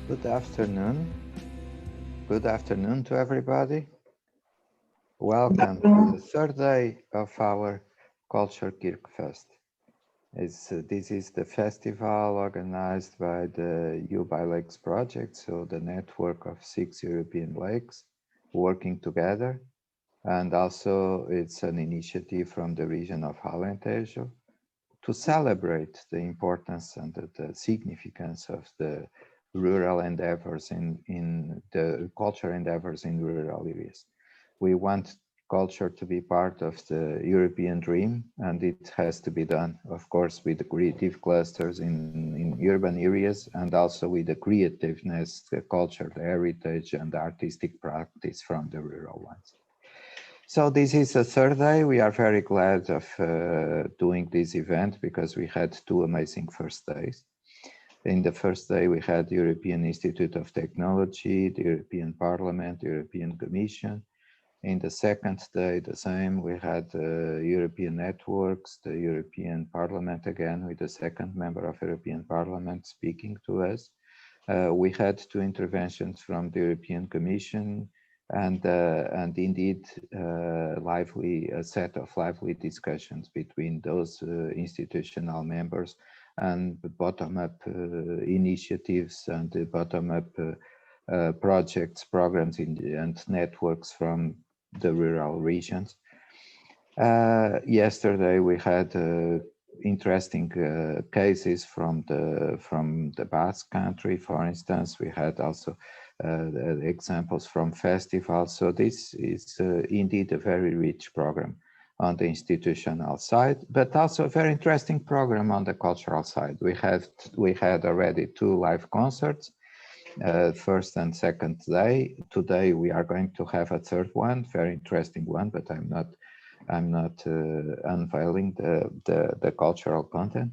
Good afternoon. Good afternoon to everybody. Welcome to the third day of our Culture KIrC Fest. This is the festival organized by the U by Lakes project, so the network of 6 European lakes working together. And also it's an initiative from the region of Alentejo to celebrate the importance and the significance of the rural endeavors in the culture endeavors in rural areas. We want culture to be part of the European dream, and it has to be done, of course, with the creative clusters in urban areas, and also with the creativeness, the culture, the heritage, and the artistic practice from the rural ones. So this is the third day. We are very glad of doing this event because we had two amazing first days. In the first day, we had the European Institute of Technology, the European Parliament, the European Commission. In the second day, the same, we had European networks, the European Parliament again, with the second member of European Parliament speaking to us. We had two interventions from the European Commission, and indeed a set of lively discussions between those institutional members and bottom-up initiatives and bottom-up projects, programs and networks from the rural regions. Yesterday we had interesting cases from the Basque country, for instance. We had also examples from festivals. So this is indeed a very rich program on the institutional side, but also a very interesting program on the cultural side. We had already two live concerts, first and second day. Today we are going to have a third one, very interesting one, but I'm not unveiling the cultural content.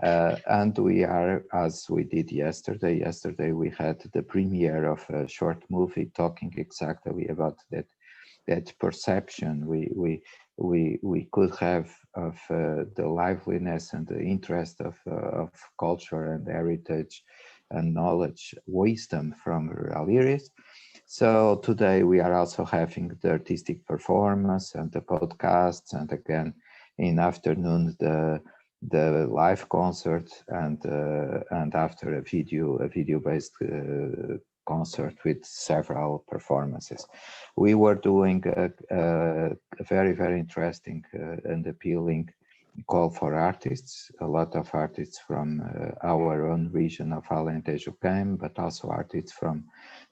And we are, as we did yesterday. Yesterday we had the premiere of a short movie talking exactly about that perception we could have of the liveliness and the interest of culture and heritage and knowledge, wisdom from rural areas. So today we are also having the artistic performance and the podcasts, and again in afternoon the live concert, and after a video-based concert with several performances. We were doing a very, very interesting and appealing call for artists. A lot of artists from our own region of Alentejo came, but also artists from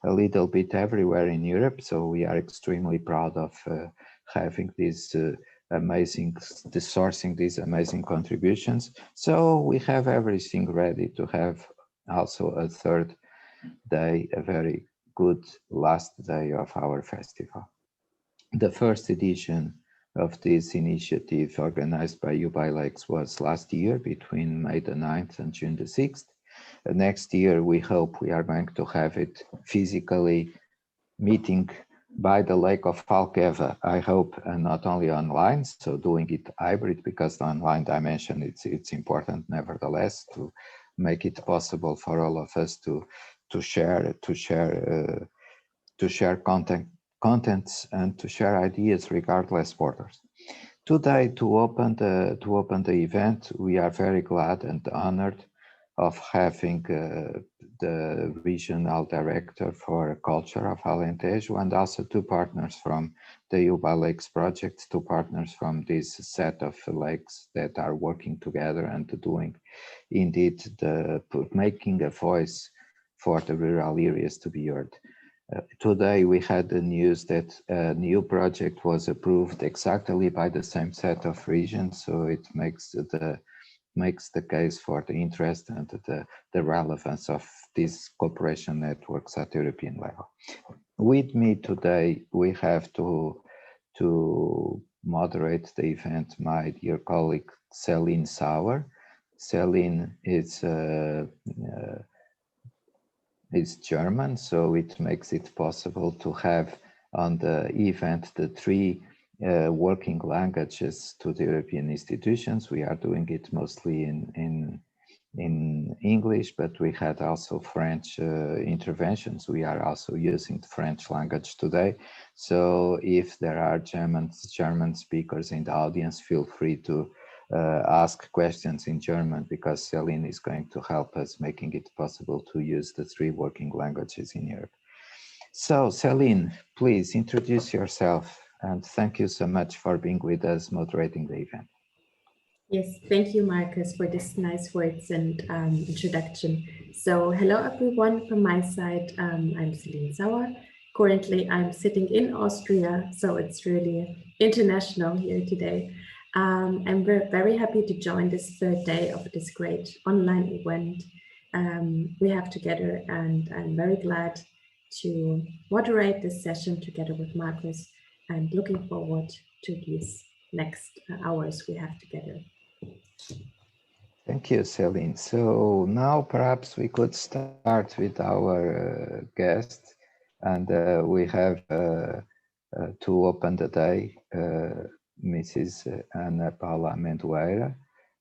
a little bit everywhere in Europe. So we are extremely proud of having these sourcing these amazing contributions. So we have everything ready to have also a third day, a very good last day of our festival. The first edition of this initiative organized by U by Lakes was last year between May the 9th and June the 6th. Next year, we hope we are going to have it physically meeting by the lake of Alqueva, I hope, and not only online, so doing it hybrid, because the online dimension, it's important nevertheless to make it possible for all of us to share contents and to share ideas regardless borders. Today, to open the event, we are very glad and honored of having the regional director for culture of Alentejo, and also two partners from the U by Lakes project, two partners from this set of lakes that are working together and doing indeed making a voice for the rural areas to be heard. Today we had the news that a new project was approved exactly by the same set of regions, so it makes the case for the interest and the relevance of these cooperation networks at European level. With me today, we have to moderate the event my dear colleague Celine Sauer. Celine is German, so it makes it possible to have on the event the three working languages to the European institutions. We are doing it mostly in in English, but we had also French interventions. We are also using the French language today. So if there are German speakers in the audience, feel free to ask questions in German, because Celine is going to help us making it possible to use the 3 working languages in Europe. So Celine, please introduce yourself, and thank you so much for being with us moderating the event. Yes, thank you, Marcus, for this nice words and introduction. So hello, everyone, from my side. I'm Celine Sauer. Currently, I'm sitting in Austria, so it's really international here today. I'm very happy to join this 3rd day of this great online event we have together, and I'm very glad to moderate this session together with Marcus, and looking forward to these next hours we have together. Thank you, Celine. So now perhaps we could start with our guest, and we have to open the day, Mrs. Ana Paula Amendoeira.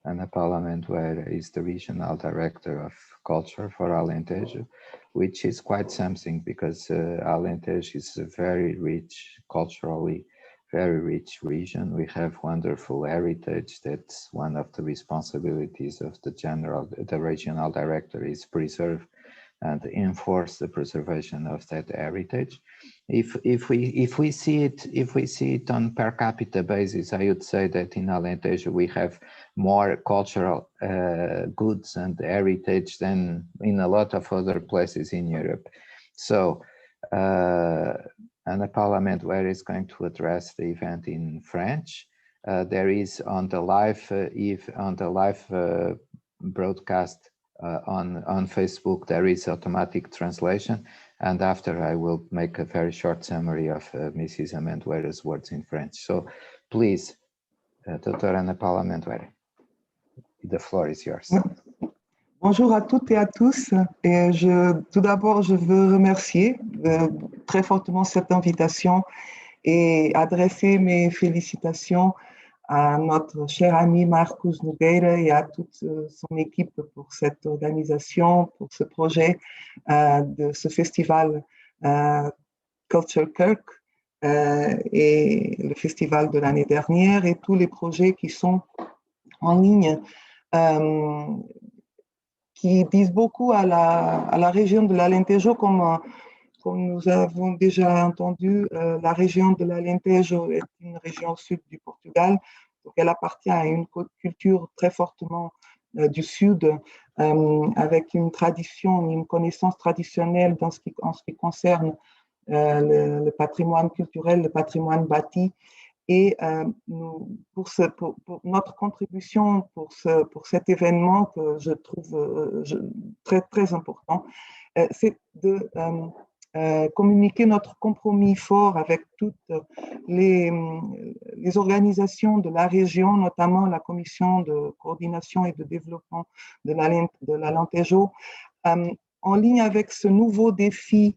Ana Paula Amendoeira is the Regional Director of Culture for Alentejo, which is quite something, because Alentejo is a very rich, culturally very rich region. We have wonderful heritage. That's one of the responsibilities of the regional director, is preserve and enforce the preservation of that heritage. If we see it on per capita basis, I would say that in Alentejo we have more cultural goods and heritage than in a lot of other places in Europe. So Ana Paula Amendoeira is going to address the event in French. There is on the live broadcast on Facebook, there is automatic translation, and after I will make a very short summary of Mrs. Amendoeira's words in French. So please, Dr. Ana Paula Amendoeira, the floor is yours. Bonjour à toutes et à tous. Et tout d'abord, je veux remercier très fortement cette invitation et adresser mes félicitations à notre cher ami Marcus Nogueira et à toute son équipe pour cette organisation, pour ce projet de ce festival Culture KIrC et le festival de l'année dernière et tous les projets qui sont en ligne. Qui disent beaucoup à la région de l'Alentejo, comme nous avons déjà entendu. La région de l'Alentejo est une région au sud du Portugal, donc elle appartient à une culture très fortement du sud, avec une tradition, une connaissance traditionnelle en ce qui concerne le patrimoine culturel, le patrimoine bâti. Et pour notre contribution pour cet événement que je trouve très, très important, c'est de communiquer notre compromis fort avec toutes les organisations de la région, notamment la Commission de coordination et de développement de l'Alentejo, en ligne avec ce nouveau défi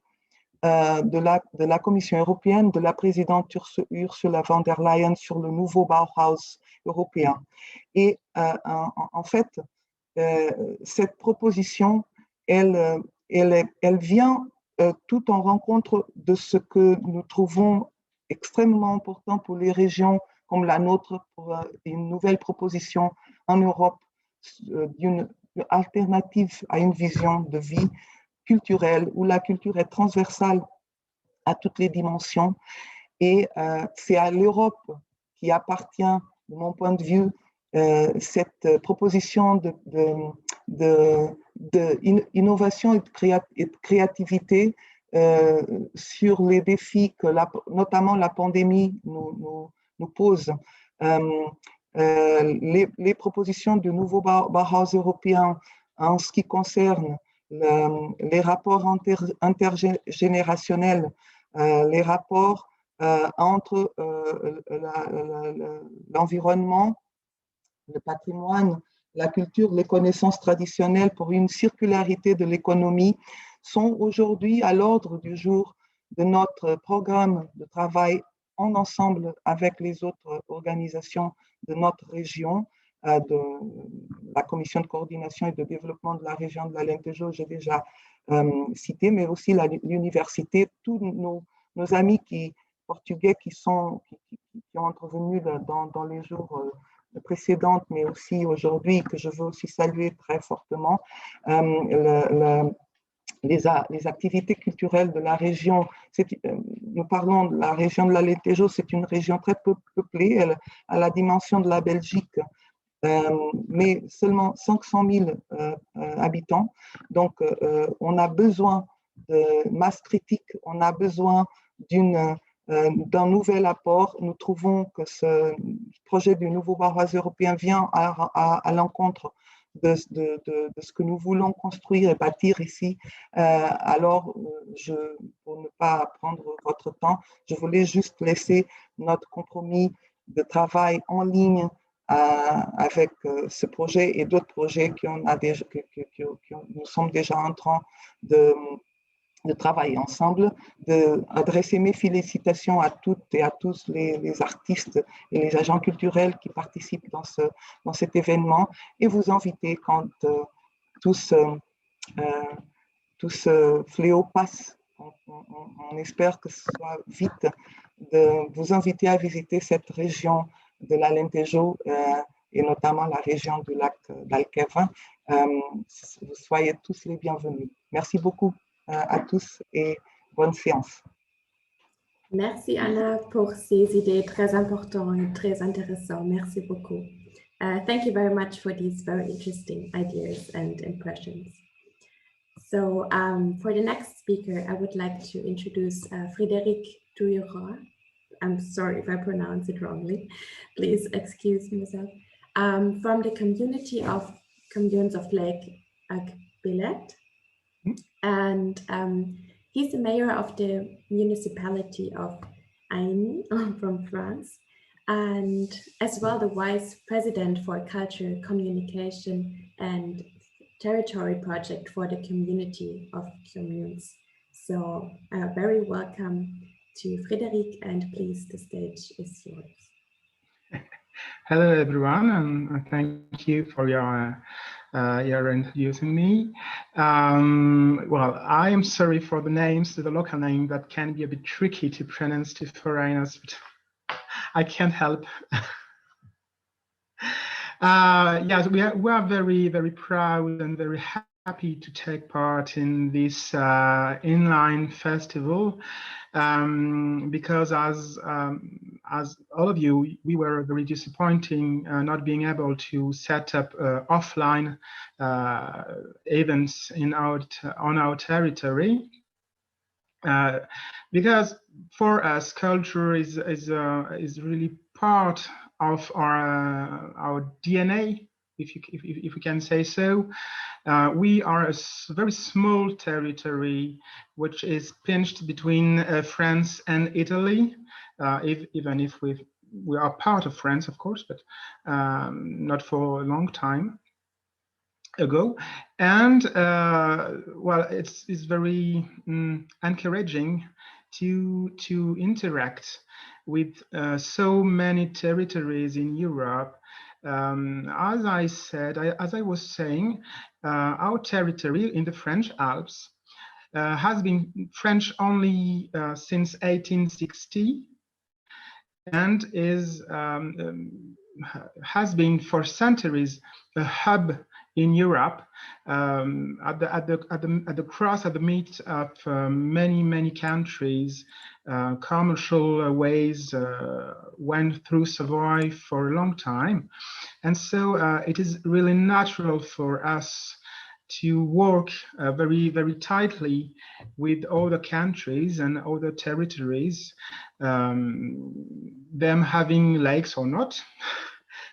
de la Commission européenne, de la présidente Ursula von der Leyen sur le nouveau Bauhaus européen. Et en fait, cette proposition, elle vient tout en rencontre de ce que nous trouvons extrêmement important pour les régions comme la nôtre, pour une nouvelle proposition en Europe d'une alternative à une vision de vie culturelle, où la culture est transversale à toutes les dimensions. Et c'est à l'Europe qui appartient, de mon point de vue, cette proposition d'innovation et de créativité sur les défis que notamment la pandémie nous pose. Les propositions du nouveau Bauhaus européen en ce qui concerne les rapports intergénérationnels, les rapports entre l'environnement, le patrimoine, la culture, les connaissances traditionnelles pour une circularité de l'économie sont aujourd'hui à l'ordre du jour de notre programme de travail en ensemble avec les autres organisations de notre région, de la commission de coordination et de développement de la région de l'Alentejo, j'ai déjà cité, mais aussi l'université, tous nos amis portugais qui ont intervenu dans les jours précédents, mais aussi aujourd'hui, que je veux aussi saluer très fortement. Les activités culturelles de la région, nous parlons de la région de l'Alentejo, c'est une région très peu peuplée, elle a la dimension de la Belgique, mais seulement 500 000 habitants. Donc, on a besoin de masse critique, on a besoin d'un nouvel apport. Nous trouvons que ce projet du nouveau Bauhaus européen vient à l'encontre de ce que nous voulons construire et bâtir ici. Alors, pour ne pas prendre votre temps, je voulais juste laisser notre compromis de travail en ligne avec ce projet et d'autres projets nous sommes déjà en train de travailler ensemble, d'adresser mes félicitations à toutes et à tous les artistes et les agents culturels qui participent dans cet événement et vous inviter quand tout ce fléau passe, on espère que ce soit vite, de vous inviter à visiter cette région de l'Alentejo et notamment la région du lac d'Alqueva. Vous soyez tous les bienvenus. Merci beaucoup à tous et bonne séance. Merci Anna pour ces idées très importantes et très intéressantes. Merci beaucoup. Thank you very much for these very interesting ideas and impressions. So for the next speaker, I would like to introduce Frederic Touihrat. I'm sorry if I pronounce it wrongly. Please excuse myself. From the community of Communes of Lake Aiguebelette. And he's the mayor of the municipality of Aignes from France, and as well the vice president for culture, communication, and territory project for the community of Communes. So very welcome to Frederic, and please, the stage is yours. Hello everyone, and thank you for your introducing me. Well, I am sorry for the names, the local name that can be a bit tricky to pronounce to foreigners, but I can't help. Yes, we are very, very proud and very happy to take part in this inline festival, because as all of you, we were very disappointing not being able to set up offline events on our territory, because for us culture is really part of our DNA, if we can say so. We are a very small territory which is pinched between France and Italy, even if we are part of France, of course, but not for a long time ago. And well, it's very encouraging to interact with so many territories in Europe. As I was saying, our territory in the French Alps has been French only since 1860, and has been for centuries a hub in Europe, at the cross, at the meet of many countries. Commercial ways went through Savoy for a long time, and so it is really natural for us to work very tightly with other countries and other territories, them having lakes or not.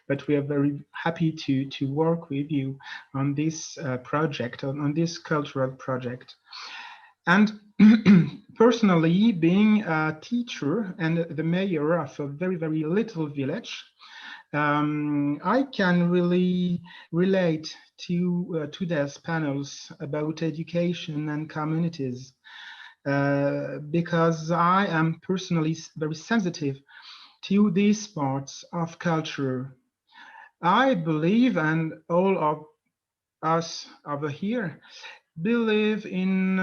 But we are very happy to work with you on this project, on this cultural project. And personally, being a teacher and the mayor of a very little village, I can really relate to today's panels about education and communities, because I am personally very sensitive to these parts of culture. I believe, and all of us over here believe in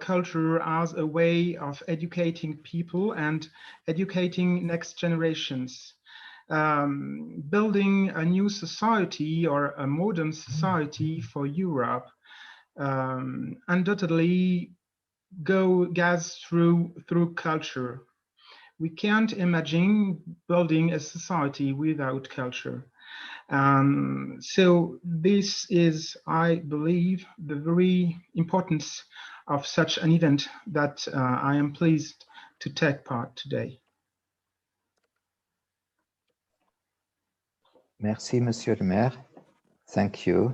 culture as a way of educating people and educating next generations. Building a new society or a modern society for Europe undoubtedly goes through culture. We can't imagine building a society without culture. So this is, I believe, the very importance of such an event that I am pleased to take part today. Merci, Monsieur le Maire. Thank you.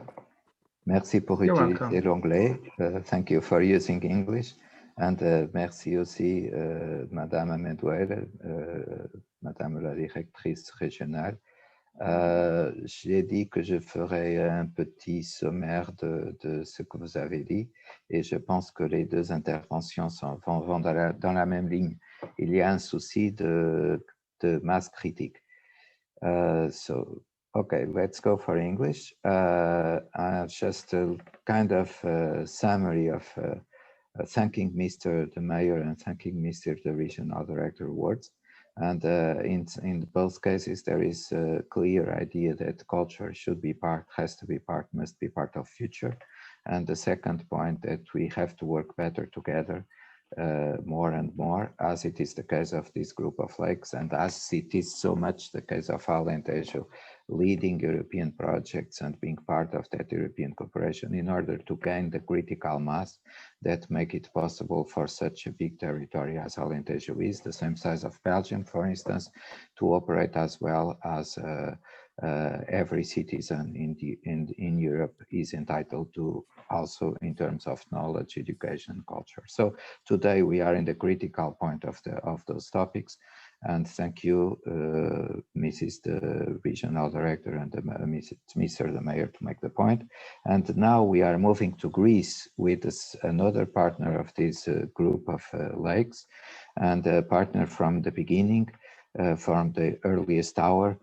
Merci pour You're utiliser welcome. l'anglais. Thank you for using English. And merci aussi, Madame Amendoeira, Madame la directrice régionale. J'ai dit que je ferai un petit sommaire de ce que vous avez dit et je pense que les deux interventions vont dans la même ligne. Il y a un souci de masse critique. So, okay, let's go for English. Just a kind of summary of thanking Mr. the Mayor and thanking Mr. the Regional Director Awards. And in both cases, there is a clear idea that culture should be part, has to be part, must be part of future. And the second point that we have to work better together more and more, as it is the case of this group of lakes, and as it is so much the case of Alentejo, leading European projects and being part of that European cooperation in order to gain the critical mass that make it possible for such a big territory as Alentejo is, the same size of Belgium, for instance, to operate as well as every citizen in Europe is entitled to, also in terms of knowledge, education, culture. So today we are in the critical point of those topics, and thank you, Mrs. the Regional Director and Mr. the Mayor to make the point. And now we are moving to Greece with another partner of this group of lakes, and a partner from the beginning, from the earliest hour,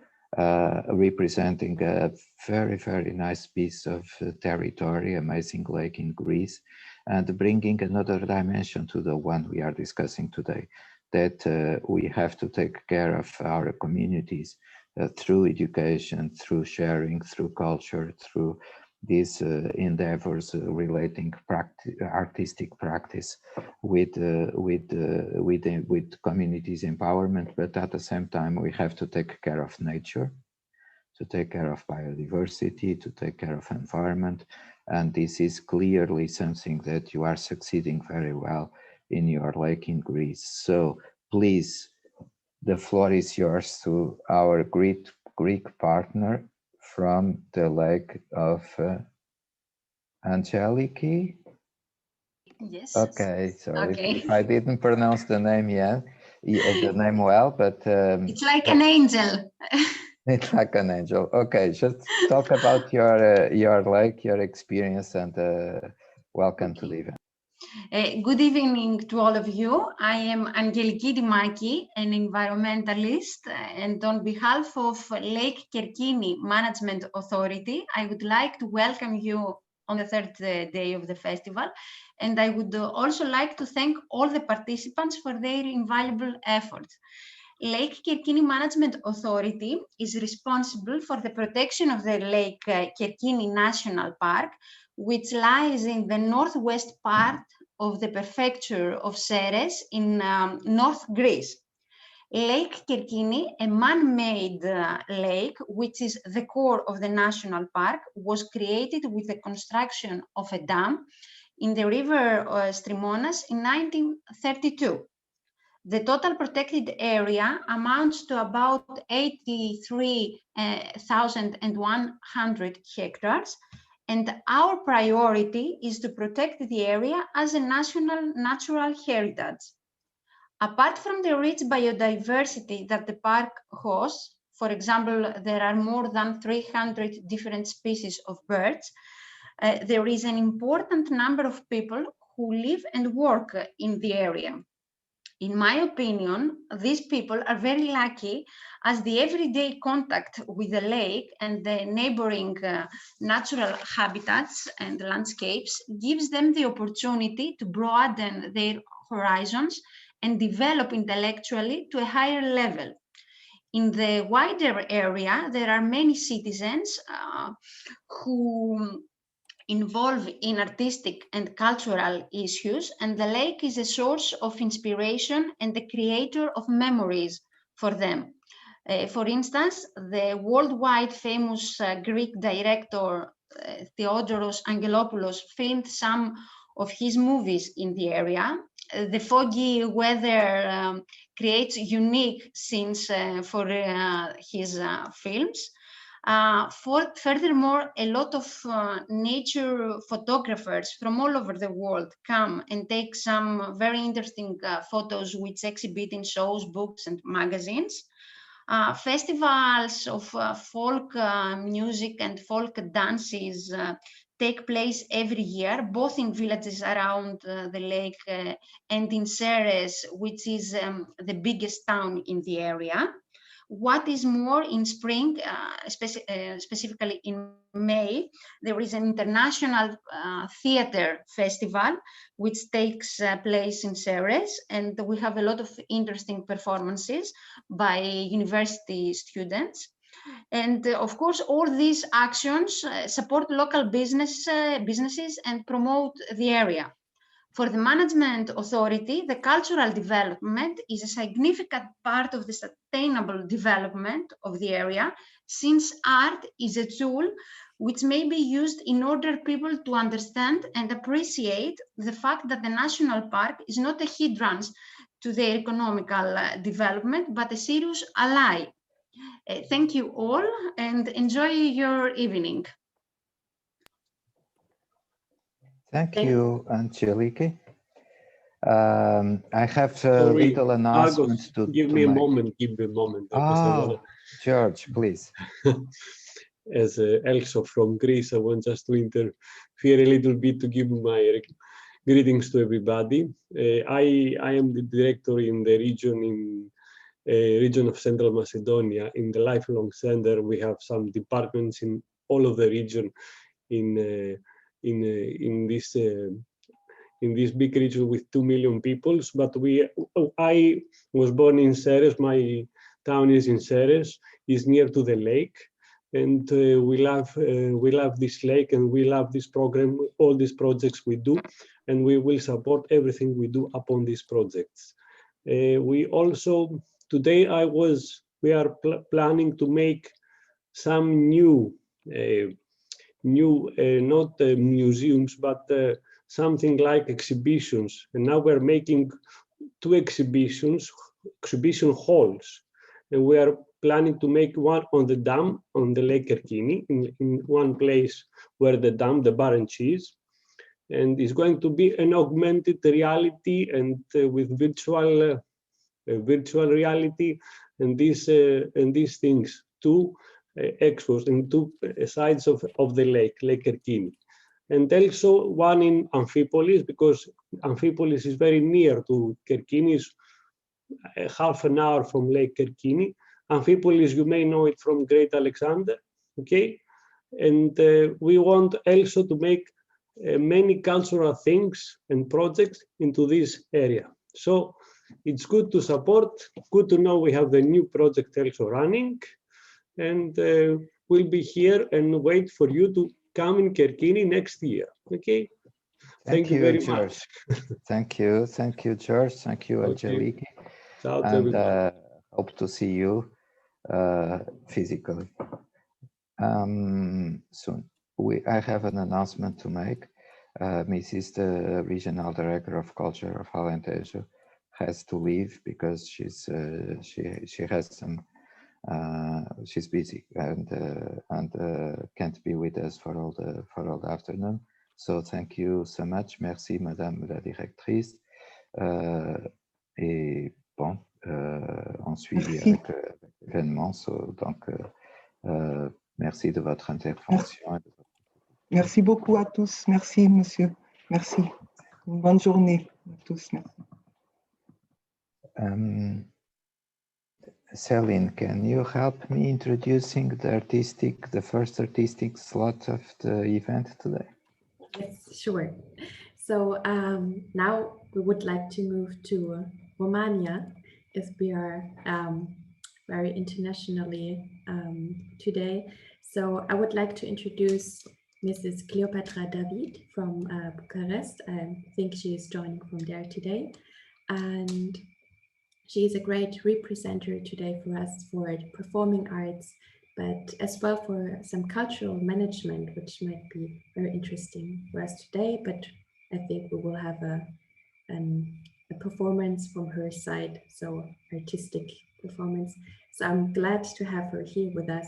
representing a very, very nice piece of territory, amazing lake in Greece, and bringing another dimension to the one we are discussing today, that we have to take care of our communities through education, through sharing, through culture, through these endeavors relating artistic practice with communities empowerment, but at the same time we have to take care of nature, to take care of biodiversity, to take care of environment, and this is clearly something that you are succeeding very well in your lake in Greece. So please, the floor is yours to our Greek partner from the lake of Angeliki. Yes. Okay, so Okay. if I didn't pronounce the name yet, the name well, but it's like an angel. It's like an angel. Okay, just talk about your lake, your experience, and welcome to the event. Good evening to all of you. I am Angeliki Dimaki, an environmentalist, and on behalf of Lake Kerkini Management Authority, I would like to welcome you on the third day of the festival, and I would also like to thank all the participants for their invaluable efforts. Lake Kerkini Management Authority is responsible for the protection of the Lake Kerkini National Park, which lies in the northwest part of the prefecture of Ceres in North Greece. Lake Kerkini, a man-made lake, which is the core of the national park, was created with the construction of a dam in the river Strimonas in 1932. The total protected area amounts to about 83,100 hectares, and our priority is to protect the area as a national natural heritage. Apart from the rich biodiversity that the park hosts, for example, there are more than 300 different species of birds, there is an important number of people who live and work in the area. In my opinion, these people are very lucky, as the everyday contact with the lake and the neighboring natural habitats and landscapes gives them the opportunity to broaden their horizons and develop intellectually to a higher level. In the wider area, there are many citizens who involved in artistic and cultural issues, and the lake is a source of inspiration and the creator of memories for them. For instance, the worldwide famous Greek director Theodoros Angelopoulos filmed some of his movies in the area. The foggy weather creates unique scenes for his films. Furthermore, a lot of nature photographers from all over the world come and take some very interesting photos which exhibit in shows, books, and magazines. Festivals of folk music and folk dances take place every year, both in villages around the lake and in Ceres, which is the biggest town in the area. What is more, in spring, specifically in May, there is an international theater festival which takes place in Ceres, and we have a lot of interesting performances by university students. And of course, all these actions support local businesses and promote the area. For the management authority, the cultural development is a significant part of the sustainable development of the area, since art is a tool which may be used in order people to understand and appreciate the fact that the national park is not a hindrance to their economical development, but a serious ally. Thank you all and enjoy your evening. Thank you, Angeliki. I have little announcements to give me a moment. Give me a moment. Oh, George, please. As Elsa from Greece, I want just to interfere a little bit to give my greetings to everybody. I am the director in the region of Central Macedonia. In the Lifelong Center, we have some departments in all of the region in this big region with 2 million people. But I was born in Ceres. My town is in Ceres, is near to the lake, and we love this lake, and we love this program, all these projects we do, and we will support everything we do upon these projects. We also today we are planning to make some new not museums, but something like exhibitions. And now we're making 2 exhibition halls. And we are planning to make one on the dam, on the Lake Kerkini, in one place where the dam, the Barents is. And it's going to be an augmented reality and with virtual reality and these things, 2 expos and 2 sides of the lake Kerkini. And also one in Amphipolis, because Amphipolis is very near to Kerkini, is half an hour from Lake Kerkini. Amphipolis, you may know it from Great Alexander, okay? And we want also to make many cultural things and projects into this area. So it's good to support, good to know we have the new project also running, and we'll be here and wait for you to come in Kerkini next year. Okay. Thank you very George. much. Thank you, George. Thank you, Angeliki. And hope to see you physically soon. I have an announcement to make. Mrs. the Regional Director of Culture of Alentejo has to leave because she has some. She's busy and can't be with us for all the afternoon. So thank you so much. Merci, Madame la Directrice. Et bon, on suit avec l'événement. Donc, merci de votre intervention. Merci beaucoup à tous. Merci, monsieur. Merci. Une bonne journée à tous. Merci. Celine, can you help me introducing the first artistic slot of the event today? Yes, sure. So now we would like to move to Romania, as we are very internationally today. So I would like to introduce Mrs. Cleopatra David from Bucharest. I think she is joining from there today. And she is a great representative today for us for performing arts, but as well for some cultural management, which might be very interesting for us today. But I think we will have a performance from her side, so artistic performance. So I'm glad to have her here with us.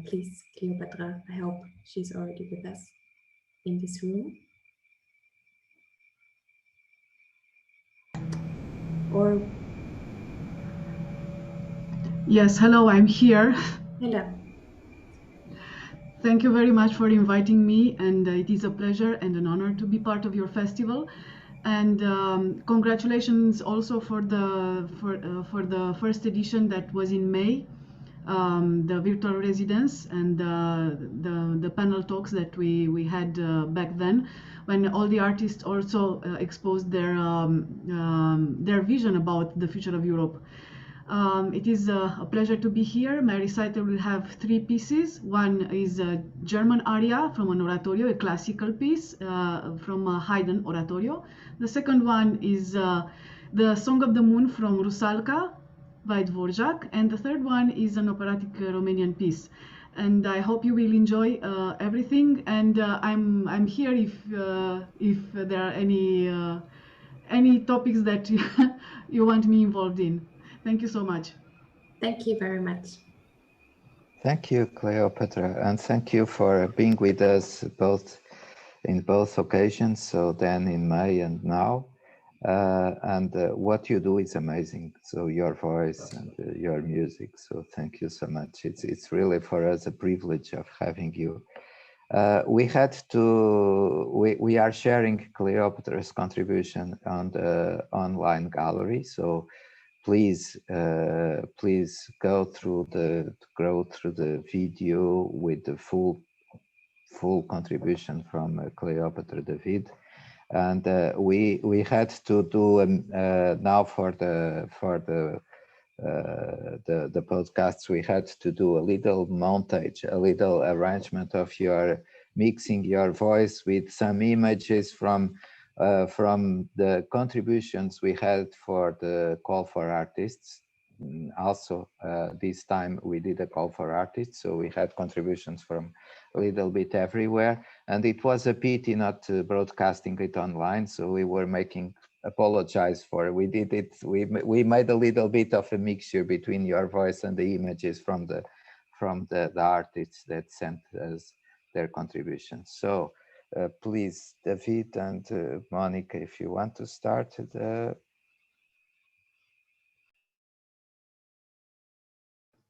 Please, Cleopatra, I hope she's already with us in this room. Or yes, hello, I'm here. hello. Thank you very much for inviting me, and it is a pleasure and an honor to be part of your festival. And congratulations also for the first edition that was in May, the virtual residence and the panel talks that we had back then, when all the artists also exposed their vision about the future of Europe. It is a pleasure to be here. My recital will have 3 pieces. One is a German aria from an oratorio, a classical piece from a Haydn oratorio. The second one is the Song of the Moon from Rusalka by Dvorak. And the third one is an operatic Romanian piece. And I hope you will enjoy everything. And I'm here if there are any topics that you want me involved in. Thank you so much. Thank you very much. Thank you, Cleopatra, and thank you for being with us in both occasions, so then in May and now. What you do is amazing. So your voice and your music. So thank you so much. It's really for us a privilege of having you. We are sharing Cleopatra's contribution on the online gallery. So please go through the video with the full contribution from Cleopatra David. And we had to do now for the podcasts, we had to do a little montage, a little arrangement of your mixing your voice with some images from the contributions we had for the call for artists. Also, this time we did a call for artists, so we had contributions from a little bit everywhere, and it was a pity not broadcasting it online, so we were apologize for we did it. We made a little bit of a mixture between your voice and the images from the artists that sent us their contributions. So please, David and Monica, if you want to start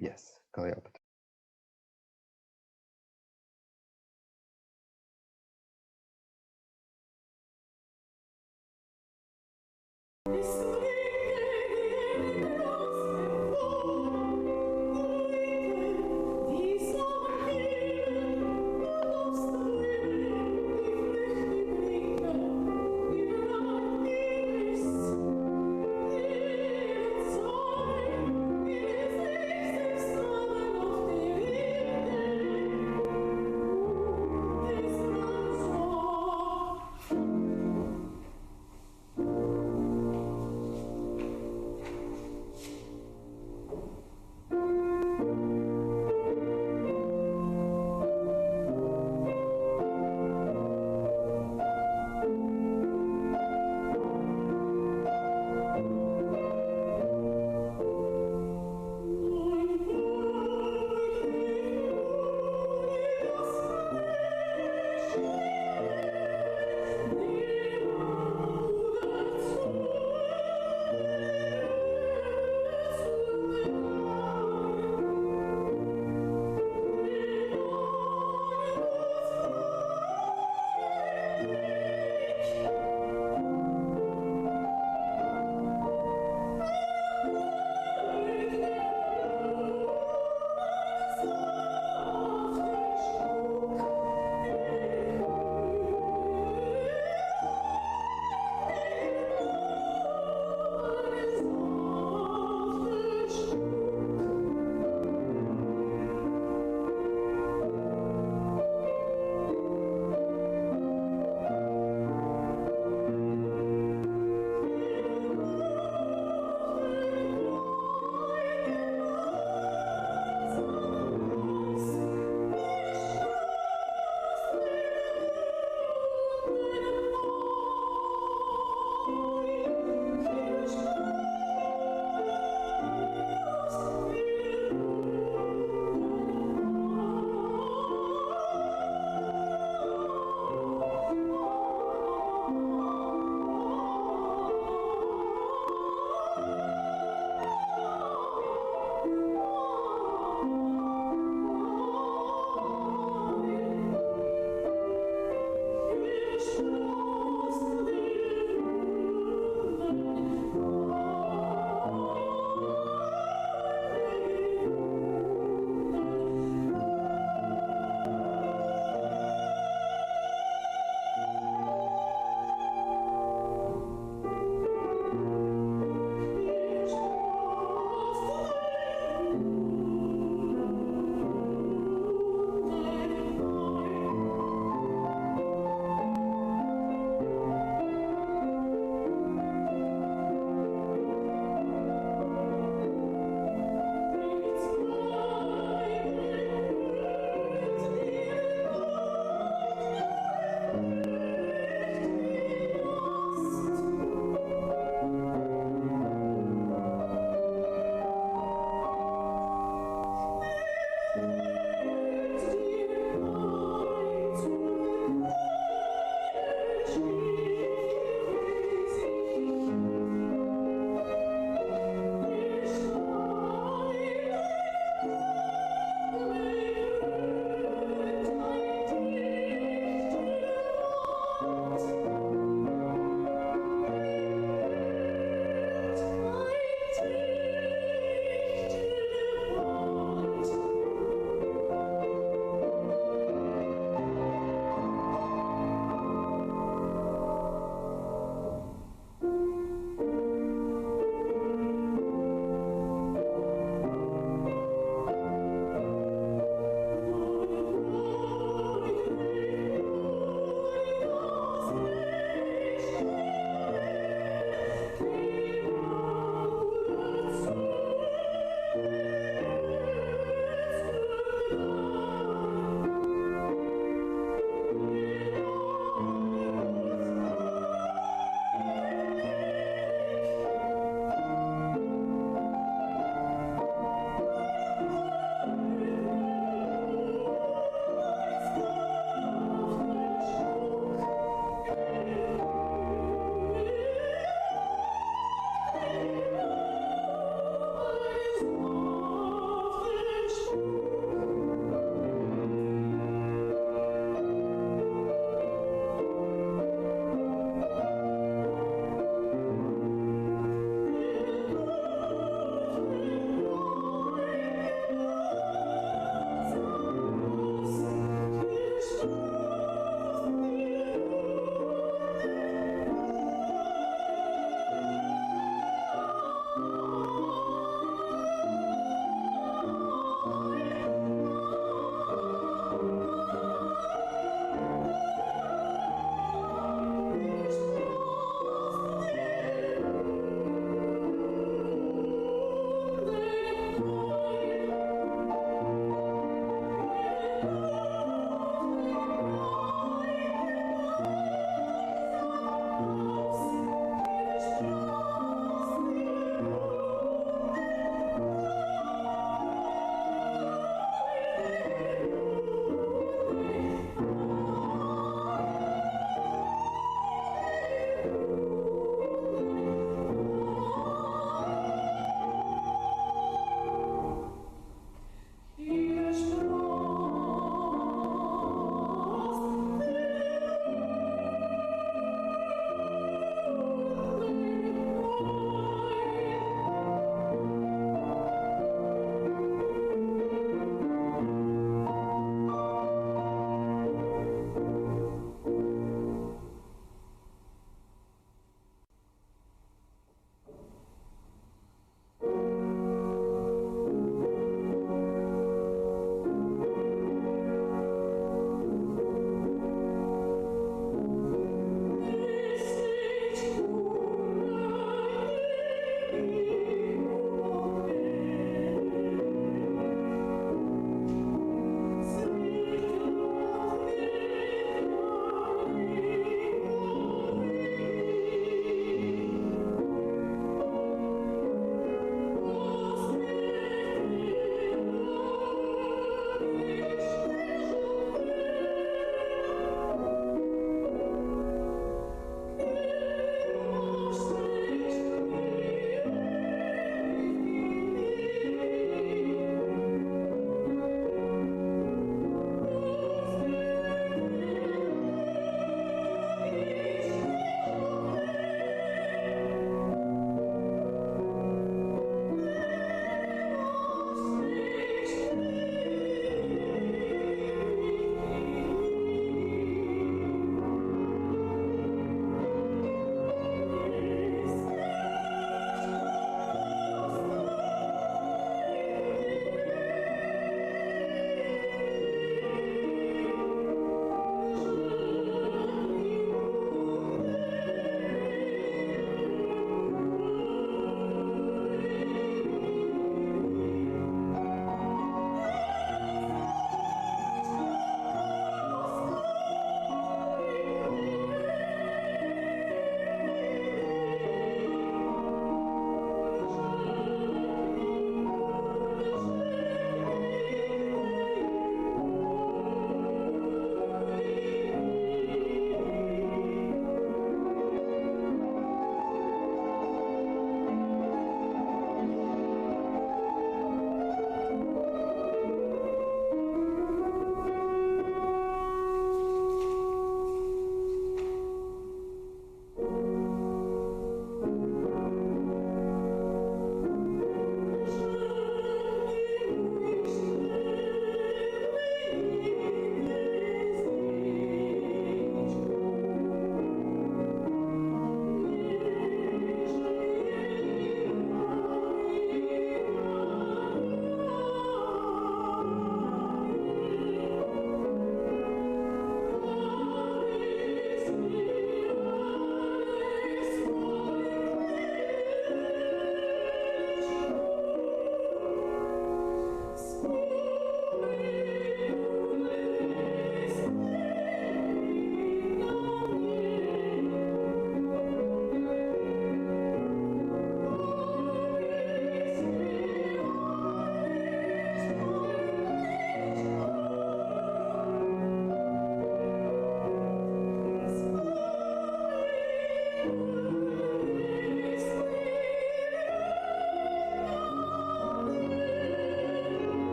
yes, Cleopatra.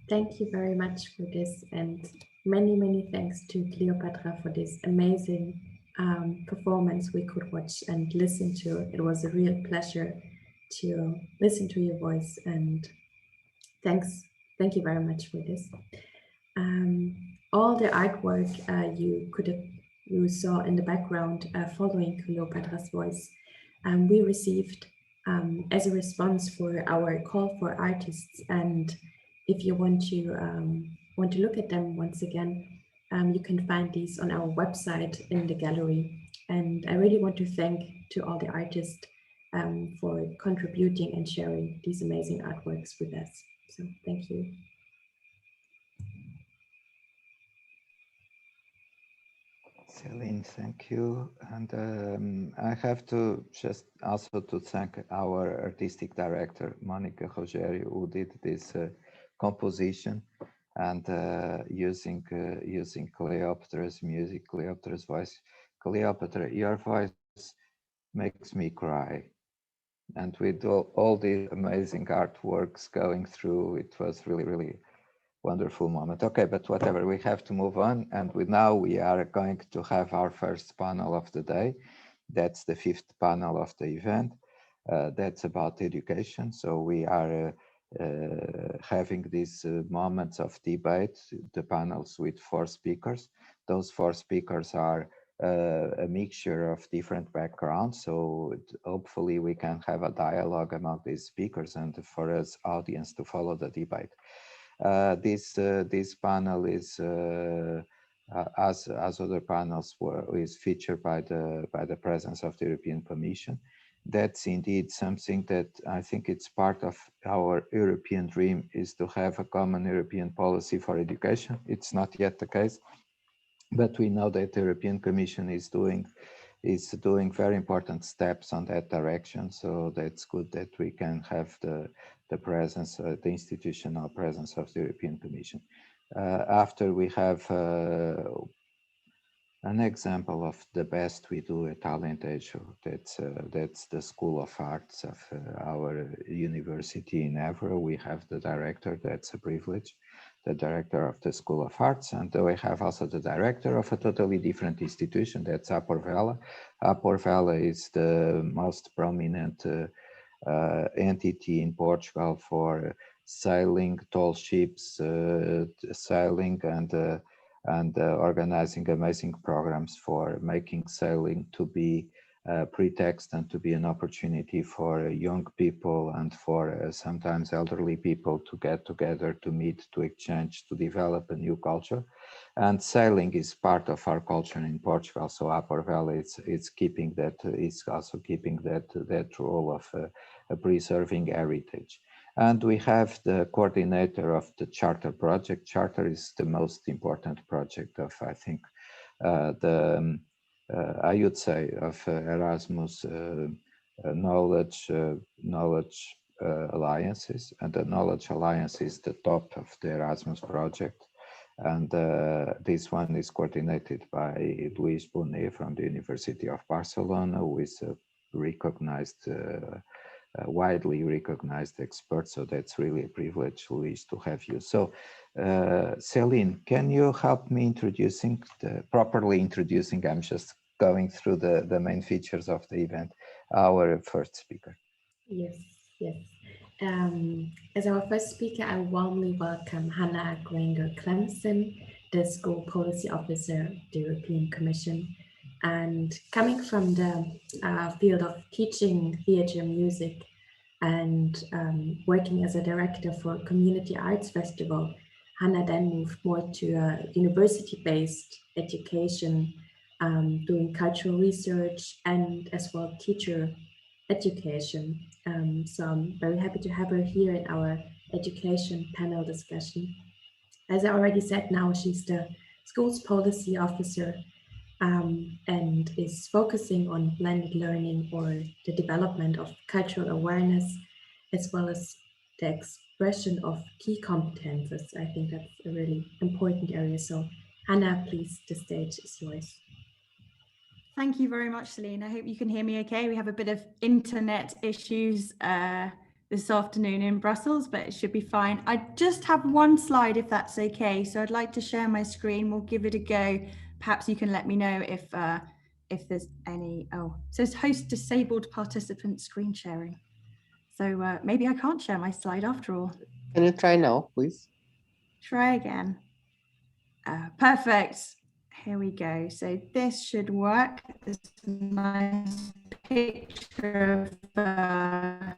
Thank you very much for this, and many, many thanks to Cleopatra for this amazing performance we could watch and listen to. It was a real pleasure to listen to your voice, and thank you very much for this. All the artwork you saw in the background following Cleopatra's voice, we received as a response for our call for artists. And if you want to look at them once again, you can find these on our website in the gallery. And I really want to thank to all the artists for contributing and sharing these amazing artworks with us. So thank you. Celine, thank you. And I have to just also to thank our artistic director, Monica Rogério, who did this composition and using Cleopatra's music, Cleopatra's voice. Cleopatra, your voice makes me cry. And with all these amazing artworks going through, it was really, really wonderful moment. Okay, but whatever, we have to move on. And now we are going to have our first panel of the day. That's the 5th panel of the event. That's about education. So we are having these moments of debate, the panels with 4 speakers. Those 4 speakers are a mixture of different backgrounds. So hopefully we can have a dialogue among these speakers and for us audience to follow the debate. This panel is, as other panels is featured by the presence of the European Commission. That's indeed something that I think it's part of our European dream, is to have a common European policy for education. It's not yet the case, but we know that the European Commission is doing very important steps on that direction. So that's good that we can have the presence, the institutional presence of the European Commission. After we have an example of the best we do at Alentejo. That's the School of Arts of our university in Évora. We have the director, that's a privilege, the director of the School of Arts, and we have also the director of a totally different institution, that's APORVELA. APORVELA is the most prominent entity in Portugal for sailing, tall ships, sailing and organizing amazing programs for making sailing to be a pretext and to be an opportunity for young people and for sometimes elderly people to get together, to meet, to exchange, to develop a new culture. And sailing is part of our culture in Portugal. So APORVELA is keeping that, is also keeping that role of preserving heritage. And we have the coordinator of the Charter project. Charter is the most important project of, I think, I would say, of Erasmus knowledge alliances. And the Knowledge Alliance is the top of the Erasmus project. And this one is coordinated by Lluís Bonet from the University of Barcelona, who is a recognized widely recognized expert, so that's really a privilege, Lluís, to have you. So, Celine, can you help me properly introducing, I'm just going through the main features of the event, our first speaker. Yes. As our first speaker, I warmly welcome Hannah Grainger Clemson, the School Policy Officer of the European Commission. And coming from the field of teaching theatre music and working as a director for Community Arts Festival, Hannah then moved more to a university-based education, doing cultural research and as well teacher education. So I'm very happy to have her here in our education panel discussion. As I already said, now she's the School's Policy Officer and is focusing on blended learning or the development of cultural awareness, as well as the expression of key competences. I think that's a really important area. So Hannah, please, the stage is yours. Thank you very much, Celine. I hope you can hear me okay. We have a bit of internet issues this afternoon in Brussels, but it should be fine. I just have one slide if that's okay. So I'd like to share my screen. We'll give it a go. Perhaps you can let me know if there's any, it says host disabled participant screen sharing. So maybe I can't share my slide after all. Can you try now, please? Try again. Perfect. Here we go. So this should work. This nice picture of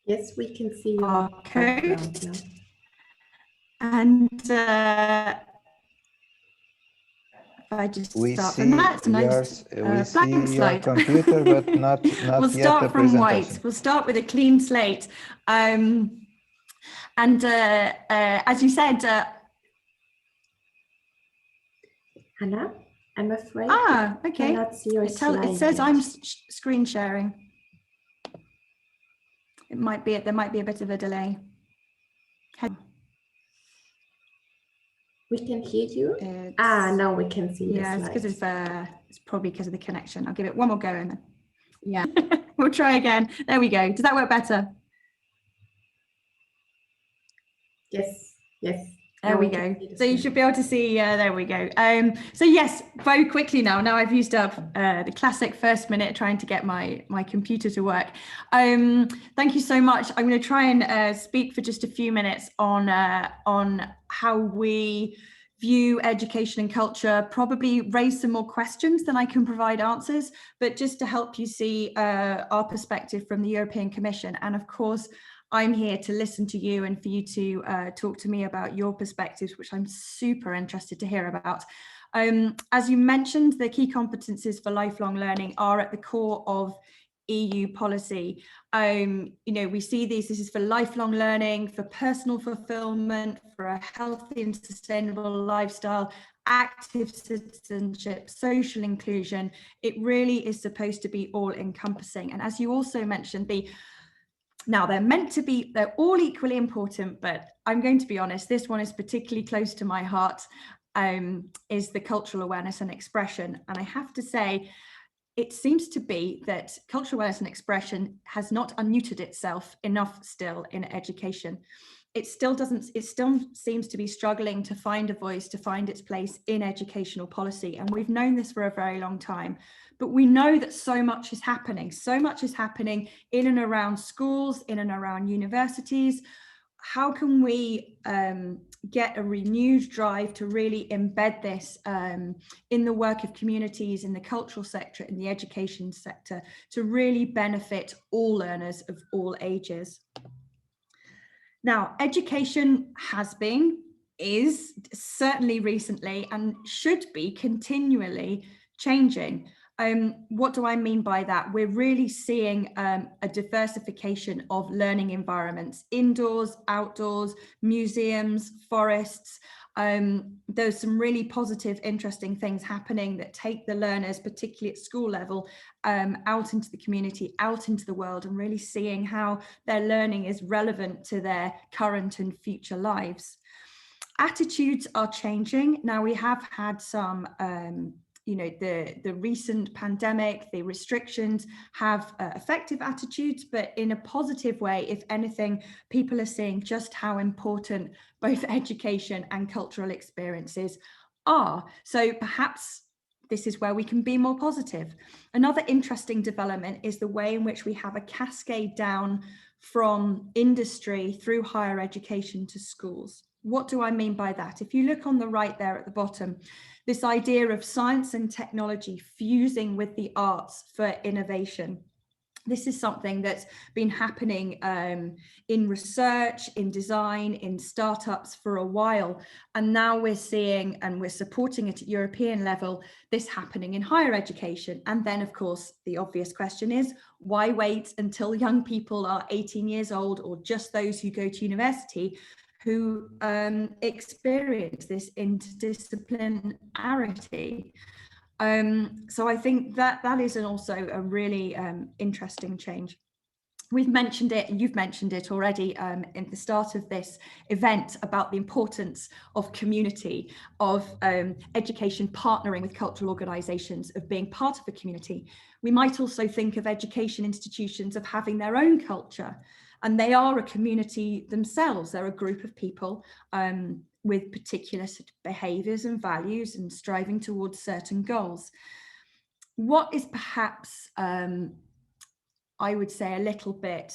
yes, we can see your our background code. now. And if I just start from that, it's a nice blank slide. Your computer, but not we'll yet start the from white. presentation. We'll start with a clean slate. And as you said, Hannah, I'm afraid okay. I cannot see your slide it says yet. I'm screen sharing. It might be, there might be a bit of a delay. We can hear you. Now we can see the it's because slides. it's probably because of the connection. I'll give it one more go and then, yeah, we'll try again. There we go. Does that work better? Yes, yes. There we go. So you should be able to see, there we go. So yes, very quickly now I've used up the classic first minute trying to get my computer to work. Thank you so much. I'm going to try and speak for just a few minutes on how we view education and culture, probably raise some more questions than I can provide answers, but just to help you see our perspective from the European Commission. And of course, I'm here to listen to you and for you to talk to me about your perspectives, which I'm super interested to hear about. As you mentioned, the key competencies for lifelong learning are at the core of EU policy. We see this is for lifelong learning, for personal fulfillment, for a healthy and sustainable lifestyle, active citizenship, social inclusion. It really is supposed to be all encompassing. And as you also mentioned, they're all equally important, but I'm going to be honest, this one is particularly close to my heart, is the cultural awareness and expression. And I have to say, it seems to be that cultural awareness and expression has not unneutered itself enough still in education. It still seems to be struggling to find a voice, to find its place in educational policy. And we've known this for a very long time. But we know that so much is happening. So much is happening in and around schools, in and around universities. How can we get a renewed drive to really embed this in the work of communities, in the cultural sector, in the education sector, to really benefit all learners of all ages? Now, education is certainly recently and should be continually changing. What do I mean by that? We're really seeing a diversification of learning environments, indoors, outdoors, museums, forests. There's some really positive, interesting things happening that take the learners, particularly at school level, out into the community, out into the world, and really seeing how their learning is relevant to their current and future lives. Attitudes are changing. Now, we have had some the recent pandemic, the restrictions have affected attitudes, but in a positive way. If anything, people are seeing just how important both education and cultural experiences are. So perhaps this is where we can be more positive. Another interesting development is the way in which we have a cascade down from industry through higher education to schools. What do I mean by that? If you look on the right there at the bottom, this idea of science and technology fusing with the arts for innovation. This is something that's been happening in research, in design, in startups for a while. And now we're seeing, and we're supporting it at European level, this happening in higher education. And then, of course, the obvious question is, why wait until young people are 18 years old, or just those who go to university, who experience this interdisciplinarity? So I think that is also a really interesting change. we've mentioned it, and you've mentioned it already in the start of this event about the importance of community, of education partnering with cultural organisations, of being part of a community. We might also think of education institutions of having their own culture, and they are a community themselves. They're a group of people with particular sort of behaviours and values and striving towards certain goals. What is perhaps I would say a little bit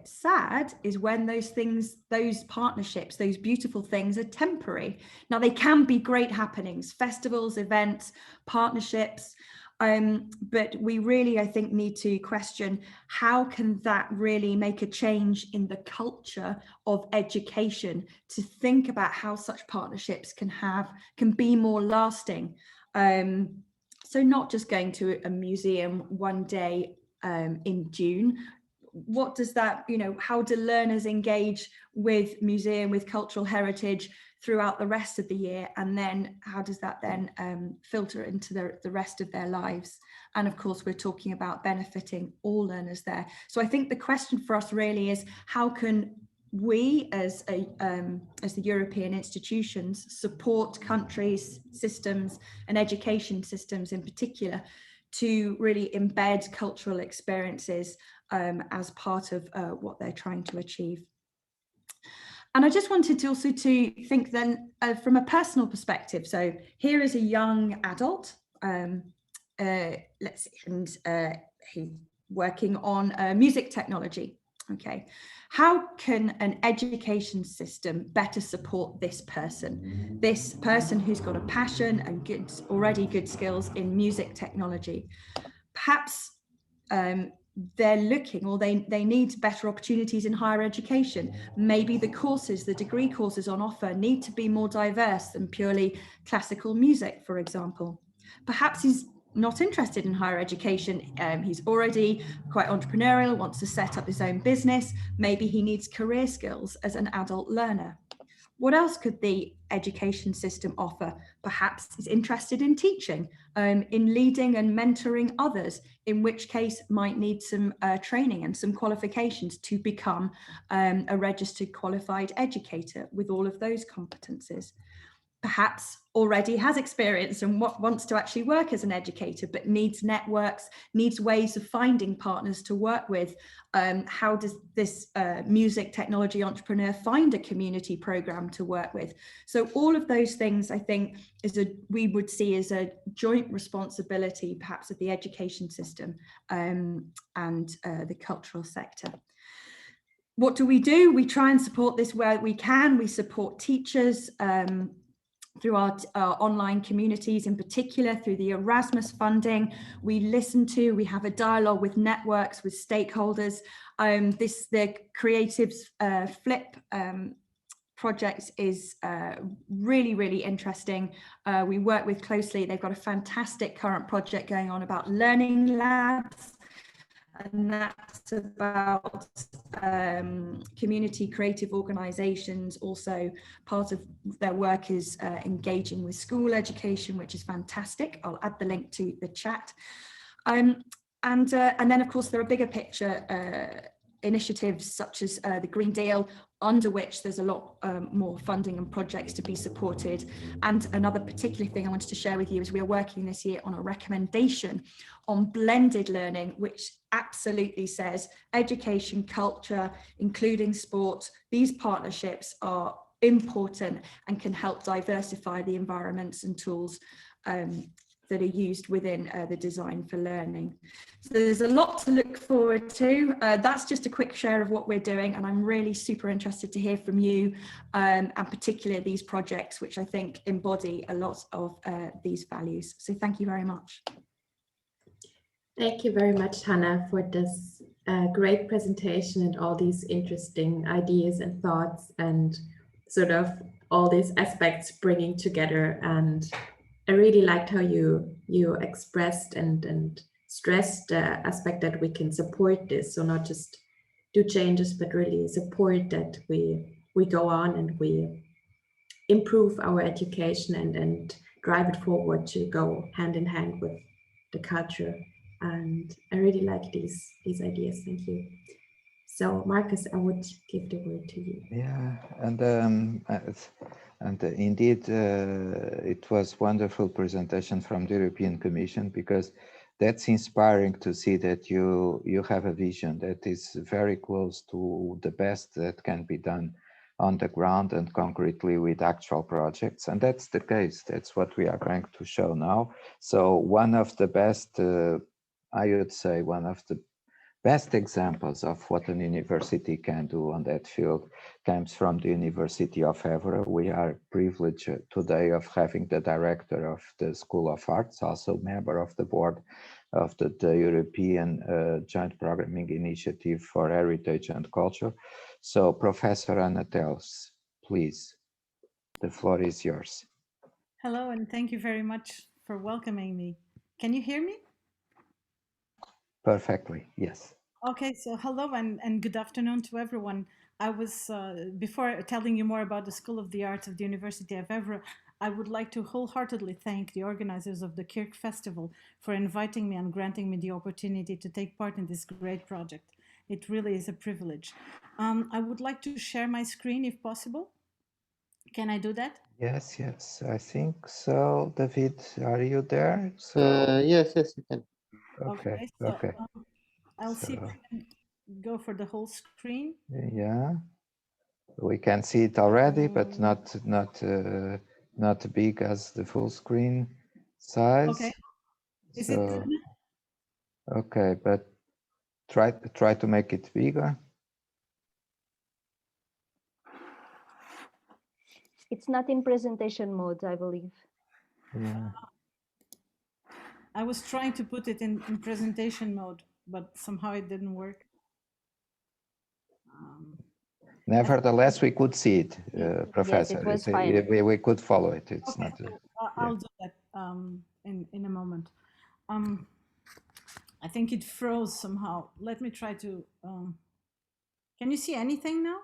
sad is when those things, those partnerships, those beautiful things are temporary. Now they can be great happenings, festivals, events, partnerships, but we really, I think, need to question how can that really make a change in the culture of education, to think about how such partnerships can be more lasting. So not just going to a museum one day in June. What does that, how do learners engage with museum, with cultural heritage throughout the rest of the year? And then how does that then filter into the rest of their lives? And of course, we're talking about benefiting all learners there. So I think the question for us really is, how can we as the European institutions support countries, systems, and education systems in particular to really embed cultural experiences as part of what they're trying to achieve. And I just wanted to also to think then from a personal perspective. So here is a young adult, let's see, and he's working on music technology. Okay, how can an education system better support this person who's got a passion and already good skills in music technology? Perhaps they're looking, or they need better opportunities in higher education. Maybe the courses, the degree courses on offer need to be more diverse than purely classical music, for example. Perhaps he's not interested in higher education. He's already quite entrepreneurial, wants to set up his own business. Maybe he needs career skills as an adult learner. What else could the education system offer? Perhaps he's interested in teaching, in leading and mentoring others, in which case might need some training and some qualifications to become a registered qualified educator with all of those competences. Perhaps already has experience and wants to actually work as an educator, but needs networks, needs ways of finding partners to work with. How does this music technology entrepreneur find a community program to work with? So all of those things, I think, we would see as a joint responsibility, perhaps of the education system and the cultural sector. What do? We try and support this where we can. We support teachers through our online communities, in particular through the Erasmus funding. We have a dialogue with networks, with stakeholders. The Creatives Flip project is really, really interesting. We work with closely. They've got a fantastic current project going on about learning labs. And that's about community creative organisations. Also, part of their work is engaging with school education, which is fantastic. I'll add the link to the chat. And then, of course, there are bigger picture initiatives such as the Green Deal, under which there's a lot more funding and projects to be supported. And another particular thing I wanted to share with you is we are working this year on a recommendation on blended learning, which absolutely says education, culture, including sport, these partnerships are important and can help diversify the environments and tools that are used within the design for learning. So there's a lot to look forward to. That's just a quick share of what we're doing, and I'm really super interested to hear from you, and particularly these projects, which I think embody a lot of these values. So thank you very much. Thank you very much, Hannah, for this great presentation and all these interesting ideas and thoughts and sort of all these aspects bringing together. And I really liked how you expressed and stressed the aspect that we can support this. So not just do changes, but really support that we go on and we improve our education and drive it forward to go hand in hand with the culture And I really like these ideas. Thank you. So Marcus, I would give the word to you. Yeah, and indeed, it was wonderful presentation from the European Commission, because that's inspiring to see that you have a vision that is very close to the best that can be done on the ground and concretely with actual projects. And that's the case. That's what we are going to show now. So one of the best, I would say, one of the best examples of what an university can do on that field comes from the University of Évora. We are privileged today of having the director of the School of Arts, also member of the board of the European Joint Programming Initiative for Heritage and Culture. So Professor Anna Tels, please, the floor is yours. Hello, and thank you very much for welcoming me. Can you hear me? Perfectly, yes. Okay, so hello and good afternoon to everyone. I was, before telling you more about the School of the Arts of the University of Évora, I would like to wholeheartedly thank the organizers of the KIrC Festival for inviting me and granting me the opportunity to take part in this great project. It really is a privilege. I would like to share my screen if possible. Can I do that? Yes, yes, I think so. David, are you there? So, Yes, you can. okay, So, okay. I'll see if I can go for the whole screen. Yeah, we can see it already, but not big as the full screen size. Okay. Is it So, okay, but try to make it bigger. It's not in presentation mode, I believe. Yeah. I was trying to put it in presentation mode, but somehow it didn't work. Nevertheless, we could see it, Professor. Yes, it was fine. We could follow it. It's okay, not. I'll do that in a moment. I think it froze somehow. Let me try to. Can you see anything now?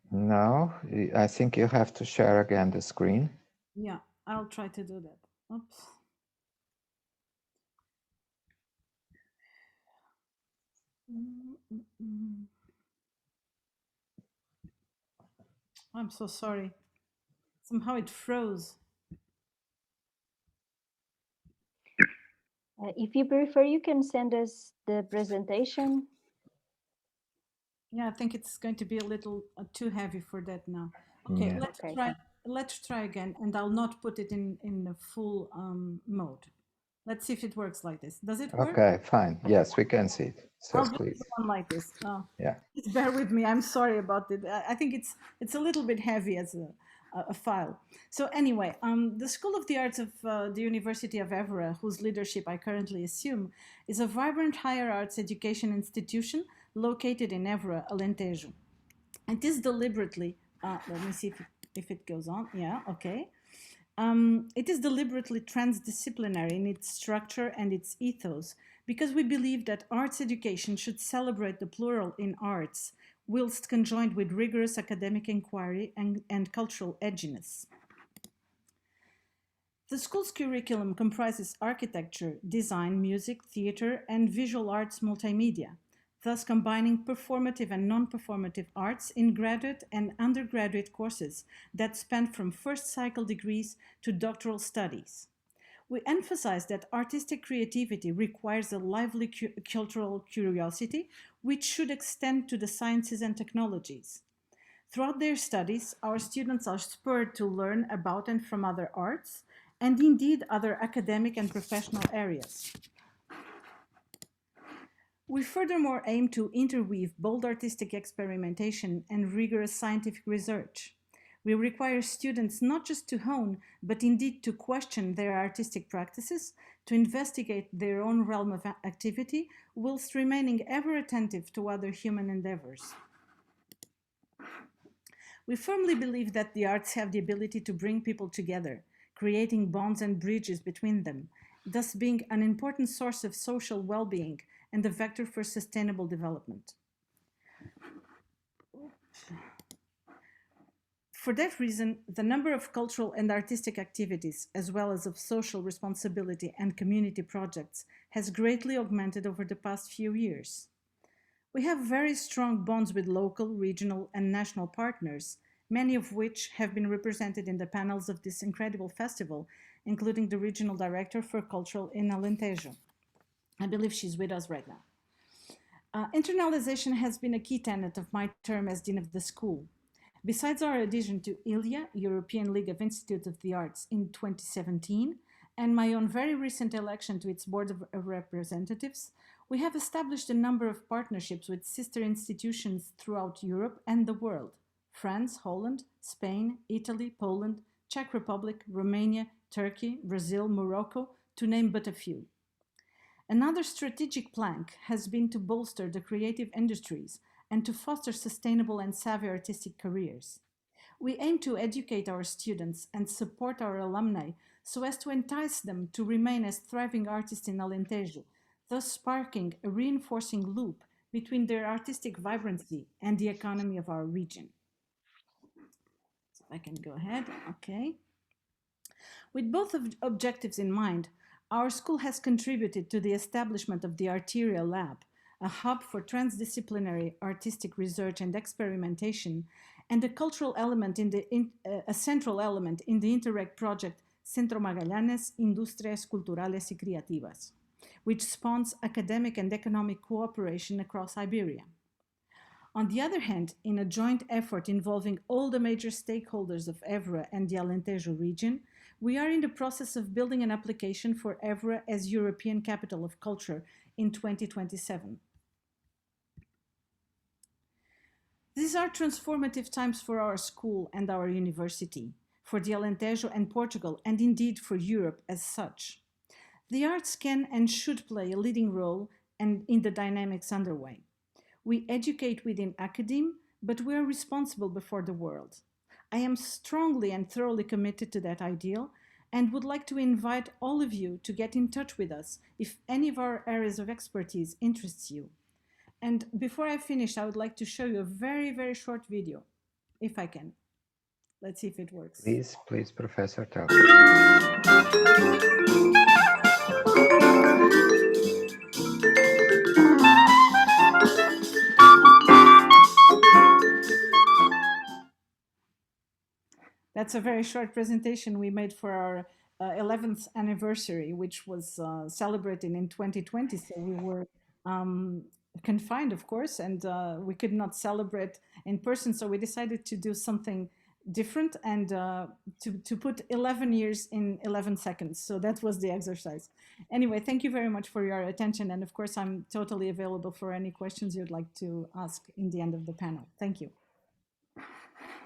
No, I think you have to share again the screen. Yeah, I'll try to do that. Oops. I'm so sorry. Somehow it froze. If you prefer, you can send us the presentation. Yeah, I think it's going to be a little too heavy for that now. Okay, Yeah. let's try again, and I'll not put it in the full mode. Let's see if it works like this. Does it work? Okay, fine. Yes, we can see it. So I'll please. do one like this. Yeah. Bear with me. I'm sorry about it. I think it's a little bit heavy as a file. So anyway, the School of the Arts of the University of Évora, whose leadership I currently assume, is a vibrant higher arts education institution located in Évora, Alentejo. It is deliberately, let me see if it goes on. Yeah, okay. It is deliberately transdisciplinary in its structure and its ethos, because we believe that arts education should celebrate the plural in arts, whilst conjoined with rigorous academic inquiry and cultural edginess. The school's curriculum comprises architecture, design, music, theater, and visual arts multimedia, thus combining performative and non-performative arts in graduate and undergraduate courses that span from first cycle degrees to doctoral studies. We emphasize that artistic creativity requires a lively cultural curiosity, which should extend to the sciences and technologies. Throughout their studies, our students are spurred to learn about and from other arts, and indeed other academic and professional areas. We furthermore aim to interweave bold artistic experimentation and rigorous scientific research. We require students not just to hone, but indeed to question their artistic practices, to investigate their own realm of activity, whilst remaining ever attentive to other human endeavors. We firmly believe that the arts have the ability to bring people together, creating bonds and bridges between them, thus being an important source of social well-being and a vector for sustainable development. For that reason, the number of cultural and artistic activities, as well as of social responsibility and community projects, has greatly augmented over the past few years. We have very strong bonds with local, regional, and national partners, many of which have been represented in the panels of this incredible festival, including the Regional Director for Culture in Alentejo. I believe she's with us right now. Internalization has been a key tenet of my term as Dean of the School. Besides our adhesion to ILIA, European League of Institutes of the Arts, in 2017, and my own very recent election to its Board of Representatives, we have established a number of partnerships with sister institutions throughout Europe and the world: France, Holland, Spain, Italy, Poland, Czech Republic, Romania, Turkey, Brazil, Morocco, to name but a few. Another strategic plank has been to bolster the creative industries and to foster sustainable and savvy artistic careers. We aim to educate our students and support our alumni so as to entice them to remain as thriving artists in Alentejo, thus sparking a reinforcing loop between their artistic vibrancy and the economy of our region. So I can go ahead, okay. With both objectives in mind, our school has contributed to the establishment of the Arteria Lab, a hub for transdisciplinary artistic research and experimentation, and a cultural element a central element in the Interreg project Centro Magallanes Industrias Culturales y Creativas, which spawns academic and economic cooperation across Iberia. On the other hand, in a joint effort involving all the major stakeholders of Évora and the Alentejo region, we are in the process of building an application for Évora as European Capital of Culture in 2027. These are transformative times for our school and our university, for the Alentejo and Portugal, and indeed for Europe as such. The arts can and should play a leading role in the dynamics underway. We educate within academe, but we are responsible before the world. I am strongly and thoroughly committed to that ideal and would like to invite all of you to get in touch with us if any of our areas of expertise interests you. And before I finish, I would like to show you a very, very short video, if I can. Let's see if it works. Please, Professor, tell. That's a very short presentation we made for our 11th anniversary, which was celebrated in 2020. So we were confined, of course, and we could not celebrate in person. So we decided to do something different and to put 11 years in 11 seconds. So that was the exercise. Anyway, thank you very much for your attention. And of course, I'm totally available for any questions you'd like to ask in the end of the panel. Thank you.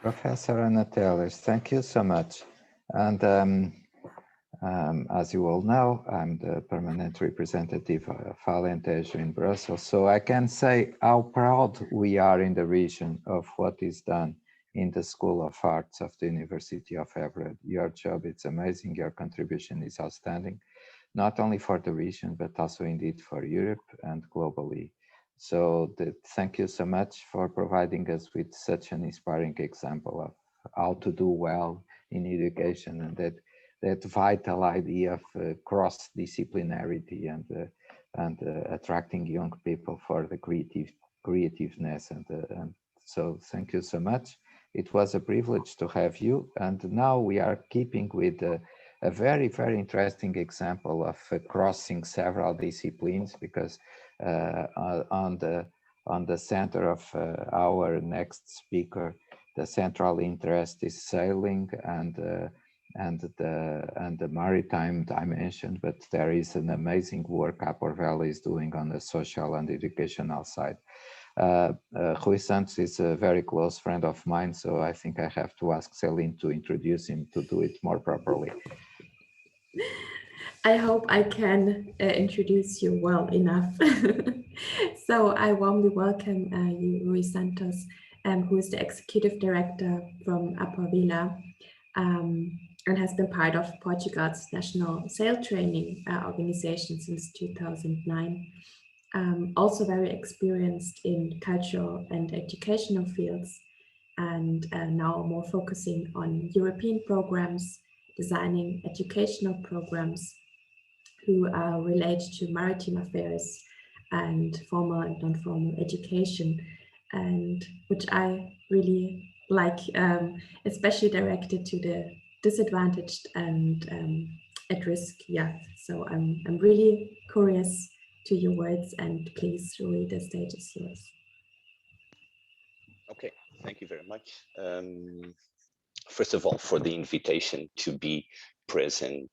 Professor Anatelis, thank you so much. And as you all know, I'm the permanent representative of Alentejo in Brussels. So I can say how proud we are in the region of what is done in the School of Arts of the University of Évora. Your job is amazing. Your contribution is outstanding, not only for the region, but also indeed for Europe and globally. So thank you so much for providing us with such an inspiring example of how to do well in education, and that vital idea of cross-disciplinarity and attracting young people for the creativeness. And so thank you so much. It was a privilege to have you. And now we are keeping with a very, very interesting example of crossing several disciplines, because on the center of our next speaker, the central interest is sailing and the maritime dimension, but there is an amazing work APORVELA is doing on the social and educational side. Lluís Santos is a very close friend of mine, so I think I have to ask Celine to introduce him to do it more properly. I hope I can introduce you well enough. So I warmly welcome you, Lluís Santos, who is the Executive Director from APORVELA, and has been part of Portugal's national sail training organization since 2009. Also very experienced in cultural and educational fields. and now more focusing on European programs, designing educational programs who relate to maritime affairs and formal and non-formal education, and which I really like, especially directed to the disadvantaged and at-risk youth. So I'm really curious to your words, and please, Rui, the stage is yours. Okay, thank you very much. First of all, for the invitation to be present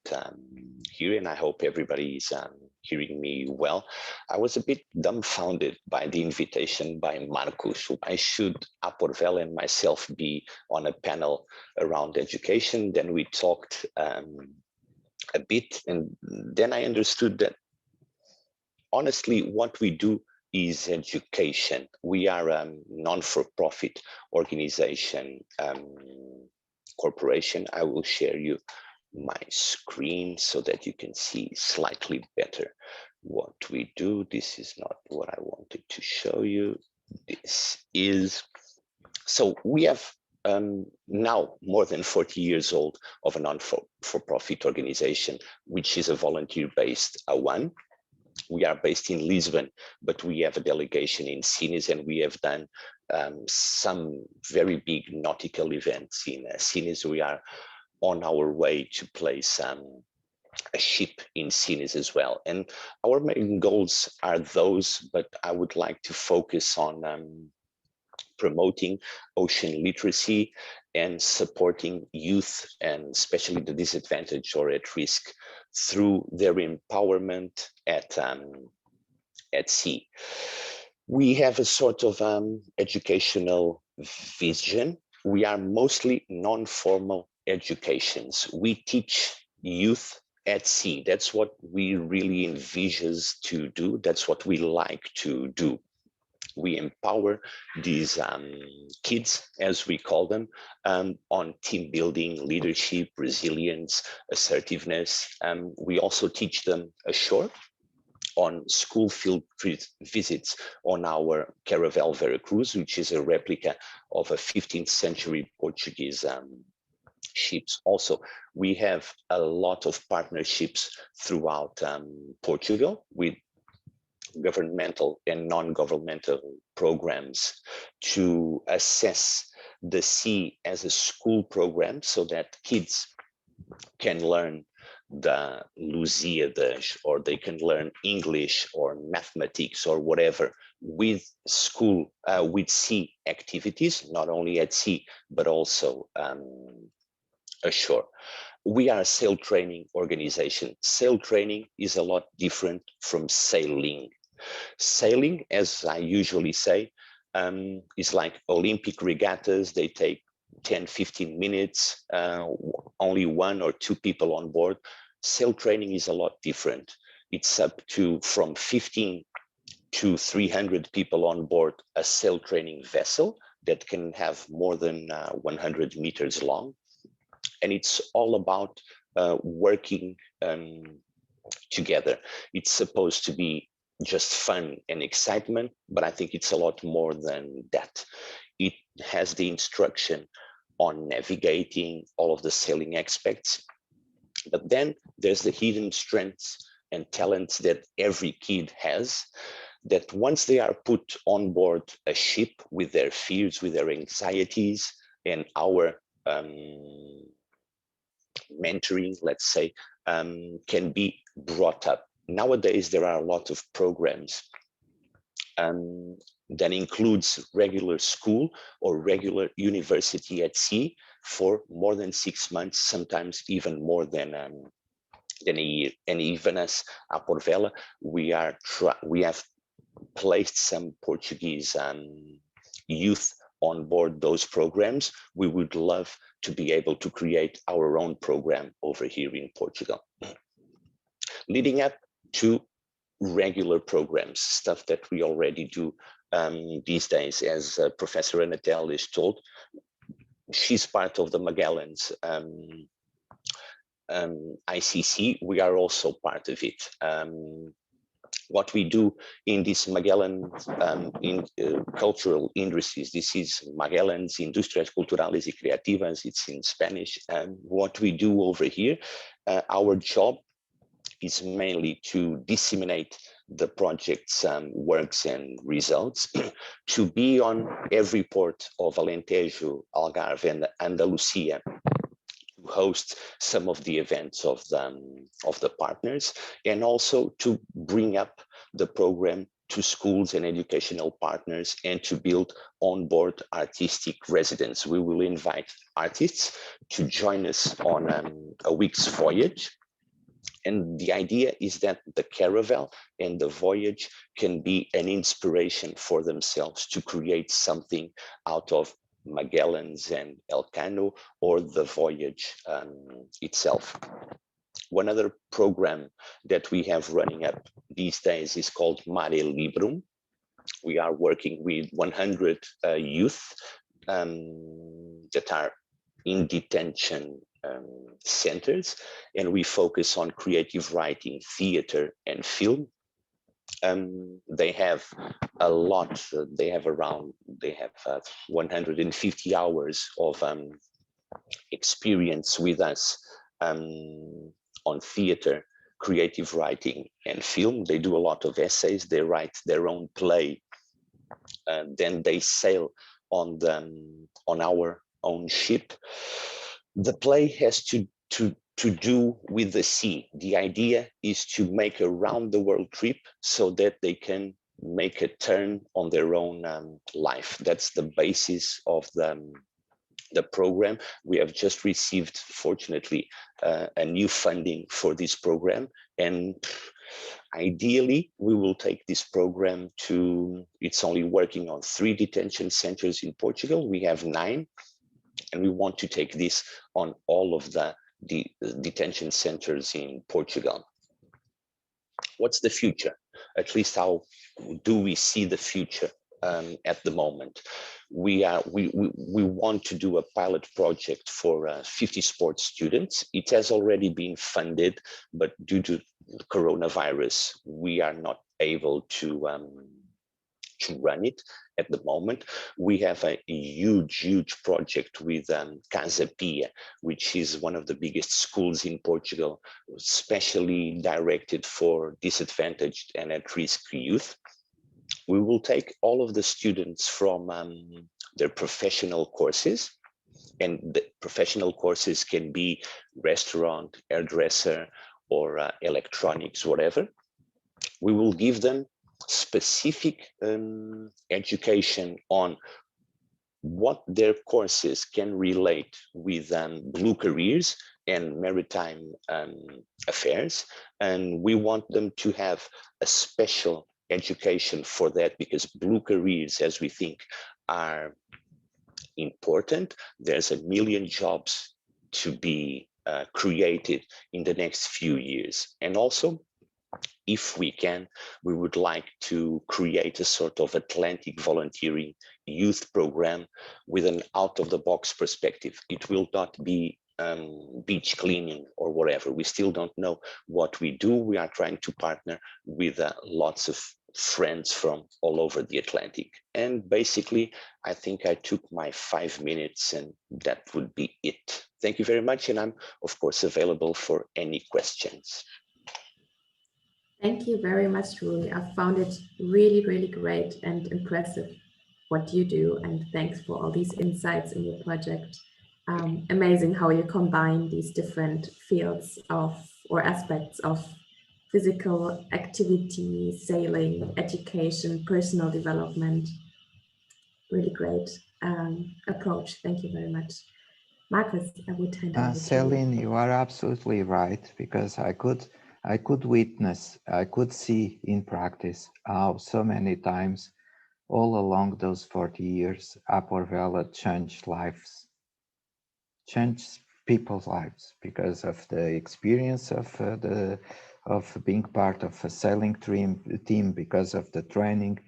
here, and I hope everybody is hearing me well. I was a bit dumbfounded by the invitation by Marcus. Why should APORVELA and myself be on a panel around education? Then we talked a bit, and then I understood that honestly what we do is education. We are a non-for-profit organization, corporation. I will share you my screen so that you can see slightly better what we do. This is not what I wanted to show you. This is, so we have now more than 40 years old of a non-for-profit organization, which is a volunteer-based one. We are based in Lisbon, but we have a delegation in Sines, and we have done some very big nautical events in Sines. We are on our way to place a ship in Sines as well. And our main goals are those, but I would like to focus on promoting ocean literacy and supporting youth, and especially the disadvantaged or at risk, through their empowerment at sea. We have a sort of educational vision. We are mostly non-formal educations. We teach youth at sea. That's what we really envision to do. That's what we like to do. We empower these kids, as we call them, on team building, leadership, resilience, assertiveness. We also teach them ashore on school field visits on our Caravel Veracruz, which is a replica of a 15th century Portuguese ships. Also, we have a lot of partnerships throughout Portugal with governmental and non-governmental programs to assess the sea as a school program, so that kids can learn the Lusíadas, or they can learn English or mathematics or whatever with school, with sea activities, not only at sea, but also ashore. We are a sail training organization. Sail training is a lot different from sailing. Sailing, as I usually say, is like Olympic regattas. They take 10-15 minutes, only 1 or 2 people on board. Sail training is a lot different. It's up to from 15 to 300 people on board a sail training vessel that can have more than 100 meters long. And it's all about working together. It's supposed to be just fun and excitement, but I think it's a lot more than that. It has the instruction on navigating, all of the sailing aspects, but then there's the hidden strengths and talents that every kid has, that once they are put on board a ship with their fears, with their anxieties, and our mentoring, let's say, can be brought up. Nowadays, there are a lot of programs that includes regular school or regular university at sea for more than 6 months, sometimes even more than a year. And even as APORVELA, we have placed some Portuguese youth on board those programs. We would love to be able to create our own program over here in Portugal. Leading up to regular programs, stuff that we already do these days, as Professor Anatel is told. She's part of the Magalhães ICC. We are also part of it. what we do in this Magellan's cultural industries. This is Magellan's Industrias Culturales y Creativas, it's in Spanish. What we do over here, our job is mainly to disseminate the project's works and results, to be on every port of Alentejo, Algarve, and Andalusia, to host some of the events of the partners, and also to bring up the program to schools and educational partners, and to build on-board artistic residence. We will invite artists to join us on a week's voyage. And the idea is that the caravel and the voyage can be an inspiration for themselves to create something out of Magellan's and Elcano, or the voyage itself. One other program that we have running up these days is called Mare Librum. We are working with 100 youth that are in detention centers, and we focus on creative writing, theater, and film. They have a lot, they have 150 hours of experience with us on theater, creative writing, and film. They do a lot of essays, they write their own play, then they sail on our own ship. The play has to do with the sea. The idea is to make a round the world trip so that they can make a turn on their own life. That's the basis of the program. We have just received, fortunately, a new funding for this program, and ideally we will take this program to, it's only working on 3 detention centers in Portugal. We have 9, and we want to take this on all of the detention centers in Portugal. What's the future? At least how do we see the future at the moment? We want to do a pilot project for 50 sports students. It has already been funded, but due to the coronavirus, we are not able to run it at the moment. We have a huge project with Casa Pia, which is one of the biggest schools in Portugal, specially directed for disadvantaged and at-risk youth. We will take all of the students from their professional courses, and the professional courses can be restaurant, hairdresser, or electronics, whatever. We will give them specific education on what their courses can relate with blue careers and maritime affairs, and we want them to have a special education for that, because blue careers, as we think, are important. There's 1 million jobs to be created in the next few years, and also, if we can, we would like to create a sort of Atlantic volunteering youth program with an out-of-the-box perspective. It will not be beach cleaning or whatever. We still don't know what we do. We are trying to partner with lots of friends from all over the Atlantic. And basically, I think I took my 5 minutes, and that would be it. Thank you very much. And I'm, of course, available for any questions. Thank you very much, Rui. I found it really great and impressive what you do, and thanks for all these insights in your project. Amazing how you combine these different fields or aspects of physical activity, sailing, education, personal development. Really great approach. Thank you very much. Marcus, I would hand over to you. Celine, you are absolutely right, because I could witness, I could see in practice how so many times all along those 40 years, APORVELA changed lives, changed people's lives because of the experience of being part of a sailing team, because of the training,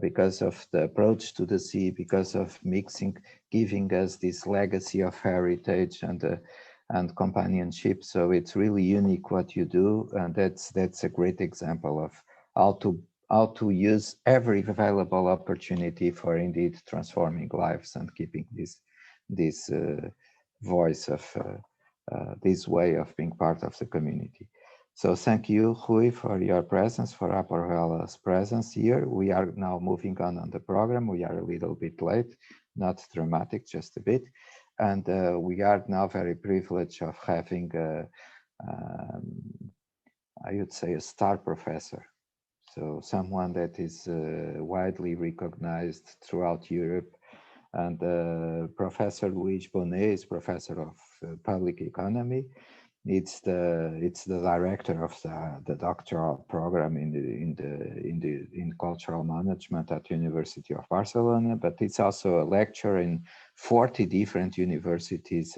because of the approach to the sea, because of mixing, giving us this legacy of heritage and companionship. So it's really unique what you do, and that's a great example how to use every available opportunity for indeed transforming lives and keeping this voice of this way of being part of the community. So thank you, Rui, for your presence, for APORVELA's presence here. We are now moving on the program. We are a little bit late, not dramatic, just a bit. And we are now very privileged of having, I would say, a star professor. So someone that is widely recognized throughout Europe. And Professor Lluís Bonet is professor of public economy. It's the director of the doctoral program in cultural management at University of Barcelona, but it's also a lecturer in 40 different universities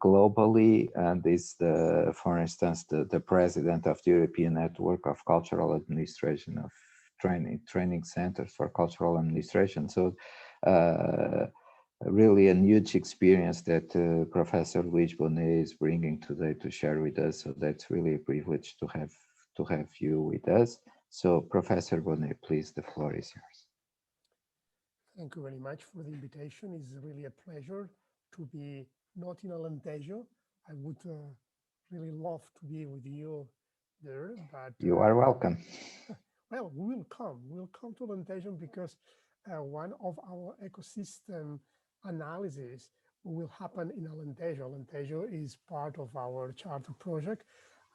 globally, and is for instance the president of the European Network of Cultural Administration of training centers for cultural administration. So really a huge experience that Professor Lluís Bonet is bringing today to share with us. So that's really a privilege to have you with us. So Professor Bonet, please, the floor is yours. Thank you very much for the invitation. It's really a pleasure to be not in Alentejo. I would really love to be with you there, but you are welcome. Well, we'll come to Alentejo because one of our ecosystem analysis will happen in Alentejo. Alentejo is part of our charter project,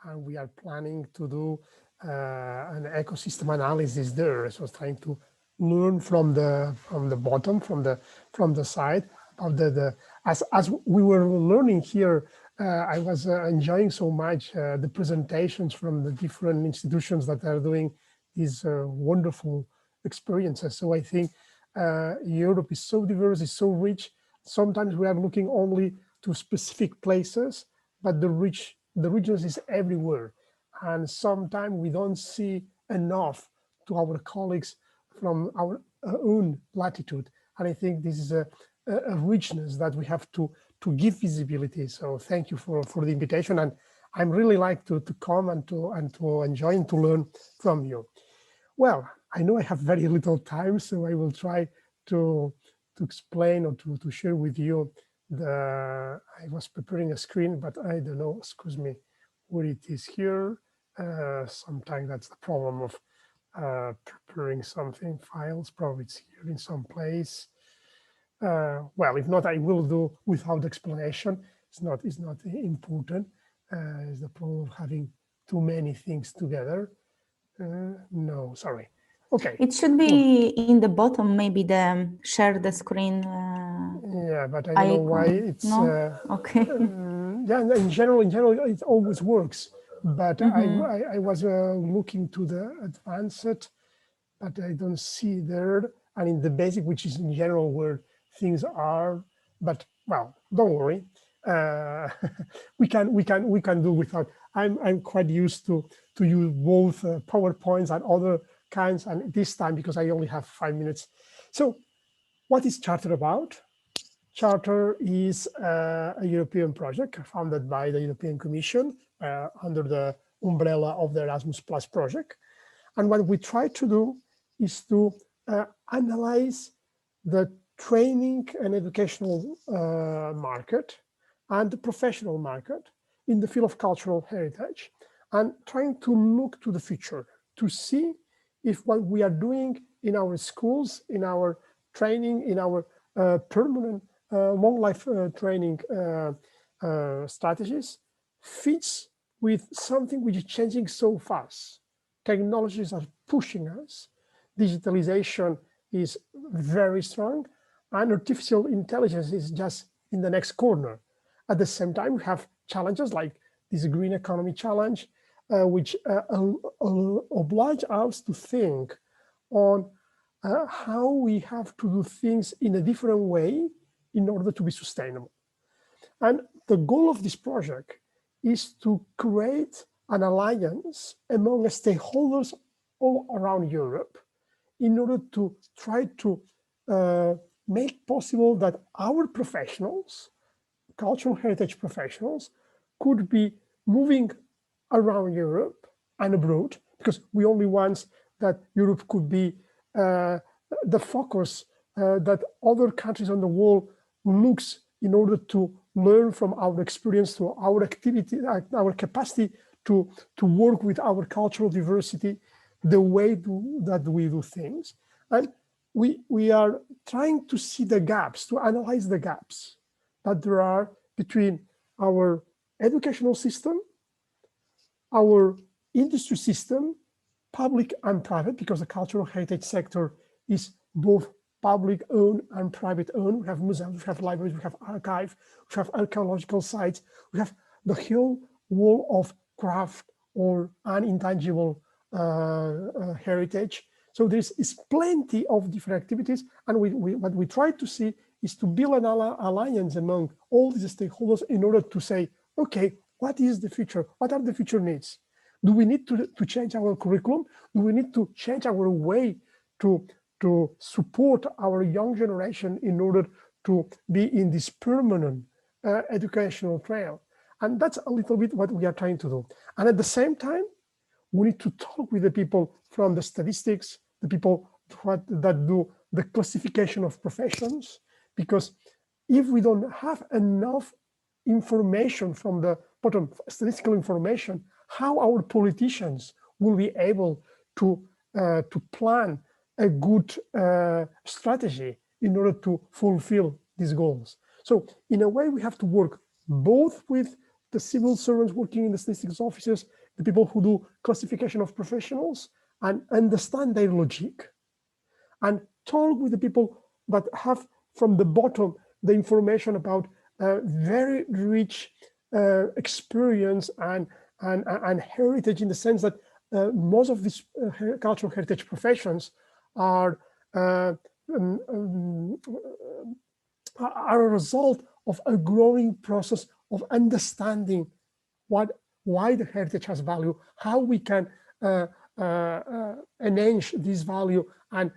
and we are planning to do an ecosystem analysis there. So trying to learn from the bottom, from the side of as we were learning here. I was enjoying so much the presentations from the different institutions that are doing these wonderful experiences. So I think Europe is so diverse, is so rich. Sometimes we are looking only to specific places, but the richness is everywhere. And sometimes we don't see enough to our colleagues from our own latitude. And I think this is a richness that we have to give visibility. So thank you for the invitation. And I'm really like to come and to enjoy and to learn from you. Well, I know I have very little time, so I will try to explain or to share with you I was preparing a screen, but I don't know, excuse me, where it is here. Sometimes that's the problem of preparing something, files, probably it's here in some place. Well, if not, I will do without explanation. It's not important. It's the problem of having too many things together. No, sorry. Okay. It should be in the bottom, maybe the share the screen. Yeah, but I don't know why it's. No? Okay. Yeah, in general, it always works. But I was looking to the advanced, but I don't see there. And in the basic, which is in general where things are. But well, don't worry. We can do without. I'm quite used to use both PowerPoints and other kinds, and this time because I only have 5 minutes. So what is Charter about? Charter is a European project founded by the European Commission under the umbrella of the Erasmus Plus project. And what we try to do is to analyze the training and educational market and the professional market in the field of cultural heritage, and trying to look to the future to see if what we are doing in our schools, in our training, in our permanent long life training strategies fits with something which is changing so fast. Technologies are pushing us. Digitalization is very strong, and artificial intelligence is just in the next corner. At the same time, we have challenges like this green economy challenge, which oblige us to think on how we have to do things in a different way in order to be sustainable. And the goal of this project is to create an alliance among stakeholders all around Europe in order to try to make possible that our professionals, cultural heritage professionals, could be moving around Europe and abroad, because we only want that Europe could be the focus that other countries on the world looks in order to learn from our experience, to our activity, our capacity to work with our cultural diversity, the way that we do things. And we are trying to see the gaps, to analyze the gaps that there are between our educational system, our industry system, public and private, because the cultural heritage sector is both public owned and private owned. We have museums, we have libraries, we have archives, we have archaeological sites, we have the whole wall of craft or an intangible heritage. So there's plenty of different activities, and what we try to see is to build an alliance among all these stakeholders in order to say, okay, what is the future? What are the future needs? Do we need to change our curriculum? Do we need to change our way to support our young generation in order to be in this permanent educational trail? And that's a little bit what we are trying to do. And at the same time, we need to talk with the people from the statistics, the people that do the classification of professions, because if we don't have enough information from the bottom, statistical information, how our politicians will be able to plan a good strategy in order to fulfill these goals? So in a way, we have to work both with the civil servants working in the statistics offices, the people who do classification of professionals, and understand their logic, and talk with the people that have from the bottom the information about very rich experience and heritage, in the sense that most of these cultural heritage professions are a result of a growing process of understanding why the heritage has value, how we can enhance this value and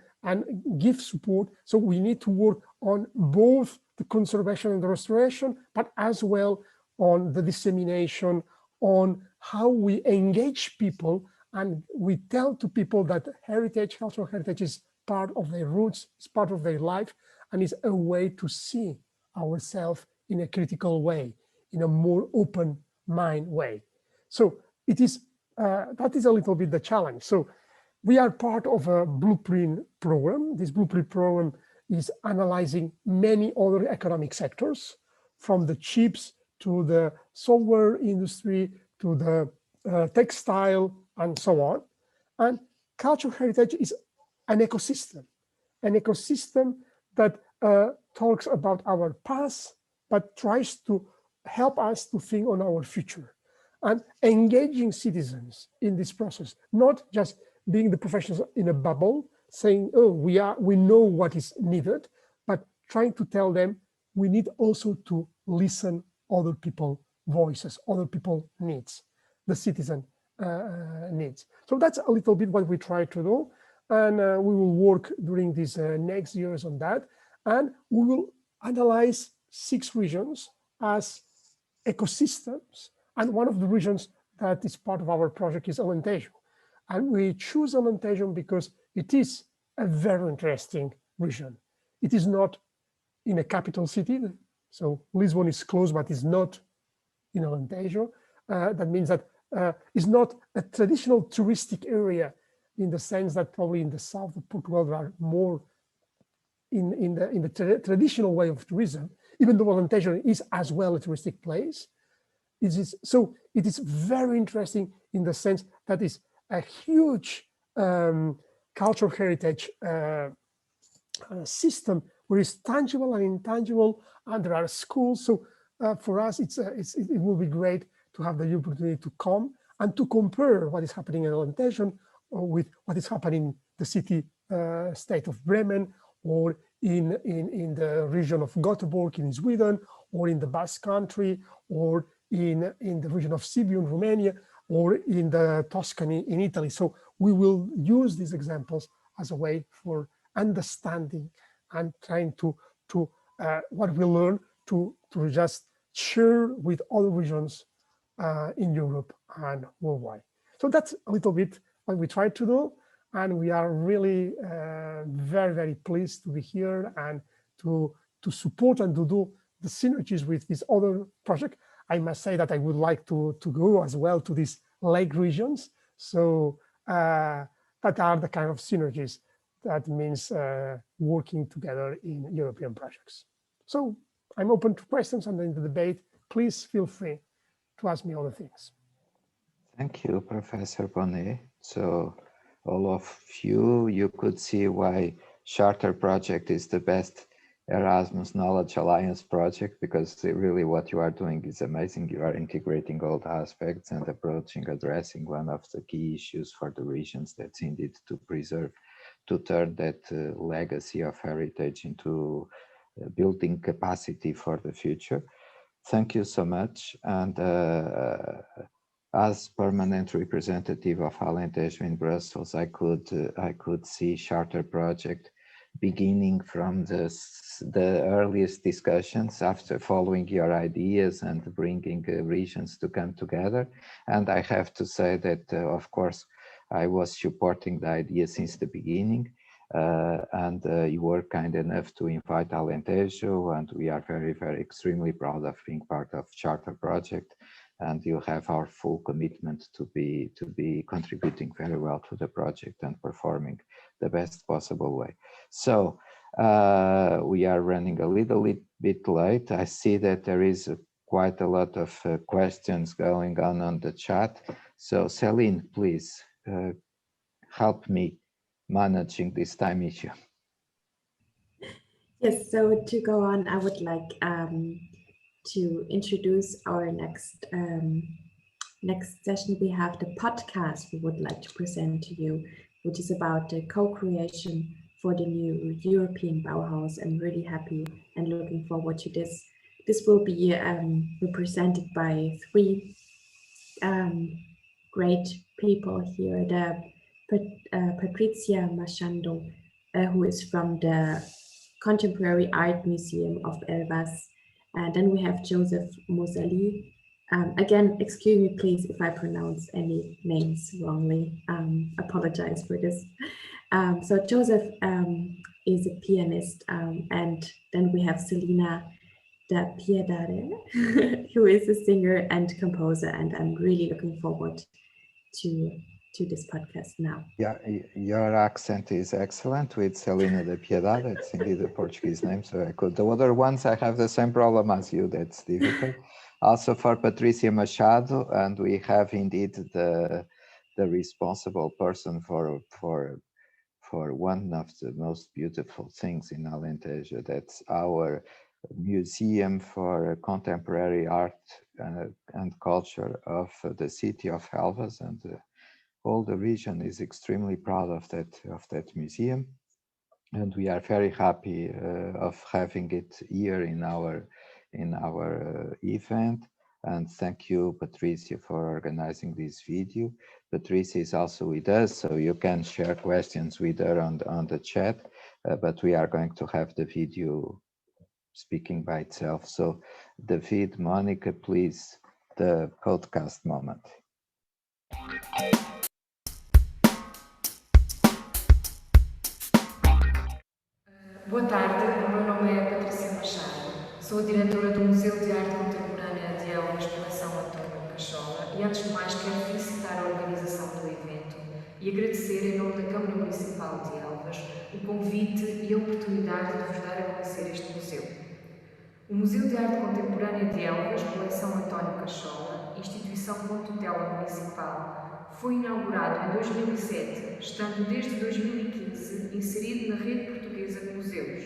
give support. So we need to work on both the conservation and the restoration, but as well on the dissemination, on how we engage people, and we tell to people that heritage, cultural heritage, is part of their roots, it's part of their life, and is a way to see ourselves in a critical way, in a more open mind way. So it is that is a little bit the challenge. So we are part of a blueprint program. This blueprint program is analyzing many other economic sectors, from the chips to the software industry to the textile and so on. And cultural heritage is an ecosystem that talks about our past, but tries to help us to think on our future, and engaging citizens in this process, not just being the professionals in a bubble saying, oh, we know what is needed, but trying to tell them we need also to listen other people's voices, other people's needs, the citizen needs. So that's a little bit what we try to do. And we will work during these next years on that. And we will analyze 6 regions as ecosystems. And one of the regions that is part of our project is Alentejo. And we choose Alentejo because it is a very interesting region. It is not in a capital city. So Lisbon is close, but it's not in Alentejo. That means that it's not a traditional touristic area, in the sense that probably in the south of Portugal there are more in the traditional way of tourism, even though Alentejo is as well a touristic place. So it is very interesting in the sense that it's a huge cultural heritage system where it's tangible and intangible, and there are schools. So for us, it will be great to have the opportunity to come and to compare what is happening in Alentejo with what is happening in the city state of Bremen, or in the region of Gothenburg in Sweden, or in the Basque Country, or in the region of Sibiu in Romania, or in the Tuscany in Italy. So we will use these examples as a way for understanding and trying to what we learn to just share with other regions in Europe and worldwide. So that's a little bit what we try to do. And we are really very, very pleased to be here and to support and to do the synergies with this other project. I must say that I would like to go as well to these lake regions. So that are the kind of synergies that means working together in European projects. So I'm open to questions and in the debate. Please feel free to ask me other things. Thank you, Professor Bonet. So all of you could see why Charter Project is the best Erasmus Knowledge Alliance project, because really what you are doing is amazing. You are integrating all the aspects and addressing one of the key issues for the regions, that's indeed to preserve, to turn that legacy of heritage into building capacity for the future. Thank you so much. And as permanent representative of Alentejo in Brussels, I could see Charter Project beginning from the earliest discussions after following your ideas and bringing regions to come together. And I have to say that, of course, I was supporting the idea since the beginning. And you were kind enough to invite Alentejo, and we are very, very extremely proud of being part of Charter Project. And you have our full commitment to be contributing very well to the project and performing the best possible way. So we are running a little bit late. I see that there is quite a lot of questions going on the chat. So Celine, please help me managing this time issue. Yes, so to go on, I would like to introduce our next session. We have the podcast we would like to present to you, which is about the co-creation for the new European Bauhaus. I'm really happy and looking forward to this. This will be represented by three great people here. The Patricia Machado, who is from the Contemporary Art Museum of Elvas. And then we have Joseph Mosali. Again, excuse me, please, if I pronounce any names wrongly. Apologize for this. So Joseph is a pianist, and then we have Selena da Piedade, who is a singer and composer, and I'm really looking forward to this podcast now. Yeah, your accent is excellent with Celina de Piedade. It's indeed a Portuguese name, so I could. The other ones, I have the same problem as you. That's difficult. Also for Patricia Machado, and we have indeed the responsible person for one of the most beautiful things in Alentejo. That's our museum for contemporary art and culture of the city of Elvas, and all the region is extremely proud of that museum, and we are very happy of having it here in our event. And thank you, Patricia, for organizing this video. Patricia is also with us, so you can share questions with her on the chat, but we are going to have the video speaking by itself. So David, Monica, please, the podcast moment. Boa tarde, o meu nome é Patricia Machado, sou a diretora do Museu de Arte Contemporânea de Elvas, coleção António Cachola, e antes de mais quero felicitar a organização do evento e agradecer em nome da Câmara Municipal de Elvas o convite e a oportunidade de vos dar a conhecer este museu. O Museu de Arte Contemporânea de Elvas, coleção António Cachola, instituição com tutela municipal, foi inaugurado em 2007, estando desde 2015 inserido na rede portuguesa de museus.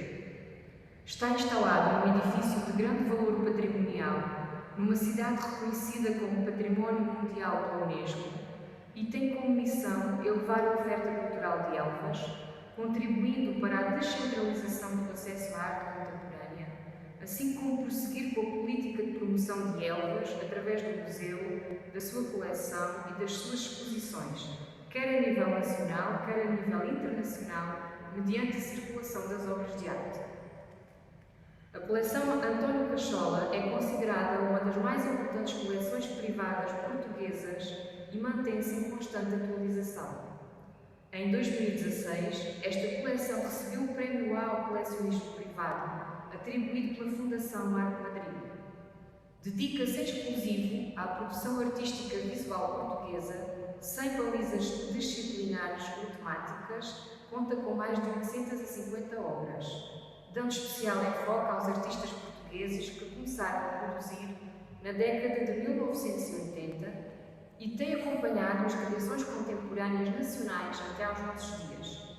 Está instalado num edifício de grande valor patrimonial, numa cidade reconhecida como Património Mundial pela Unesco, e tem como missão elevar a oferta cultural de Elvas, contribuindo para a descentralização do acesso à arte contemporânea, assim como prosseguir com a política de promoção de Elvas através do museu, da sua coleção e das suas exposições, quer a nível nacional, quer a nível internacional, mediante a circulação das obras de arte. A coleção António Cachola é considerada uma das mais importantes coleções privadas portuguesas e mantém-se em constante atualização. Em 2016, esta coleção recebeu o Prémio A ao Colecionismo Privado, atribuído pela Fundação Marco Madrid. Dedica-se em exclusivo à produção artística visual portuguesa, sem balizas disciplinares ou temáticas, conta com mais de 850 obras, dando especial enfoque aos artistas portugueses que começaram a produzir na década de 1980 e tem acompanhado as criações contemporâneas nacionais até aos nossos dias.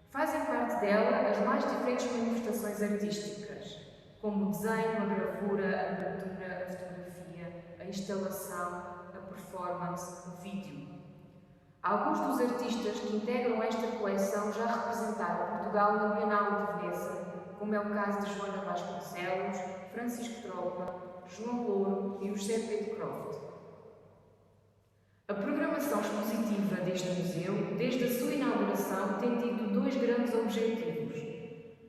Fazem parte dela as mais diferentes manifestações artísticas, como o desenho, a gravura, a pintura, a fotografia, a instalação, a performance, o vídeo. Alguns dos artistas que integram esta coleção já representaram Portugal na Bienal de Veneza, como é o caso de Joana Vasconcelos, Francisco Tropa, João Louro e o José Pedro Croft. A programação expositiva deste museu, desde a sua inauguração, tem tido dois grandes objetivos.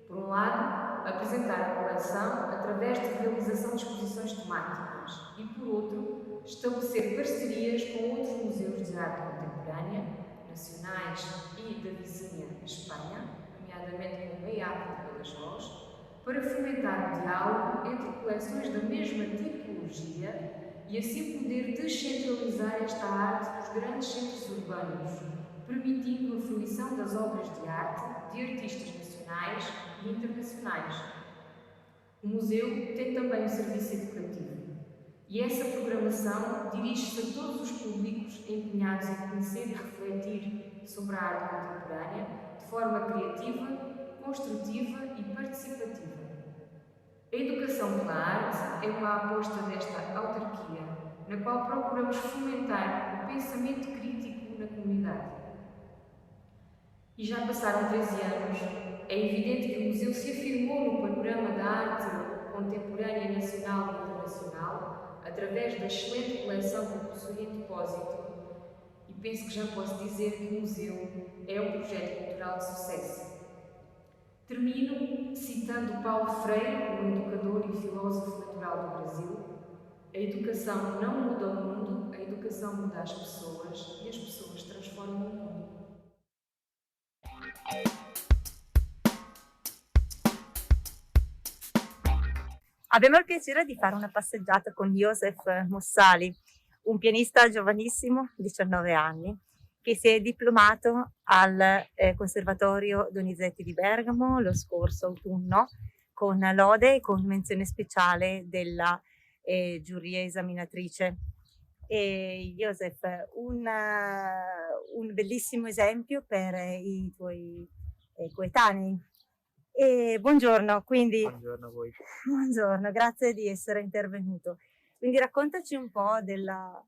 Por um lado, apresentar a coleção através de realização de exposições temáticas e, por outro, estabelecer parcerias com outros museus de arte contemporânea, nacionais e da vizinha Espanha, nomeadamente com o MEAC de Badajoz, para fomentar o diálogo entre coleções da mesma tipologia e assim poder descentralizar esta arte dos grandes centros urbanos, permitindo a fruição das obras de arte de artistas nacionais e internacionais. O museu tem também um serviço educativo e essa programação dirige-se a todos os públicos empenhados em conhecer e refletir sobre a arte contemporânea de forma criativa, construtiva e participativa. A educação pela arte é uma aposta desta autarquia, na qual procuramos fomentar o pensamento crítico na comunidade. E já passaram 13 anos, é evidente que o museu se afirmou no panorama da arte contemporânea nacional e internacional, através da excelente coleção que possui em depósito, e penso que já posso dizer que o museu é um projeto cultural de sucesso. Termino citando Paulo Freire, um educador e filósofo natural do Brasil: a educação não muda o mundo, a educação muda as pessoas e as pessoas transformam o mundo. Abbiamo il piacere di fare una passeggiata con Joseph Mussali, un pianista giovanissimo, 19 anni, che si è diplomato al Conservatorio Donizetti di Bergamo lo scorso autunno con lode e con menzione speciale della giuria esaminatrice. Joseph, un bellissimo esempio per i tuoi coetanei. Buongiorno, quindi. Buongiorno a voi. Buongiorno, grazie di essere intervenuto. Quindi raccontaci un po' della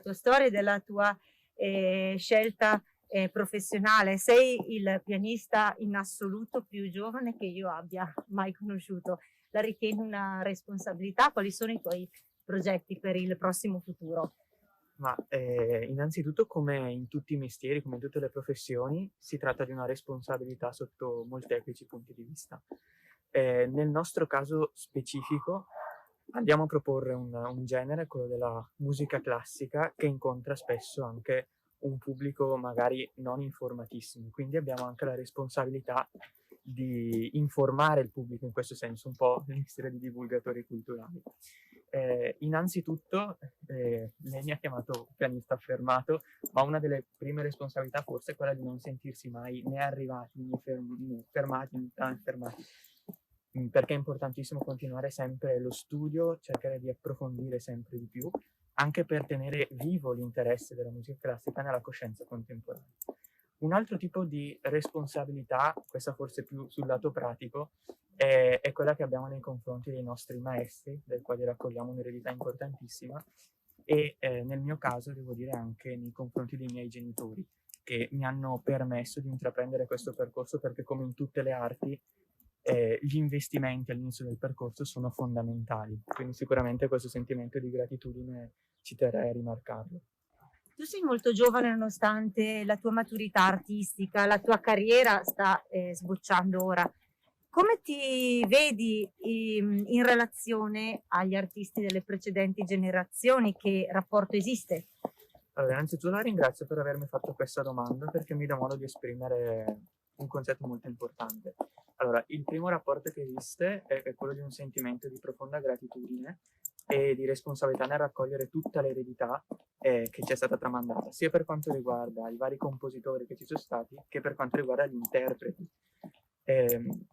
tua storia e della tua scelta professionale. Sei il pianista in assoluto più giovane che io abbia mai conosciuto. La ritieni una responsabilità? Quali sono i tuoi progetti per il prossimo futuro? Ma innanzitutto, come in tutti i mestieri, come in tutte le professioni, si tratta di una responsabilità sotto molteplici punti di vista. Nel nostro caso specifico andiamo a proporre un genere, quello della musica classica, che incontra spesso anche un pubblico magari non informatissimo, quindi abbiamo anche la responsabilità di informare il pubblico in questo senso, un po' il mestiere di divulgatori culturali. Innanzitutto lei mi ha chiamato pianista affermato, ma una delle prime responsabilità forse è quella di non sentirsi mai né arrivati né fermati, perché è importantissimo continuare sempre lo studio, cercare di approfondire sempre di più, anche per tenere vivo l'interesse della musica classica nella coscienza contemporanea. Un altro tipo di responsabilità, questa forse più sul lato pratico, è quella che abbiamo nei confronti dei nostri maestri, dai quali raccogliamo un'eredità importantissima, e nel mio caso devo dire anche nei confronti dei miei genitori, che mi hanno permesso di intraprendere questo percorso, perché come in tutte le arti gli investimenti all'inizio del percorso sono fondamentali, quindi sicuramente questo sentimento di gratitudine ci terrei a rimarcarlo. Tu sei molto giovane nonostante la tua maturità artistica, la tua carriera sta sbocciando ora. Come ti vedi in relazione agli artisti delle precedenti generazioni? Che rapporto esiste? Allora, innanzitutto la ringrazio per avermi fatto questa domanda perché mi dà modo di esprimere un concetto molto importante. Allora, il primo rapporto che esiste è quello di un sentimento di profonda gratitudine e di responsabilità nel raccogliere tutta l'eredità che ci è stata tramandata, sia per quanto riguarda i vari compositori che ci sono stati, che per quanto riguarda gli interpreti.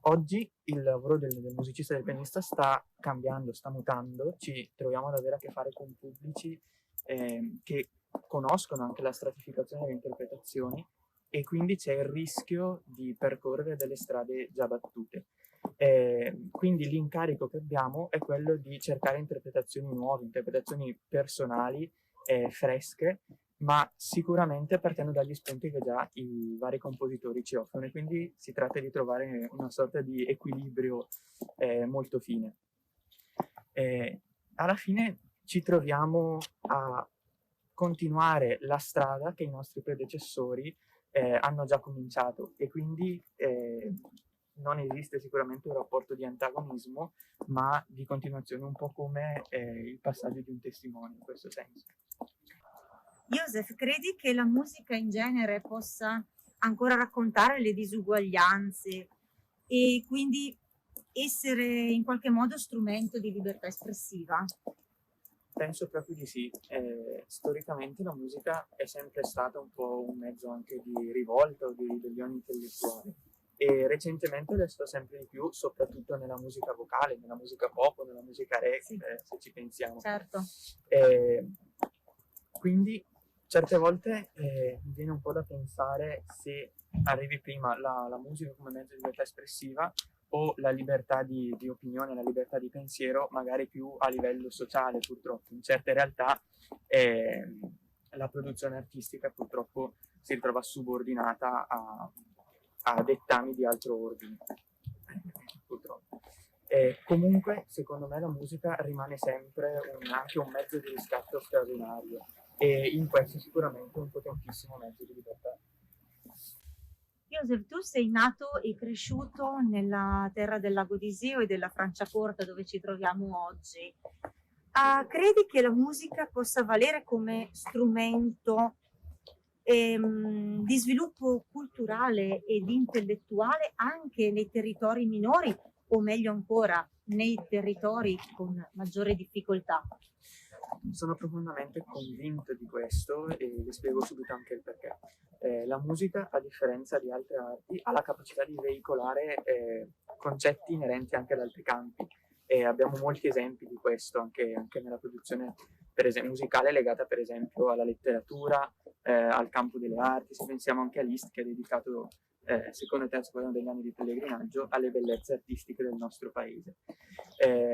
Oggi il lavoro del musicista e del pianista sta cambiando, sta mutando, ci troviamo ad avere a che fare con pubblici che conoscono anche la stratificazione delle interpretazioni e quindi c'è il rischio di percorrere delle strade già battute. Quindi l'incarico che abbiamo è quello di cercare interpretazioni nuove, interpretazioni personali, fresche, ma sicuramente partendo dagli spunti che già i vari compositori ci offrono e quindi si tratta di trovare una sorta di equilibrio molto fine. Alla fine ci troviamo a continuare la strada che i nostri predecessori hanno già cominciato e quindi non esiste sicuramente un rapporto di antagonismo, ma di continuazione, un po' come il passaggio di un testimone in questo senso. Joseph, credi che la musica in genere possa ancora raccontare le disuguaglianze e quindi essere in qualche modo strumento di libertà espressiva? Penso proprio di sì. Storicamente la musica è sempre stata un po' un mezzo anche di rivolta o di ribellione intellettuale e recentemente lo è stato sempre di più, soprattutto nella musica vocale, nella musica pop, nella musica rap, Sì. Se ci pensiamo. Certo. Quindi certe volte mi viene un po' da pensare se arrivi prima la musica come mezzo di libertà espressiva o la libertà di opinione, la libertà di pensiero, magari più a livello sociale purtroppo. In certe realtà la produzione artistica purtroppo si ritrova subordinata a dettami di altro ordine, purtroppo. Comunque, secondo me la musica rimane sempre anche un mezzo di riscatto straordinario e in questo sicuramente un potentissimo mezzo di libertà. Joseph, tu sei nato e cresciuto nella terra del lago di Iseo e della Franciacorta dove ci troviamo oggi. Credi che la musica possa valere come strumento di sviluppo culturale ed intellettuale anche nei territori minori o meglio ancora nei territori con maggiore difficoltà? Sono profondamente convinto di questo e vi spiego subito anche il perché. La musica, a differenza di altre arti, ha la capacità di veicolare concetti inerenti anche ad altri campi. Abbiamo molti esempi di questo anche nella produzione musicale legata per esempio alla letteratura, al campo delle arti. Se pensiamo anche a Liszt, che ha dedicato secondo e terzo quaderno degli anni di pellegrinaggio alle bellezze artistiche del nostro paese.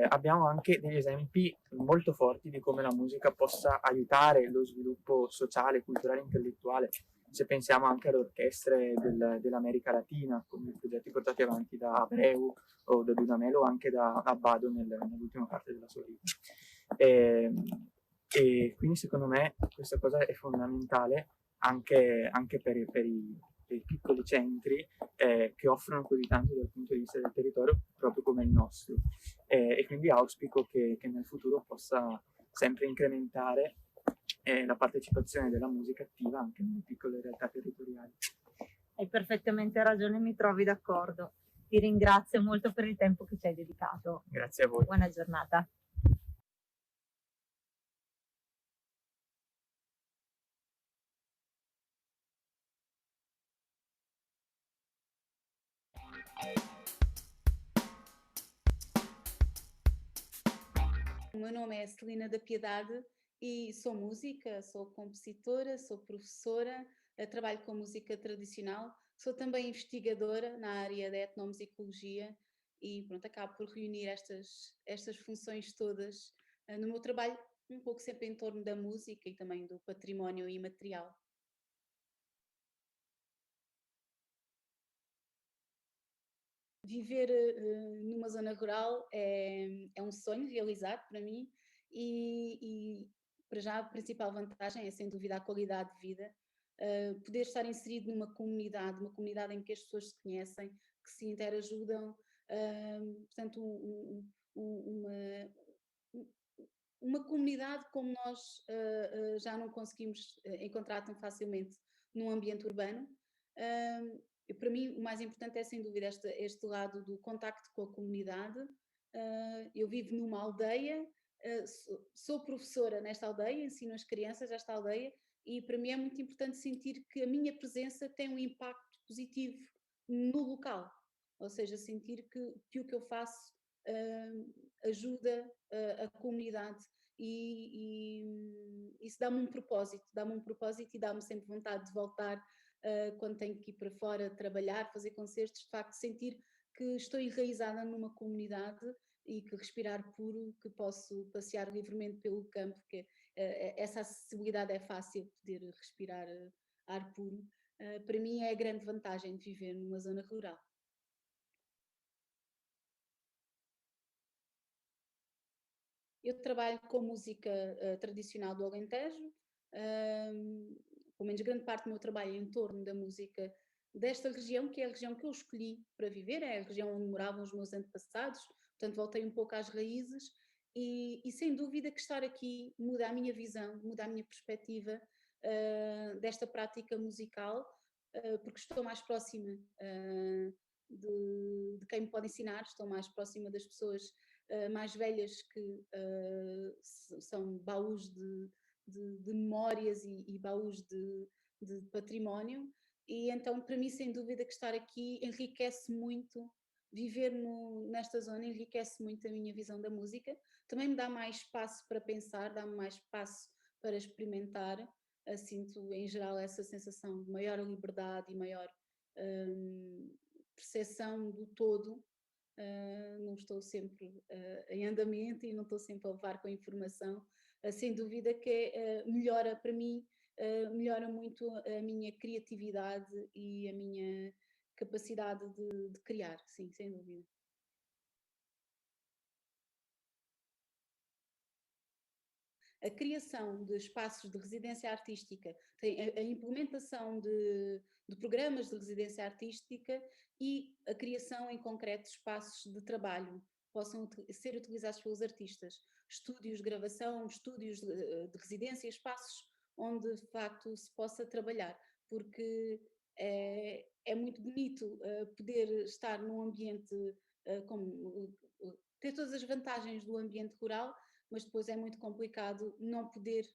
Abbiamo anche degli esempi molto forti di come la musica possa aiutare lo sviluppo sociale, culturale e intellettuale. Se pensiamo anche alle orchestre dell'America Latina, con i progetti portati avanti da Abreu o da Dudamel o anche da Abbado nell'ultima parte della sua vita. E quindi secondo me questa cosa è fondamentale anche per i piccoli centri che offrono così tanto dal punto di vista del territorio, proprio come il nostro. E quindi auspico che nel futuro possa sempre incrementare la partecipazione della musica attiva anche nelle piccole realtà territoriali. Hai perfettamente ragione, mi trovi d'accordo. Ti ringrazio molto per il tempo che ci hai dedicato. Grazie a voi. Buona giornata. O meu nome é Celina da Piedade e sou música, sou compositora, sou professora, trabalho com música tradicional, sou também investigadora na área da etnomusicologia e pronto, acabo por reunir estas funções todas no meu trabalho, um pouco sempre em torno da música e também do património imaterial. Viver numa zona rural é um sonho realizado para mim e para já a principal vantagem é sem dúvida a qualidade de vida, poder estar inserido numa comunidade em que as pessoas se conhecem, que se interajudam, portanto uma comunidade como nós já não conseguimos encontrar tão facilmente num ambiente urbano. Para mim, o mais importante é, sem dúvida, este lado do contacto com a comunidade. Eu vivo numa aldeia, sou professora nesta aldeia, ensino as crianças nesta aldeia, e para mim é muito importante sentir que a minha presença tem um impacto positivo no local, ou seja, sentir que o que eu faço ajuda a comunidade, e isso dá-me um propósito e dá-me sempre vontade de voltar quando tenho que ir para fora trabalhar, fazer concertos, de facto sentir que estou enraizada numa comunidade e que respirar puro, que posso passear livremente pelo campo, que essa acessibilidade é fácil, poder respirar ar puro. Para mim é a grande vantagem de viver numa zona rural. Eu trabalho com música tradicional do Alentejo, pelo menos grande parte do meu trabalho é em torno da música desta região, que é a região que eu escolhi para viver, é a região onde moravam os meus antepassados, portanto voltei um pouco às raízes, e sem dúvida que estar aqui muda a minha visão, muda a minha perspectiva desta prática musical, porque estou mais próxima de quem me pode ensinar, estou mais próxima das pessoas mais velhas, que são baús de memórias e baús de património, e então para mim sem dúvida que estar aqui enriquece muito, viver nesta zona enriquece muito a minha visão da música, também me dá mais espaço para pensar, dá-me mais espaço para experimentar, sinto em geral essa sensação de maior liberdade e maior percepção do todo. Não estou sempre em andamento e não estou sempre a levar com a informação, sem dúvida que melhora para mim, melhora muito a minha criatividade e a minha capacidade de criar, sim, sem dúvida. A criação de espaços de residência artística, a implementação de programas de residência artística e a criação em concreto de espaços de trabalho possam ser utilizados pelos artistas, estúdios de gravação, estúdios de residência, espaços onde de facto se possa trabalhar, porque é muito bonito poder estar num ambiente ter todas as vantagens do ambiente rural, mas depois é muito complicado não poder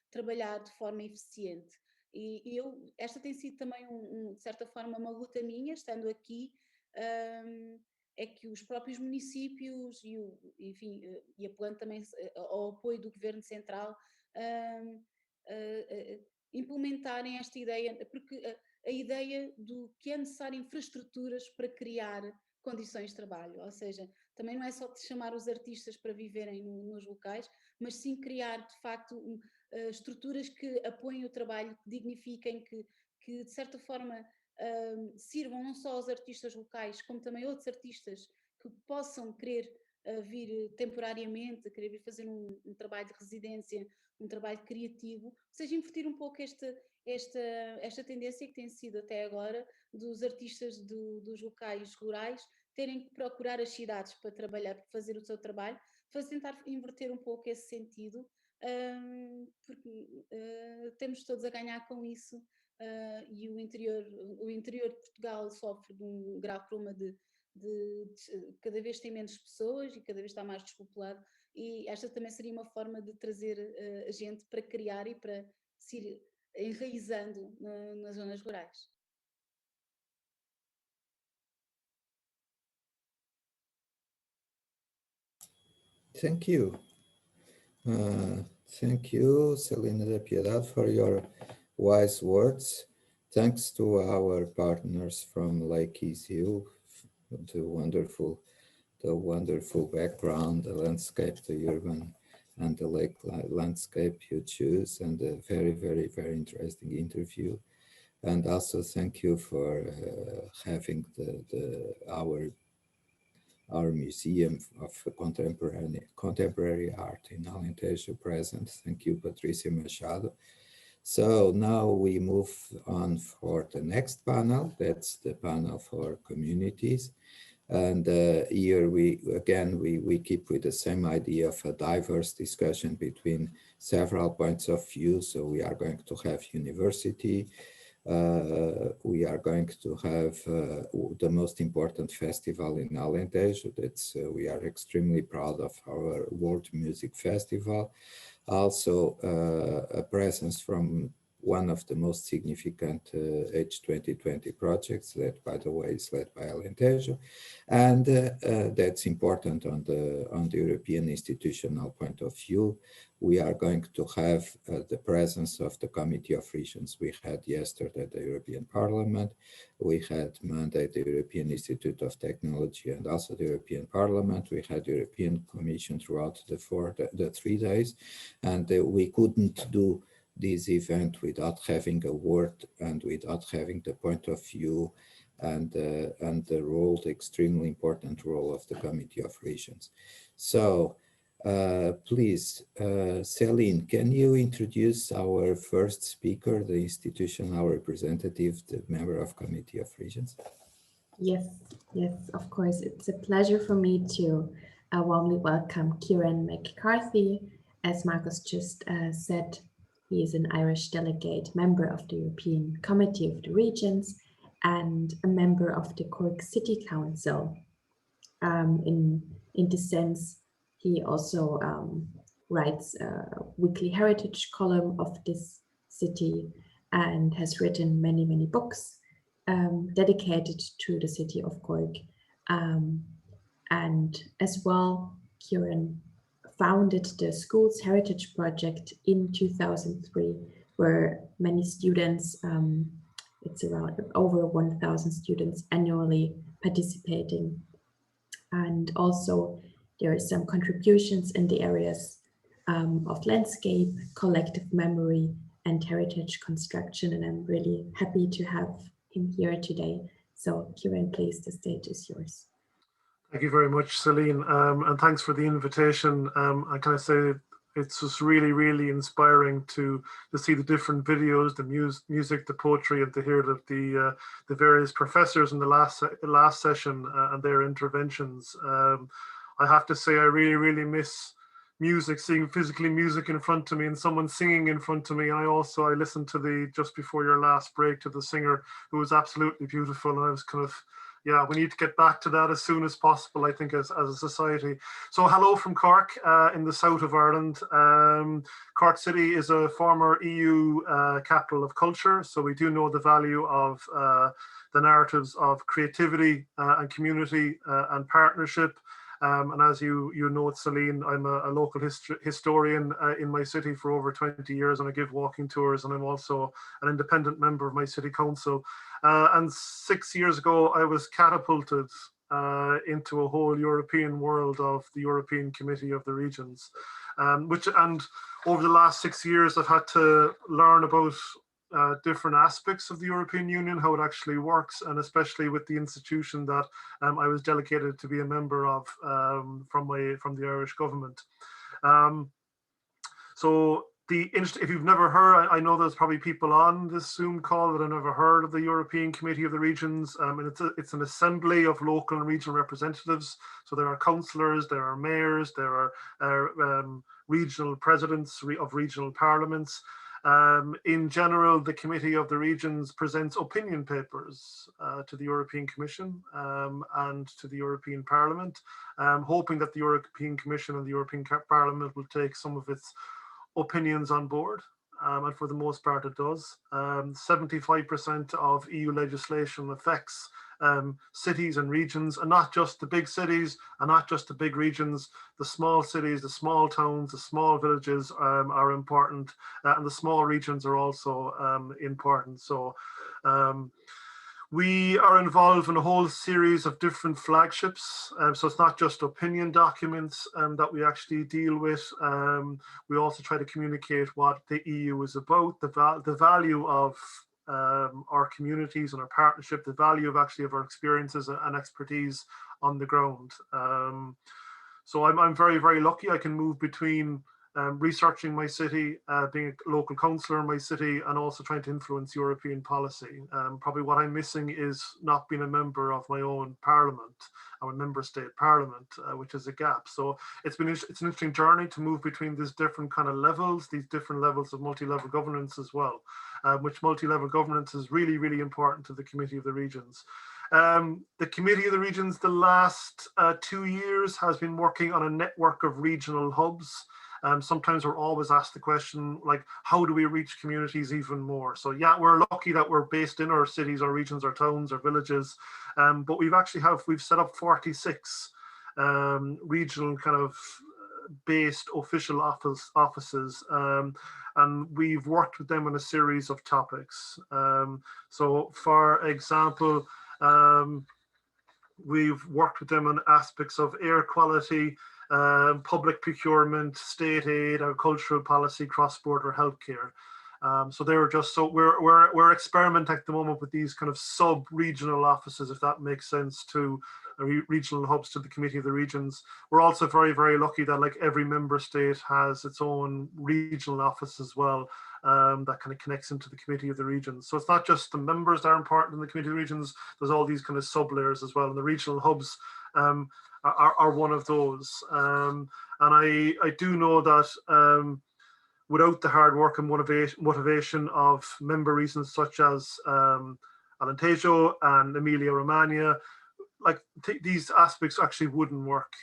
trabalhar de forma eficiente. E esta tem sido também, de certa forma, uma luta minha, estando aqui, é que os próprios municípios, e apelando também ao apoio do Governo Central, implementarem esta ideia, porque a ideia do que é necessário infraestruturas para criar condições de trabalho, ou seja, também não é só de chamar os artistas para viverem nos locais, mas sim criar de facto estruturas que apoiem o trabalho, que dignifiquem, que de certa forma sirvam não só aos artistas locais, como também outros artistas que possam querer vir temporariamente, querer vir fazer um trabalho de residência, um trabalho criativo, ou seja, invertir um pouco esta tendência que tem sido até agora dos artistas dos locais rurais terem que procurar as cidades para trabalhar, para fazer o seu trabalho, tentar inverter um pouco esse sentido, porque temos todos a ganhar com isso, e o interior de Portugal sofre de um grave problema de cada vez tem menos pessoas e cada vez está mais despopulado, e esta também seria uma forma de trazer a gente para criar e para se ir enraizando nas zonas rurais. Thank you. Thank you, Celine da Piedade, for your wise words. Thanks to our partners from Lake Hill, the wonderful background, the landscape, the urban and the lake landscape you choose, and a very, very, very interesting interview. And also thank you for having our Museum of Contemporary Art in Alentejo present. Thank you, Patricia Machado. So now we move on for the next panel. That's the panel for communities. And here we keep with the same idea of a diverse discussion between several points of view. So we are going to have university, we are going to have the most important festival in Alentejo. That's we are extremely proud of our World Music Festival. Also a presence from one of the most significant H2020 projects that, by the way, is led by Alentejo, and that's important on the European institutional point of view. We are going to have the presence of the Committee of Regions. We had yesterday the European Parliament, we had Monday the European Institute of Technology and also the European Parliament. We had the European Commission throughout the 3 days, and we couldn't do this event without having a word and without having the point of view and the role, the extremely important role of the Committee of Regions. So please, Celine, can you introduce our first speaker, the institutional representative, the member of Committee of Regions? Yes, of course. It's a pleasure for me to warmly welcome Kieran McCarthy. As Marcus just said, he is an Irish delegate, member of the European Committee of the Regions, and a member of the KIrC City Council. In this sense, he also writes a weekly heritage column of this city and has written many, many books dedicated to the city of KIrC. And as well, Kieran founded the Schools Heritage Project in 2003, where many students, it's around over 1,000 students annually participating. And also there are some contributions in the areas of landscape, collective memory, and heritage construction. And I'm really happy to have him here today. So Kieran, please, the stage is yours. Thank you very much, Celine, and thanks for the invitation. I kind of say it's just really, really inspiring to see the different videos, the music, the poetry, and to hear the various professors in the last session and their interventions. I have to say I really, really miss music, seeing physically music in front of me and someone singing in front of me. And I listened to just before your last break, to the singer, who was absolutely beautiful, and I was kind of, yeah, we need to get back to that as soon as possible, I think, as a society. So hello from Cork in the south of Ireland. Cork City is a former EU capital of culture, so we do know the value of the narratives of creativity and community and partnership. And as you know, Celine, I'm a local historian in my city for over 20 years, and I give walking tours, and I'm also an independent member of my city council. And 6 years ago, I was catapulted into a whole European world of the European Committee of the Regions, and over the last 6 years, I've had to learn about different aspects of the European Union, how it actually works, and especially with the institution that I was delegated to be a member of from the Irish government. So if you've never heard, I know there's probably people on this Zoom call that have never heard of the European Committee of the Regions, and it's an assembly of local and regional representatives. So there are councillors, there are mayors, there are regional presidents of regional parliaments. In general, the Committee of the Regions presents opinion papers to the European Commission and to the European Parliament, hoping that the European Commission and the European Parliament will take some of its opinions on board, and for the most part it does. 75% of EU legislation affects cities and regions, and not just the big cities and not just the big regions. The small cities, the small towns, the small villages are important, and the small regions are also important. So we are involved in a whole series of different flagships. So it's not just opinion documents that we actually deal with. We also try to communicate what the EU is about, the value of our communities and our partnership, the value of our experiences and expertise on the ground. So I'm very, very lucky. I can move between researching my city, being a local councillor in my city, and also trying to influence European policy. Probably what I'm missing is not being a member of my own parliament, our member state parliament, which is a gap. So it's an interesting journey to move between these different kind of levels, these different levels of multi-level governance as well, which multi-level governance is really, really important to the Committee of the Regions. The Committee of the Regions, the last 2 years, has been working on a network of regional hubs. Sometimes we're always asked the question, like, how do we reach communities even more? So yeah, we're lucky that we're based in our cities, our regions, our towns, our villages, but we've set up 46 regional kind of based official offices, and we've worked with them on a series of topics. So for example, we've worked with them on aspects of air quality, public procurement, state aid, agricultural policy, cross-border healthcare. So they were just, so we're experimenting at the moment with these kind of sub-regional offices, if that makes sense, to regional hubs to the Committee of the Regions. We're also very, very lucky that like every member state has its own regional office as well, that kind of connects into the Committee of the Regions. So it's not just the members that are important in the Committee of the Regions, there's all these kind of sub-layers as well, and the regional hubs are one of those. And I do know that without the hard work and motivation of member regions such as Alentejo and Emilia-Romagna, like these aspects actually wouldn't work.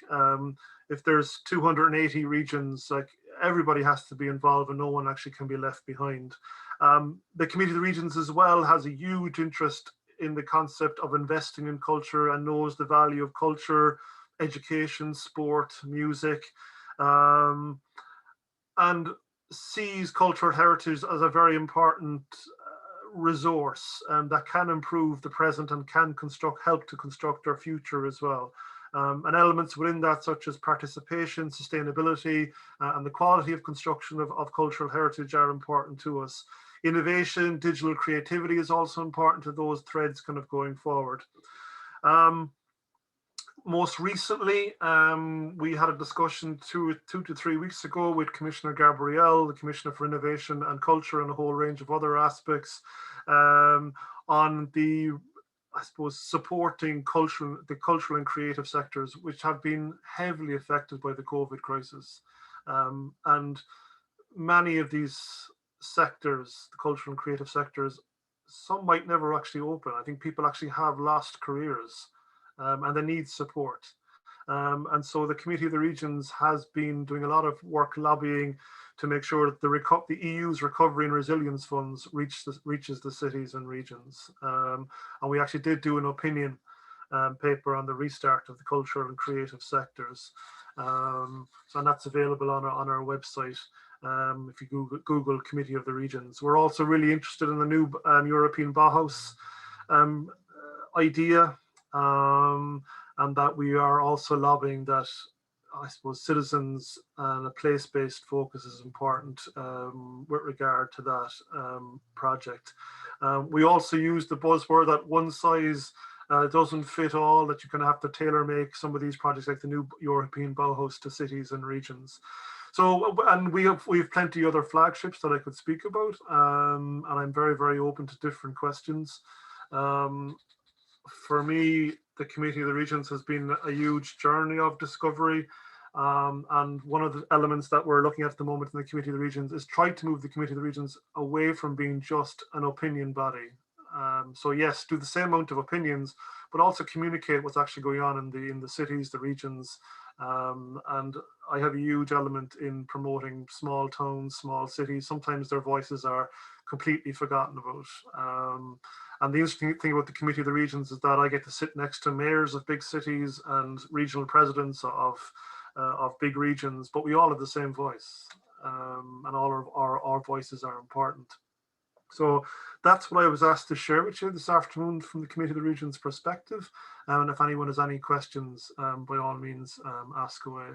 If there's 280 regions, like everybody has to be involved and no one actually can be left behind. The Committee of the Regions as well has a huge interest in the concept of investing in culture and knows the value of culture, education, sport, music, and sees cultural heritage as a very important resource that can improve the present and can help to construct our future as well. And elements within that, such as participation, sustainability, and the quality of construction of cultural heritage are important to us. Innovation, digital creativity is also important to those threads kind of going forward. Most recently, we had a discussion two to 3 weeks ago with Commissioner Gabrielle, the Commissioner for Innovation and Culture, and a whole range of other aspects on the, I suppose, supporting the cultural and creative sectors, which have been heavily affected by the COVID crisis. And many of these sectors, the cultural and creative sectors, some might never actually open. I think people actually have lost careers. And they need support. And so the Committee of the Regions has been doing a lot of work lobbying to make sure that the EU's Recovery and Resilience Funds reaches the cities and regions. And we actually did do an opinion paper on the restart of the cultural and creative sectors. And that's available on our website. If you Google Committee of the Regions. We're also really interested in the new European Bauhaus idea. And that we are also lobbying that, I suppose, citizens and a place-based focus is important with regard to that project. We also use the buzzword that one size doesn't fit all, that you're going to have to tailor make some of these projects like the new European Bauhaus to cities and regions. So, and we have plenty of other flagships that I could speak about, and I'm very, very open to different questions. For me, the Committee of the Regions has been a huge journey of discovery. And one of the elements that we're looking at the moment in the Committee of the Regions is try to move the Committee of the Regions away from being just an opinion body. So yes, do the same amount of opinions, but also communicate what's actually going on in the cities, the regions. And I have a huge element in promoting small towns, small cities. Sometimes their voices are completely forgotten about. And the interesting thing about the Committee of the Regions is that I get to sit next to mayors of big cities and regional presidents of big regions, but we all have the same voice, and all of our voices are important. So that's what I was asked to share with you this afternoon from the Committee of the Regions perspective. And if anyone has any questions, by all means, ask away.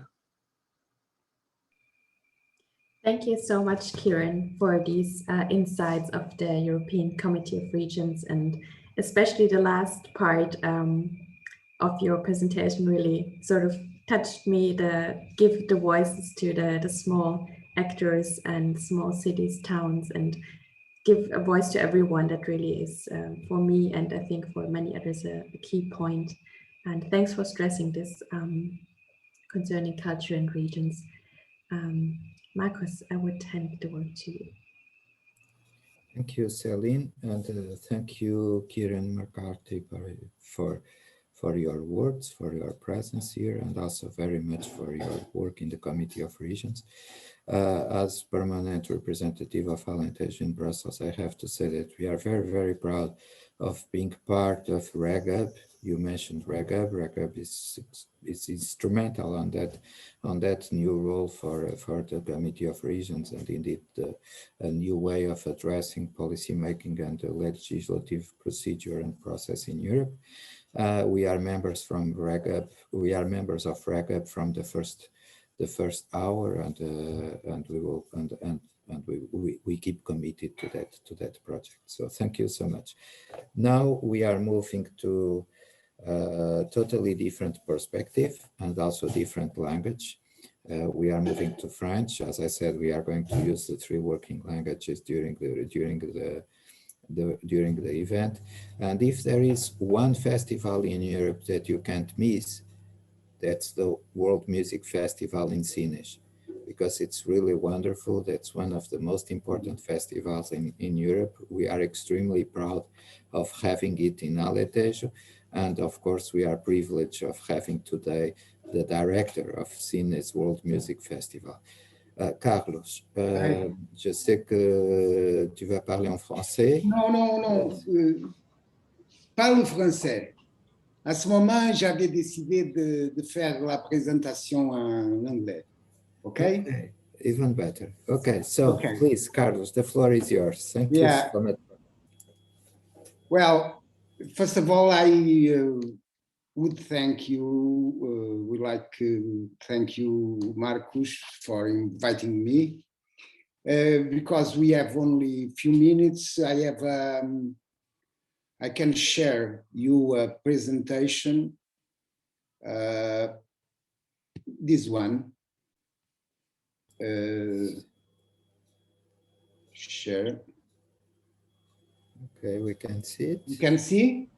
Thank you so much, Kieran, for these insights of the European Committee of Regions, and especially the last part of your presentation really sort of touched me, give the voices to the small actors and small cities, towns, and give a voice to everyone. That really is, for me, and I think for many others, a key point. And thanks for stressing this concerning culture and regions. Marcus, I would hand the word to you. Thank you, Celine, and thank you, Kieran McCarthy, for your words, for your presence here, and also very much for your work in the Committee of Regions. As permanent representative of Alentejo in Brussels, I have to say that we are very, very proud of being part of REGAB. You mentioned REGAB. REGAB is instrumental on that new role for the Committee of Regions, and indeed a new way of addressing policy making and the legislative procedure and process in Europe. We are members from REGAB. We are members of REGAB from the first hour, and we keep committed to that project. So thank you so much. Now we are moving to a totally different perspective and also different language. We are moving to French. As I said, we are going to use the 3 working languages during the event. And if there is one festival in Europe that you can't miss, that's the World Music Festival in Sines, because it's really wonderful. That's one of the most important festivals in Europe. We are extremely proud of having it in Alentejo. And of course, we are privileged of having today the director of Sines World Music Festival. Carlos, je sais que tu vas parler en français. Non. Pas le français. À ce moment, j'avais décidé de faire la présentation en anglais. Okay? Even better. Okay, so please, Carlos, the floor is yours. Thank you so much. Well, first of all, I would thank you. Would like to thank you, Marcus, for inviting me. Because we have only a few minutes, I can share you a presentation. This one. Share. Okay, we can see it. You can see?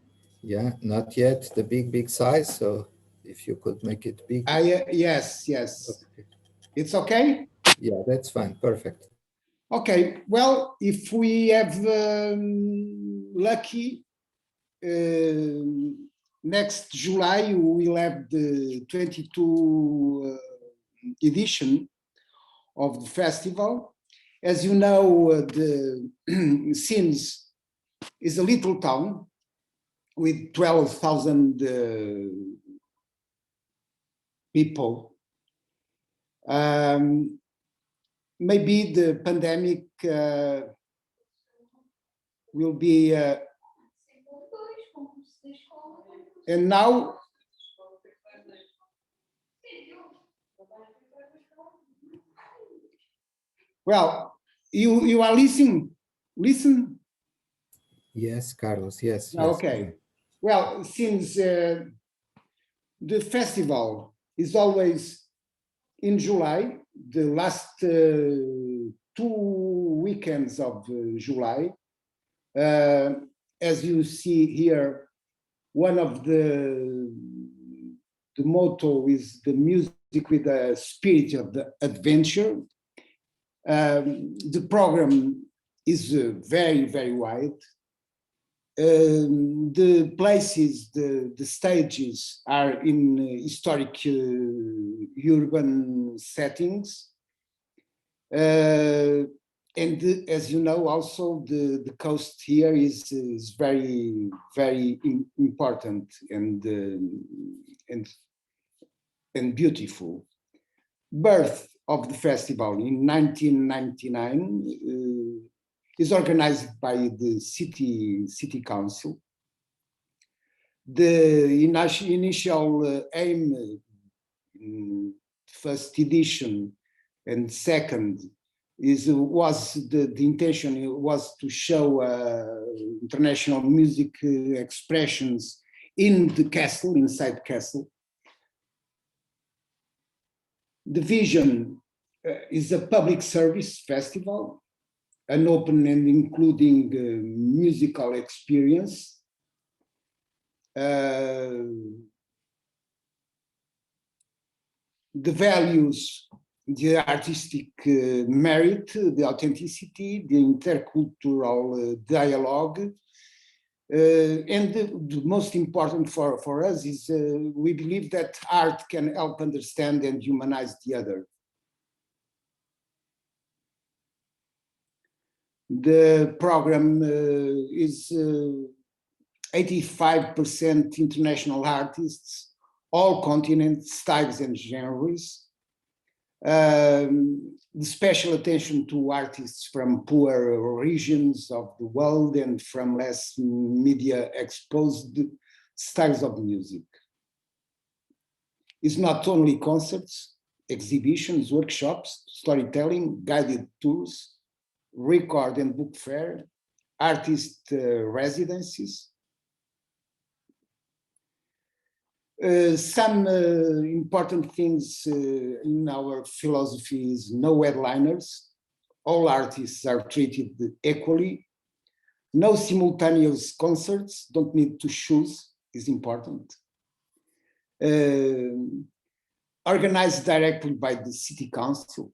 Yeah, not yet the big size. So if you could make it big. Yes. Okay. It's okay? Yeah, that's fine. Perfect. Okay. Well, if we have lucky, next July we will have the 22 edition of the festival. As you know, the Sines is a little town with 12,000 people. Maybe the pandemic will be, and now, well, you are listening? Listen? Yes, Carlos, yes. Okay. Well, since the festival is always in July, the last 2 weekends of July, as you see here, one of the motto is the music with the spirit of the adventure. The program is very, very wide. The places, the stages are in historic urban settings. And as you know, also the coast here is very, very important and beautiful. Birth of the festival in 1999 is organized by the city council. The initial aim, first edition and second, the intention was to show international music expressions in the castle, inside castle. The vision is a public service festival, an open and including musical experience. The values, the artistic merit, the authenticity, the intercultural dialogue, and the most important for us is we believe that art can help understand and humanize the other. The program is 85% international artists, all continents, styles and genres. The special attention to artists from poor regions of the world and from less media exposed styles of music. It's not only concerts, exhibitions, workshops, storytelling, guided tours, record and book fair, artist residencies. Some important things in our philosophy is no headliners. All artists are treated equally. No simultaneous concerts, don't need to choose, is important. Organized directly by the city council.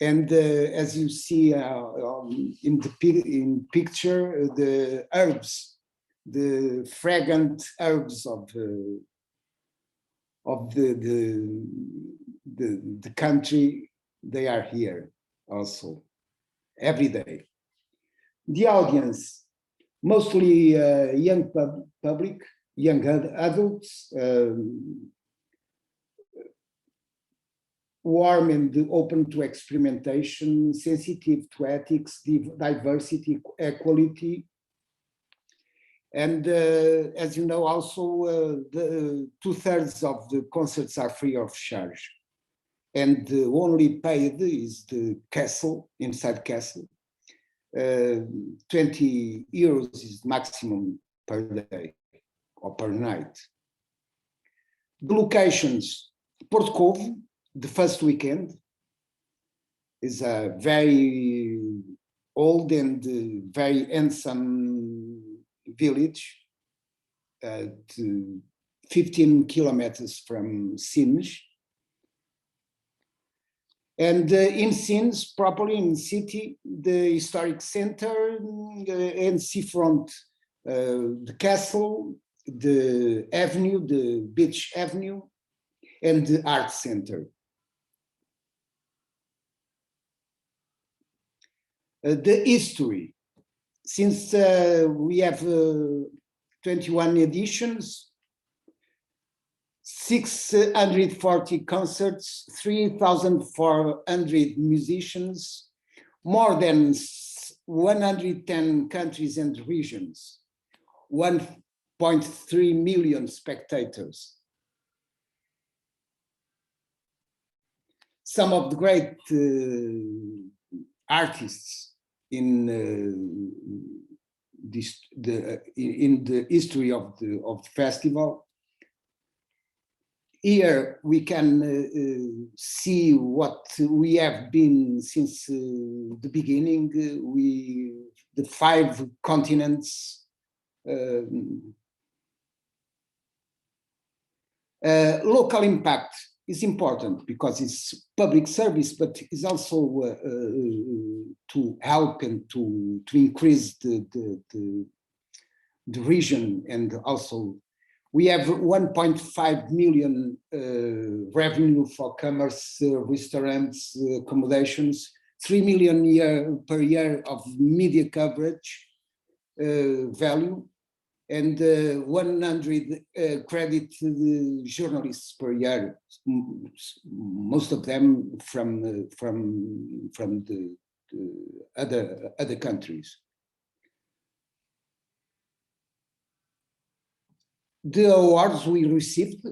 And as you see in the picture, the herbs, the fragrant herbs of the country, they are here also every day. The audience, mostly young public, young adults, warm and open to experimentation, sensitive to ethics, diversity, equality. And as you know, also the 2/3 of the concerts are free of charge. And the only paid is the castle, inside castle. 20 euros is maximum per day or per night. The locations, Porto Covo, the first weekend, is a very old and very handsome village, 15 kilometers from Sines. And in Sines, properly in city, the historic center and seafront, the castle, the avenue, the beach avenue, and the art center. The history, since we have 21 editions, 640 concerts, 3,400 musicians, more than 110 countries and regions, 1.3 million spectators. Some of the great artists in the history of the festival. Here we can see what we have been since the beginning. The 5 continents. Local impact is important because it's public service, but it's also to help and to increase the region. And also we have 1.5 million revenue for commerce, restaurants, accommodations, 3 million per year of media coverage value, and 100 credit journalists per year, most of them from the other countries. The awards we received,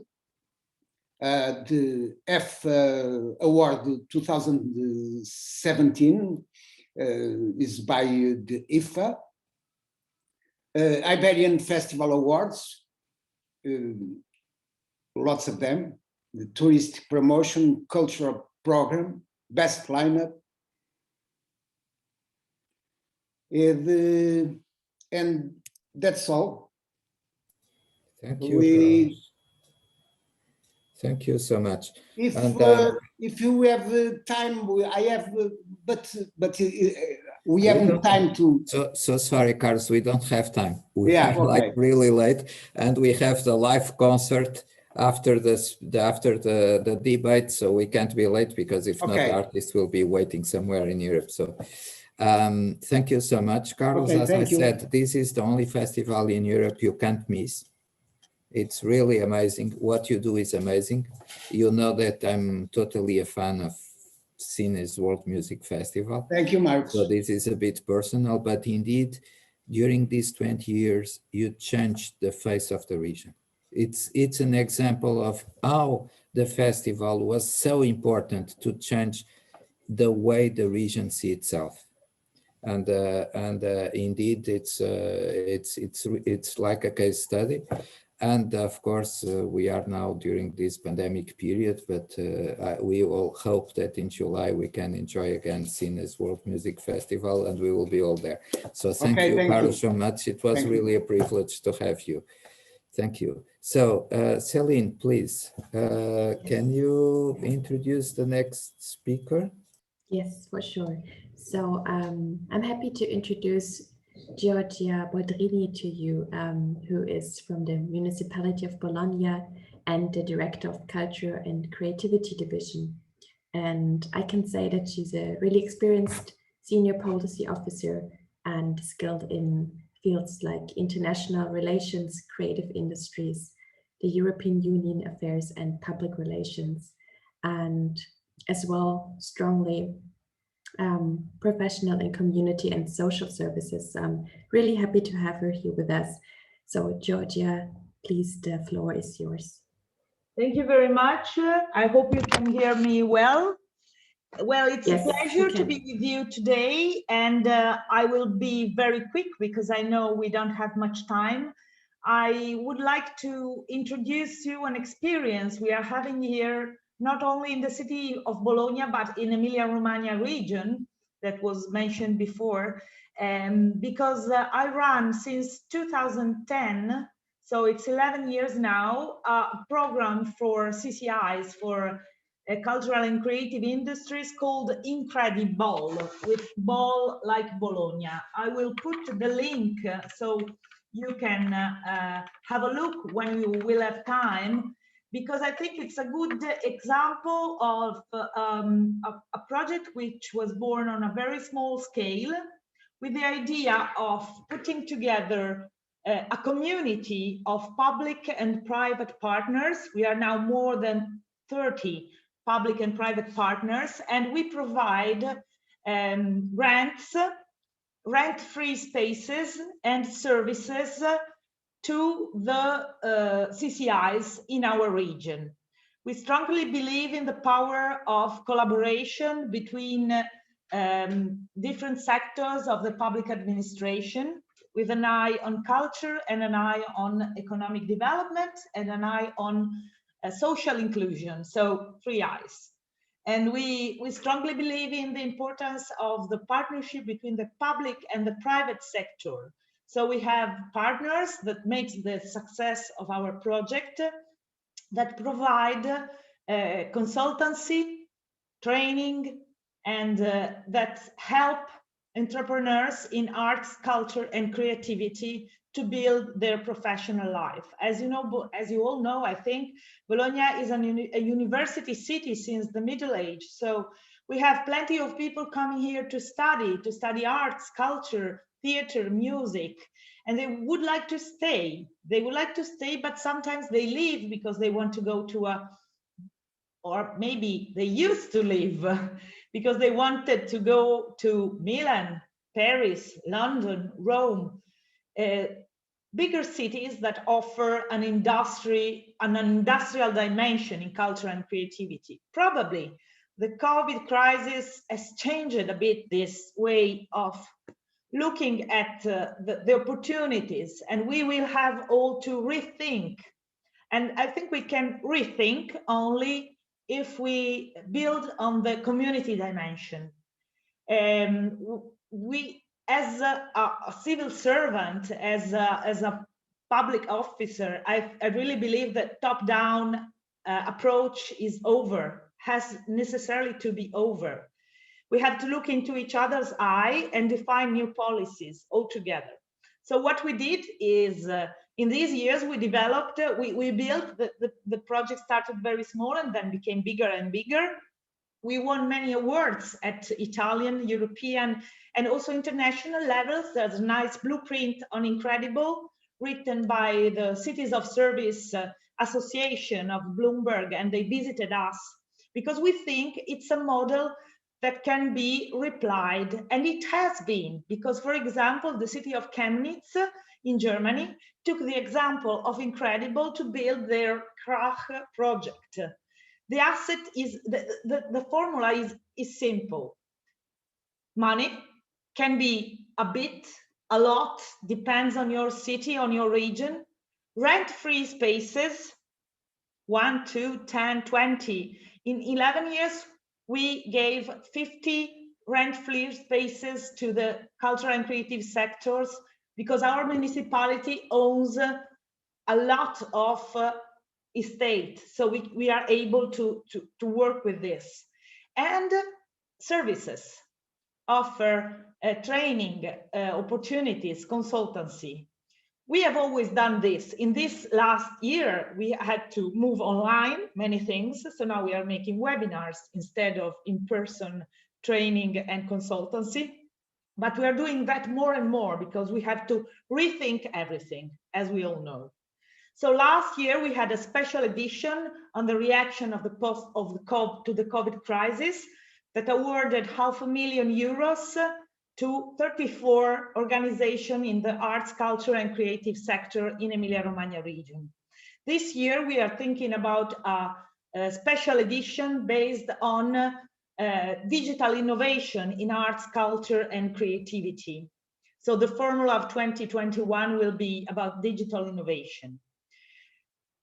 the F Award 2017 is by the IFA. Iberian Festival Awards, lots of them, the Tourist Promotion Cultural Program, best lineup. And that's all. Thank you, Carlos. Thank you so much. If you have time, I have, but we have time to. So sorry, Carlos, we don't have time. We Yeah, are okay. like really late, and we have the live concert after this, after the debate, so we can't be late because if not, the artists will be waiting somewhere in Europe. So thank you so much, Carlos. Okay, as I said, this is the only festival in Europe you can't miss. It's really amazing. What you do is amazing. You know that I'm totally a fan of Cine's World Music Festival. Thank you, Marcus. So this is a bit personal, but indeed, during these 20 years, you changed the face of the region. It's an example of how the festival was so important to change the way the region sees itself. And indeed, it's like a case study. And of course, we are now during this pandemic period, but we all hope that in July we can enjoy again Cine's World Music Festival, and we will be all there. So thank you, Carlos, so much. It was really a privilege to have you. Thank you. So Celine, please, can you introduce the next speaker? Yes, for sure. So I'm happy to introduce Giorgia Bodrini to you, who is from the municipality of Bologna and the director of Culture and Creativity Division. And I can say that she's a really experienced senior policy officer and skilled in fields like international relations, creative industries, the European Union affairs and public relations, and as well strongly professional in community and social services. I'm really happy to have her here with us. So Giorgia, please, the floor is yours. Thank you very much. I hope you can hear me well. Well, it's a pleasure to be with you today, and I will be very quick because I know we don't have much time. I would like to introduce you an experience we are having here, not only in the city of Bologna, but in Emilia-Romagna region that was mentioned before, because I run since 2010, so it's 11 years now, a program for CCIs, for cultural and creative industries called Incredible, with ball like Bologna. I will put the link so you can have a look when you will have time, because I think it's a good example of a project which was born on a very small scale with the idea of putting together a community of public and private partners. We are now more than 30 public and private partners, and we provide grants, rent-free spaces and services to the CCIs in our region. We strongly believe in the power of collaboration between different sectors of the public administration, with an eye on culture and an eye on economic development and an eye on social inclusion, so 3 eyes. And we strongly believe in the importance of the partnership between the public and the private sector. So we have partners that makes the success of our project, that provide consultancy, training, and that help entrepreneurs in arts, culture, and creativity to build their professional life. As you know, as you all know, I think Bologna is a university city since the Middle Age. So we have plenty of people coming here to study arts, culture, theater, music, and they would like to stay. They would like to stay, but sometimes they leave because they want to go to or maybe they used to live because they wanted to go to Milan, Paris, London, Rome, bigger cities that offer an industrial dimension in culture and creativity. Probably the COVID crisis has changed a bit this way of looking at the opportunities, and we will have all to rethink. And I think we can rethink only if we build on the community dimension. We, as a civil servant, as a public officer, I really believe that top-down approach is over, has necessarily to be over. We have to look into each other's eye and define new policies altogether. So what we did is, in these years, we developed, we built, the project started very small and then became bigger and bigger. We won many awards at Italian, European, and also international levels. There's a nice blueprint on Incredible, written by the Cities of Service Association of Bloomberg, and they visited us because we think it's a model that can be replied, and it has been, because, for example, the city of Chemnitz in Germany took the example of Incredible to build their KIrC project. The asset is, the formula is simple. Money can be a bit, a lot, depends on your city, on your region. Rent-free spaces, 1, 2, 10, 20. In 11 years, we gave 50 rent-free spaces to the cultural and creative sectors because our municipality owns a lot of estate. So we are able to work with this. And services offer training opportunities, consultancy. We have always done this. In this last year, we had to move online, many things. So now we are making webinars instead of in-person training and consultancy. But we are doing that more and more because we have to rethink everything, as we all know. So last year, we had a special edition on the reaction of the to the COVID crisis that awarded €500,000 to 34 organizations in the arts, culture, and creative sector in Emilia-Romagna region. This year, we are thinking about a special edition based on digital innovation in arts, culture, and creativity. So the formula of 2021 will be about digital innovation.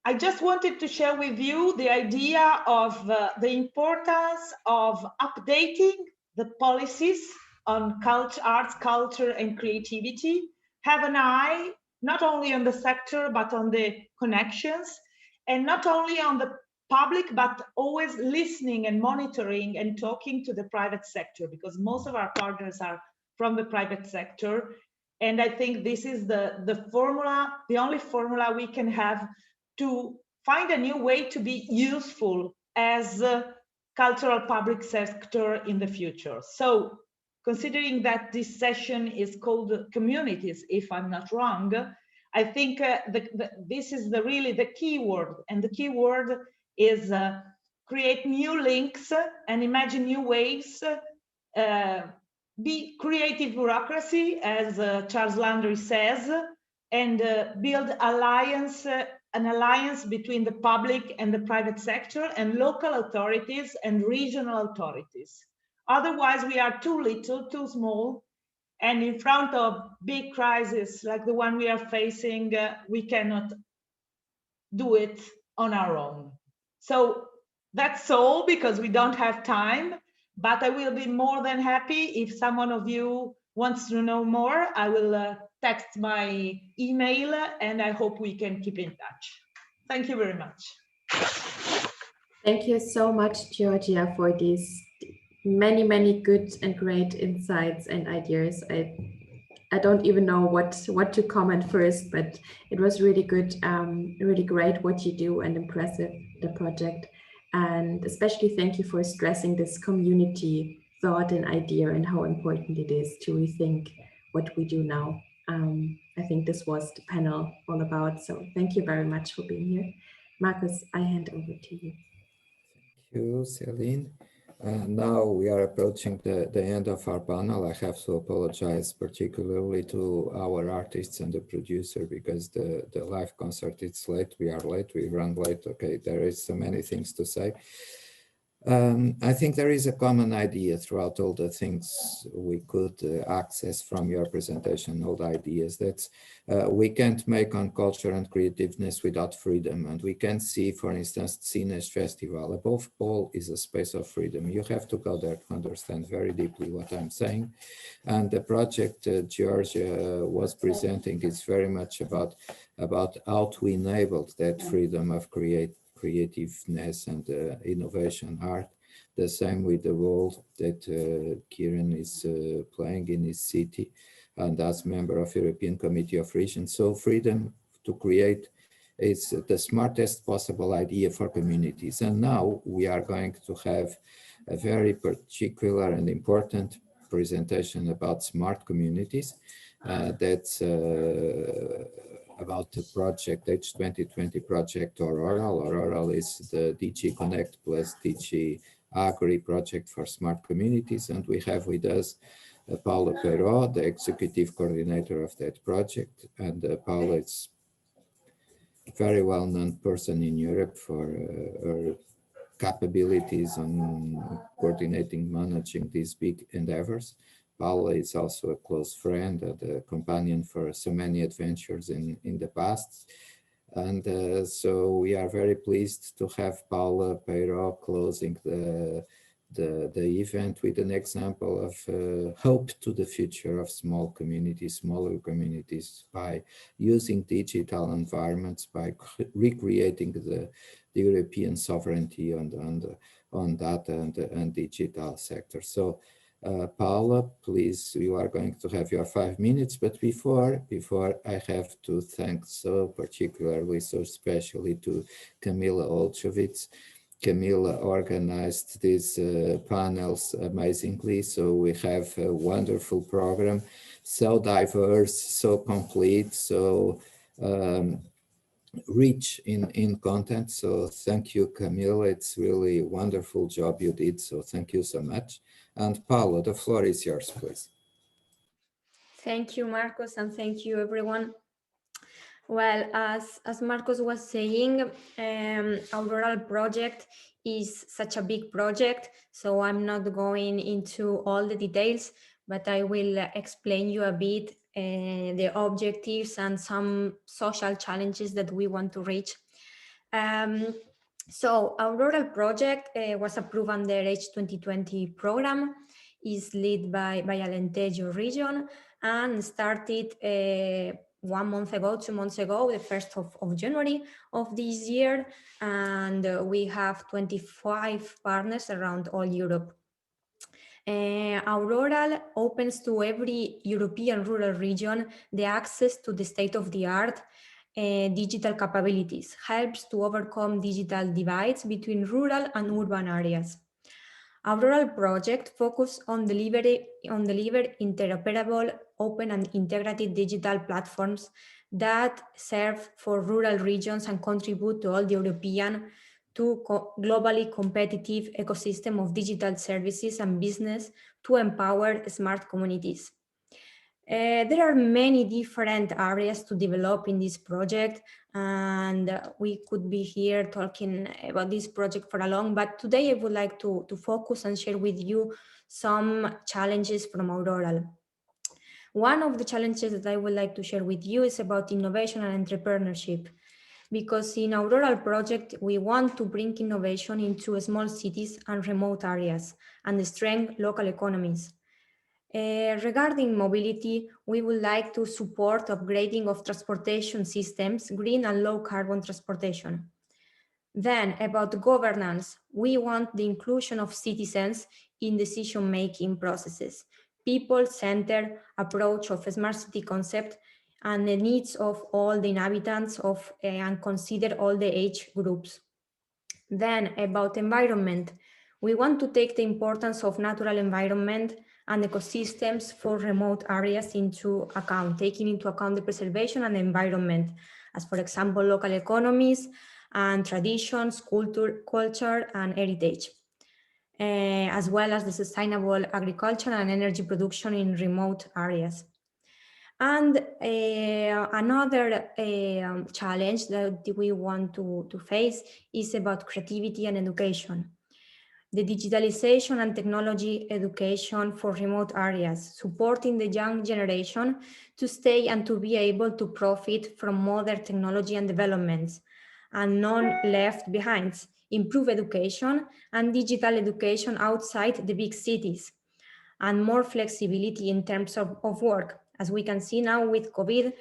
I just wanted to share with you the idea of the importance of updating the policies on culture, arts, culture, and creativity. Have an eye not only on the sector, but on the connections, and not only on the public, but always listening and monitoring and talking to the private sector, because most of our partners are from the private sector. And I think this is the formula, the only formula we can have to find a new way to be useful as a cultural public sector in the future. So, considering that this session is called Communities, if I'm not wrong, I think this is really the key word, and the key word is create new links and imagine new ways, be creative bureaucracy, as Charles Landry says, and build an alliance between the public and the private sector and local authorities and regional authorities. Otherwise, we are too little, too small, and in front of big crises like the one we are facing, we cannot do it on our own. So that's all, because we don't have time, but I will be more than happy if someone of you wants to know more. I will text my email, and I hope we can keep in touch. Thank you very much. Thank you so much, Giorgia, for these many good and great insights and ideas. I don't even know what to comment first, but it was really good, really great what you do, and impressive, the project. And especially thank you for stressing this community thought and idea and how important it is to rethink what we do now. I think this was the panel all about. So thank you very much for being here. Marcus, I hand over to you. Thank you, Celine. Now we are approaching the end of our panel. I have to apologize particularly to our artists and the producer, because the live concert, it's late, we are late, we run late. Okay, there is so many things to say. I think there is a common idea throughout all the things we could access from your presentation, all the ideas that we can't make on culture and creativeness without freedom. And we can see, for instance, Cines Festival, above all, is a space of freedom. You have to go there to understand very deeply what I'm saying. And the project Giorgia was presenting is very much about how to enable that freedom of creativeness and innovation art. The same with the role that Kieran is playing in his city and as member of European Committee of Regions. So freedom to create is the smartest possible idea for communities. And now we are going to have a very particular and important presentation about smart communities. That's about the project, H2020 project Aurora. Aurora is the DG Connect plus DG Agri project for smart communities. And we have with us Paula Perot, the executive coordinator of that project. And Paula is a very well-known person in Europe for her capabilities on coordinating, managing these big endeavors. Paula is also a close friend and a companion for so many adventures in the past. And so we are very pleased to have Paula Perot closing the event with an example of hope to the future of small communities, smaller communities, by using digital environments, by recreating the European sovereignty on data and digital sector. So Paula, please, you are going to have your 5 minutes, but before I have to thank so particularly, so especially to Kamila Olchowicz. Kamila organized these panels amazingly, so we have a wonderful program, so diverse, so complete, so rich in content. So thank you, Kamila. It's really a wonderful job you did, so thank you so much. And Paula, the floor is yours, please. Thank you, Marcos, and thank you, everyone. Well, as Marcos was saying, Aurora project is such a big project, so I'm not going into all the details, but I will explain you a bit the objectives and some social challenges that we want to reach. So Aurora project was approved under H2020 program, is led by Alentejo region, and started 1 month ago, 2 months ago, the 1st of January of this year. And we have 25 partners around all Europe. Aurora opens to every European rural region the access to the state-of-the-art digital capabilities, helps to overcome digital divides between rural and urban areas. Aurora project focus on deliver interoperable, open and integrated digital platforms that serve for rural regions and contribute to all the European to globally competitive ecosystem of digital services and business to empower smart communities. There are many different areas to develop in this project, and we could be here talking about this project for a long, but today I would like to focus and share with you some challenges from Aurora. One of the challenges that I would like to share with you is about innovation and entrepreneurship, because in Aurora project, we want to bring innovation into small cities and remote areas and strengthen local economies. Regarding mobility, we would like to support upgrading of transportation systems, green and low carbon transportation. Then about governance, we want the inclusion of citizens in decision-making processes, people-centered approach of a smart city concept and the needs of all the inhabitants of and consider all the age groups. Then about environment, we want to take the importance of natural environment and ecosystems for remote areas into account, taking into account the preservation and environment, as for example, local economies and traditions, culture and heritage, as well as the sustainable agriculture and energy production in remote areas. And another challenge that we want to face is about creativity and education. the digitalization and technology education for remote areas, supporting the young generation to stay and to be able to profit from modern technology and developments, and none left behind, improve education and digital education outside the big cities, and more flexibility in terms of work. As we can see now with COVID,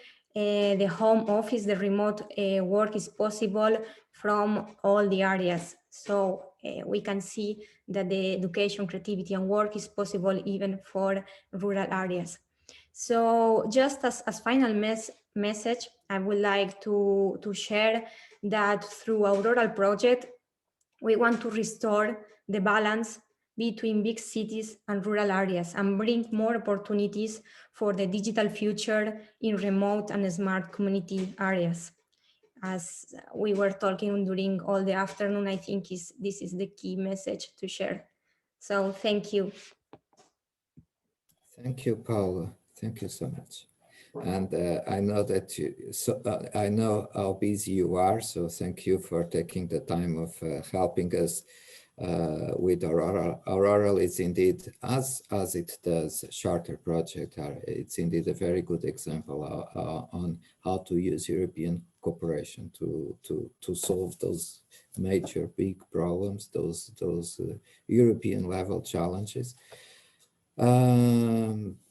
the home office, the remote work is possible from all the areas. So we can see that the education, creativity, and work is possible even for rural areas. So just as final message, I would like to share that through our rural project, we want to restore the balance between big cities and rural areas and bring more opportunities for the digital future in remote and smart community areas. As we were talking during all the afternoon, I think this is the key message to share. So thank you. Thank you, Paula. Thank you so much. And I know that I know how busy you are, so thank you for taking the time of helping us with our oral. Is indeed, as it does, shorter project. It's indeed a very good example on how to use European cooperation to solve those major big problems, those European level challenges.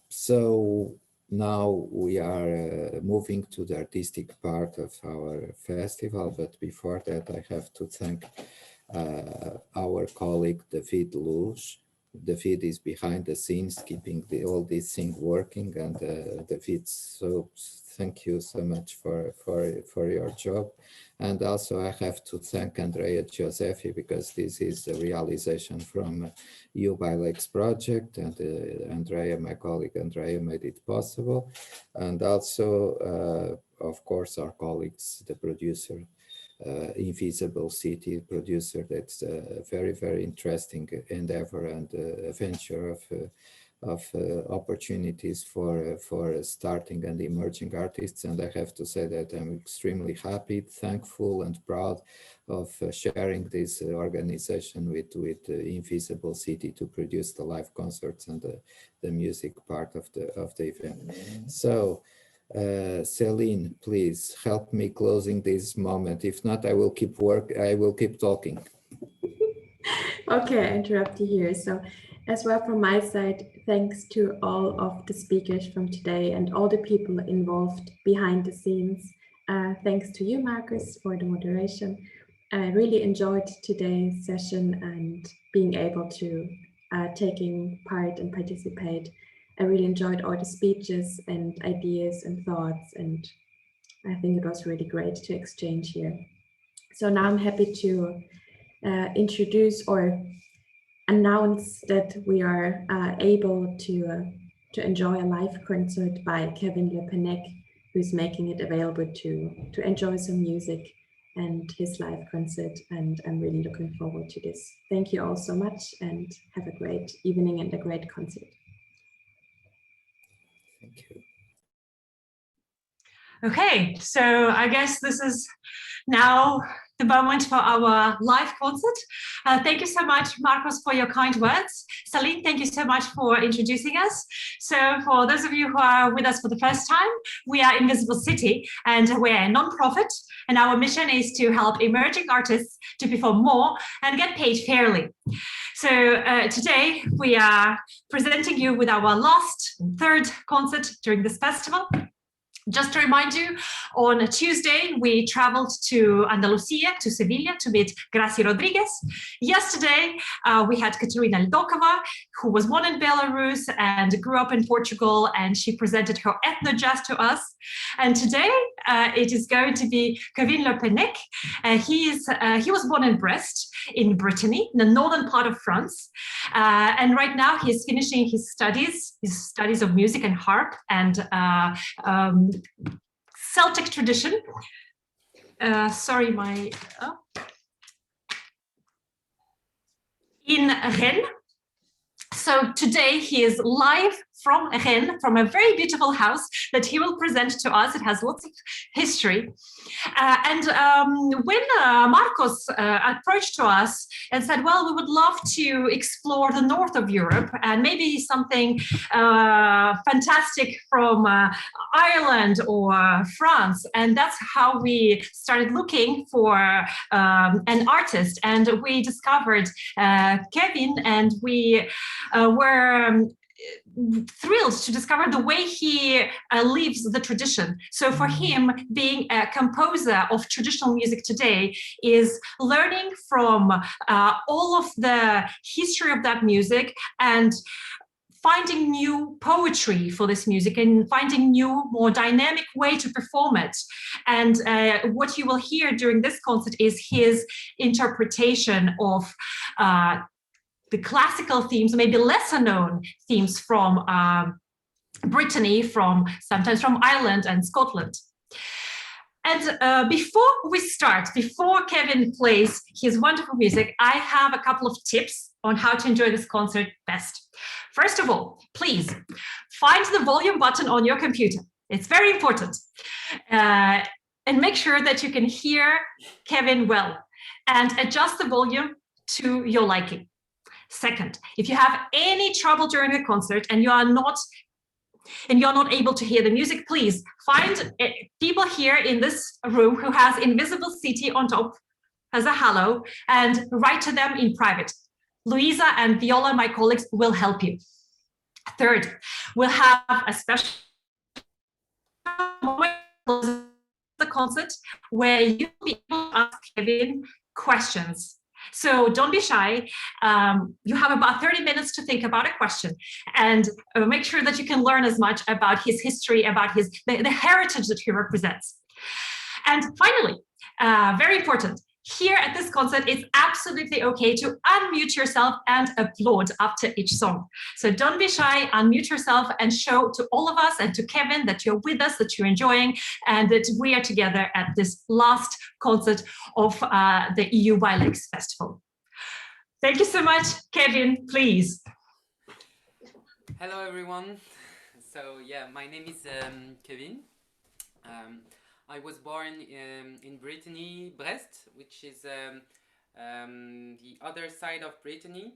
So now we are moving to the artistic part of our festival, but before that I have to thank our colleague David Lluís. David is behind the scenes keeping all this thing working, and David, so thank you so much for your job. And also I have to thank Andrea Gioseffi, because this is a realization from U by Lakes project, and Andrea, my colleague Andrea, made it possible. And also, of course, our colleagues, the producer, Invisible City producer, that's a very, very interesting endeavor and a venture of opportunities for starting and emerging artists. And I have to say that I'm extremely happy, thankful, and proud of sharing this organization with Invisible City to produce the live concerts and the music part of the event. So Celine, please help me closing this moment. If not, I will keep talking. Okay, I interrupt you here. So as well from my side, thanks to all of the speakers from today and all the people involved behind the scenes. Thanks to you, Marcus, for the moderation. I really enjoyed today's session and being able to taking part and participate. I really enjoyed all the speeches and ideas and thoughts, and I think it was really great to exchange here. So now I'm happy to introduce or announce that we are able to enjoy a live concert by Kavin Le Penick, who's making it available to enjoy some music and his live concert, and I'm really looking forward to this. Thank you all so much, and have a great evening and a great concert. Thank you. Okay, so I guess this is now the moment for our live concert. Thank you so much, Marcos, for your kind words. Celine, thank you so much for introducing us. So for those of you who are with us for the first time, we are Invisible City, and we're a non-profit, and our mission is to help emerging artists to perform more and get paid fairly. So today we are presenting you with our last, third concert during this festival. Just to remind you, on Tuesday, we traveled to Andalusia, to Sevilla, to meet Gracie Rodriguez. Yesterday, we had Katerina Ldokova, who was born in Belarus and grew up in Portugal, and she presented her ethno-jazz to us. And today, it is going to be Kavin Le Penick. He was born in Brest, in Brittany, in the northern part of France. And right now, he is finishing his studies of music and harp and Celtic tradition. In Rennes. So today he is live from Rennes, from a very beautiful house that he will present to us. It has lots of history. When Marcos approached to us and said, well, we would love to explore the north of Europe and maybe something fantastic from Ireland or France. And that's how we started looking for an artist. And we discovered Kevin, and we were thrilled to discover the way he lives the tradition. So for him, being a composer of traditional music today is learning from all of the history of that music and finding new poetry for this music and finding new, more dynamic way to perform it. And what you will hear during this concert is his interpretation of the classical themes, maybe lesser known themes from Brittany, sometimes from Ireland and Scotland. And before we start, before Kevin plays his wonderful music, I have a couple of tips on how to enjoy this concert best. First of all, please find the volume button on your computer. It's very important. And make sure that you can hear Kevin well and adjust the volume to your liking. Second, if you have any trouble during the concert and you're not able to hear the music, please find people here in this room who has invisible city on top as a halo and write to them in private. Luisa and Viola, my colleagues, will help you. Third, we'll have a special moment of the concert where you'll be able to ask Kevin questions. So don't be shy. You have about 30 minutes to think about a question and make sure that you can learn as much about his history, about the heritage that he represents. And finally, very important, here at this concert, it's absolutely okay to unmute yourself and applaud after each song. So don't be shy, unmute yourself and show to all of us and to Kevin that you're with us, that you're enjoying, and that we are together at this last concert of the EU Wilex Festival. Thank you so much. Kevin, please. Hello, everyone. So yeah, my name is Kevin. I was born in Brittany, Brest, which is the other side of Brittany,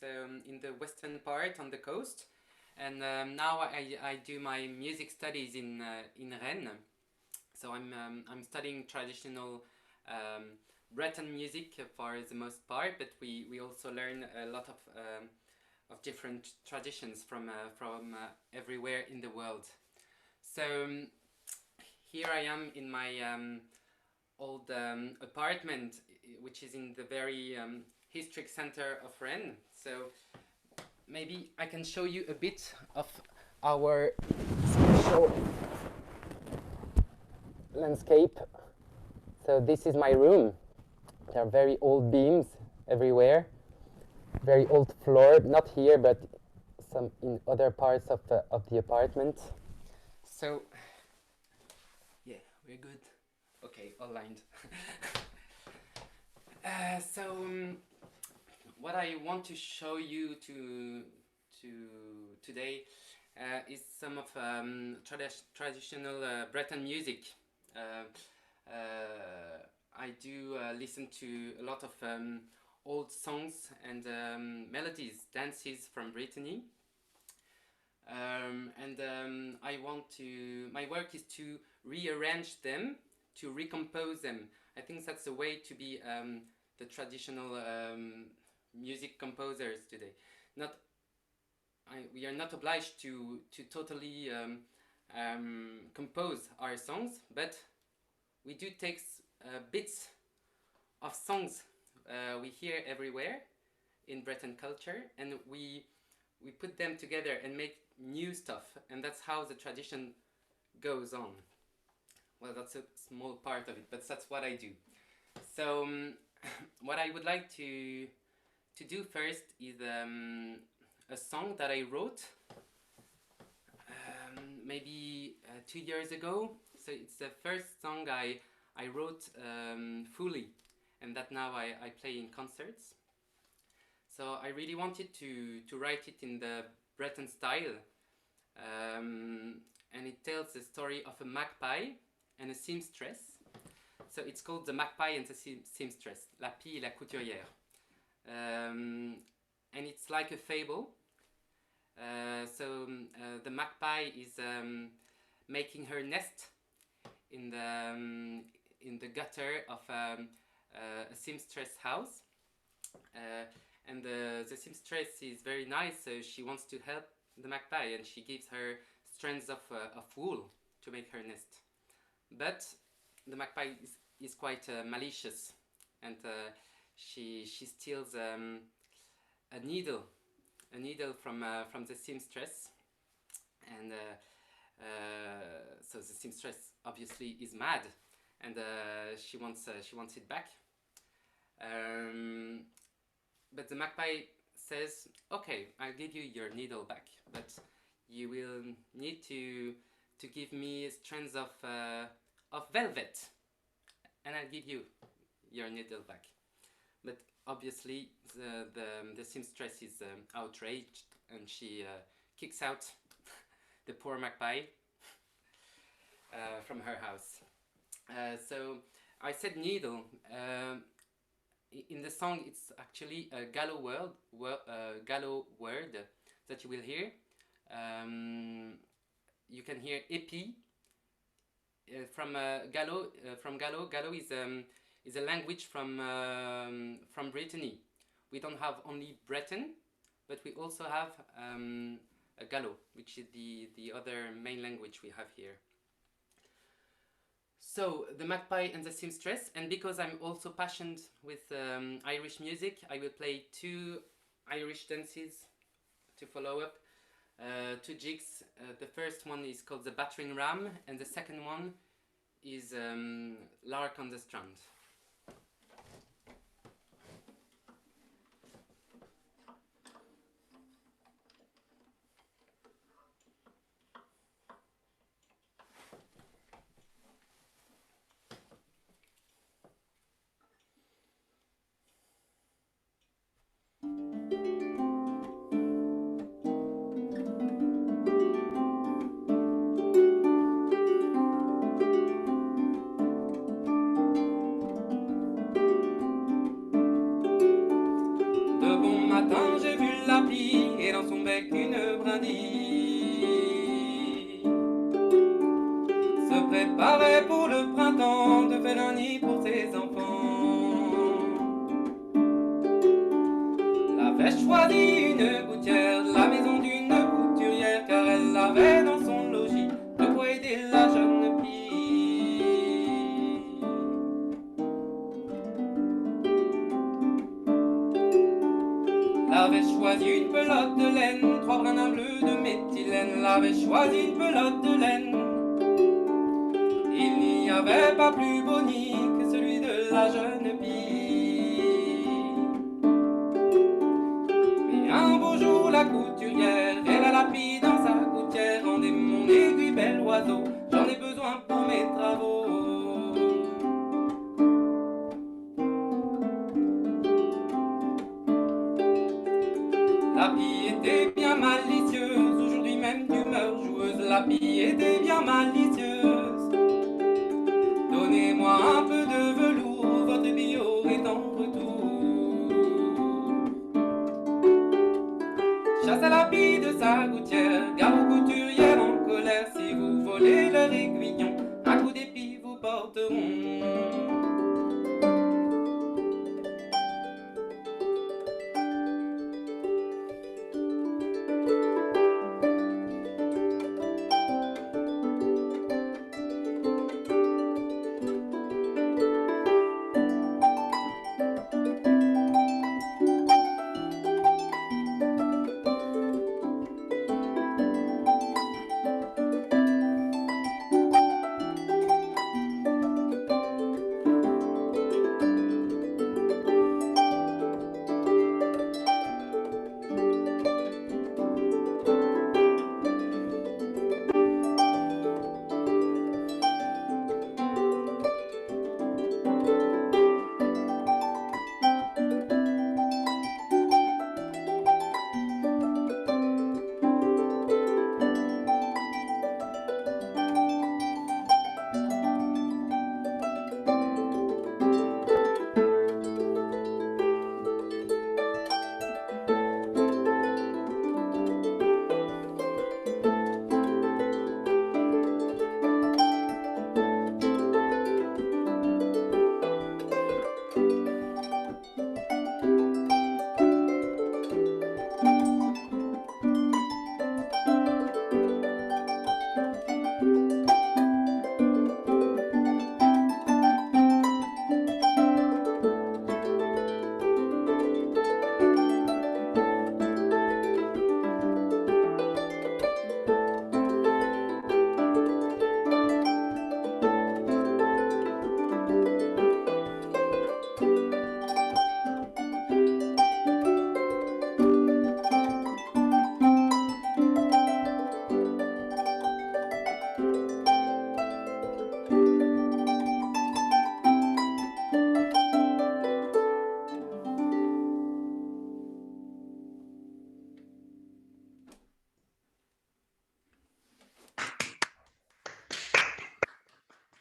so in the western part on the coast. And now I do my music studies in Rennes. So I'm studying traditional Breton music for the most part, but we also learn a lot of different traditions from everywhere in the world. So here I am in my old apartment, which is in the very historic center of Rennes. So maybe I can show you a bit of our special landscape. So this is my room. There are very old beams everywhere, very old floor, not here, but some in other parts of the apartment. So yeah, we're good. Okay, all lined. What I want to show you today is some of traditional Breton music. I do listen to a lot of old songs and melodies, dances from Brittany. My work is to rearrange them, to recompose them. I think that's the way to be the traditional music composers today. We are not obliged to totally compose our songs, but we do take bits of songs we hear everywhere in Breton culture, and we put them together and make new stuff, and that's how the tradition goes on. Well, that's a small part of it, but that's what I do. So what I would like to do first is a song that I wrote maybe 2 years ago. So it's the first song I wrote fully, and that now I play in concerts. So I really wanted to write it in the Breton style, and it tells the story of a magpie and a seamstress. So it's called The Magpie and the Seamstress, La Pie et la Couturière. And it's like a fable. The magpie is making her nest in the gutter of a seamstress house. And the seamstress is very nice, so she wants to help the magpie, and she gives her strands of wool to make her nest. But the magpie is quite malicious, and she steals a needle from the seamstress, and so the seamstress obviously is mad, and she wants it back. But the magpie says, "Okay, I'll give you your needle back, but you will need to give me strands of velvet, and I'll give you your needle back." But obviously the seamstress is outraged, and she kicks out the poor magpie from her house. So I said needle. In the song, it's actually a Gallo word that you will hear. You can hear épi from Gallo. Gallo is a language from Brittany. We don't have only Breton, but we also have a Gallo, which is the other main language we have here. So, the magpie and the seamstress, and because I'm also passionate with Irish music, I will play 2 Irish dances to follow up, 2 jigs. The first one is called the Battering Ram, and the second one is Lark on the Strand. Préparait pour le printemps de faire un nid pour ses enfants. L'avait choisi une gouttière de la maison d'une couturière, car elle avait dans son logis de quoi aider la jeune fille. L'avait choisi une pelote de laine, 3 brins d'un bleu de méthylène. L'avait choisi une pelote de laine. Il n'y avait pas plus beau nid que celui de la jeune fille. Mais un beau jour la couturière, elle a la pie dans sa gouttière. Rendez mon aiguille bel oiseau, j'en ai besoin pour mes travaux. La pie était bien malicieuse, aujourd'hui même d'humeur joueuse. La pie était bien malicieuse. Donnez-moi un peu de velours, votre bio est en retour. Chasse à la pie de sa gouttière, gare aux couturières en colère. Si vous volez leur aiguillon, un coup d'épi vous porteront.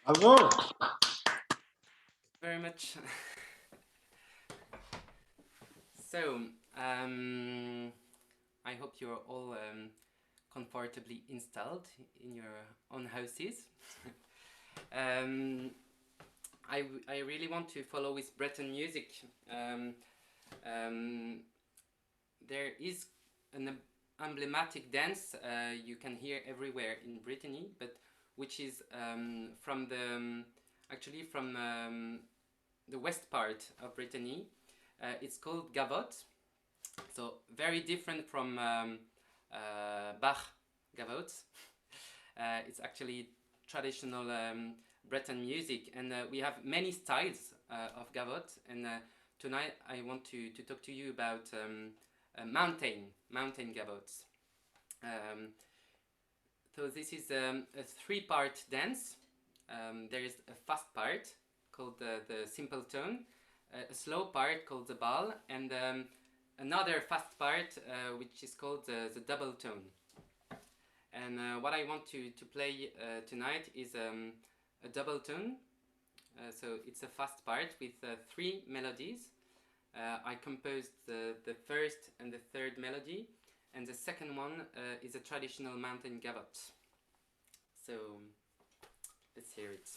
Bravo. Very much. So, I hope you're all comfortably installed in your own houses. I really want to follow with Breton music. There is an emblematic dance you can hear everywhere in Brittany, but which is from the actually from the west part of Brittany. It's called gavotte, so very different from Bach gavotte. It's actually traditional Breton music, and we have many styles of gavotte. And tonight I want to talk to you about mountain gavottes. So this is a three-part dance. There is a fast part called the simple tone, a slow part called the bal, and another fast part which is called the double tone. And what I want to play tonight is a double tone. So it's a fast part with three melodies. I composed the first and the third melody, and the second one is a traditional mountain gavotte. So let's hear it.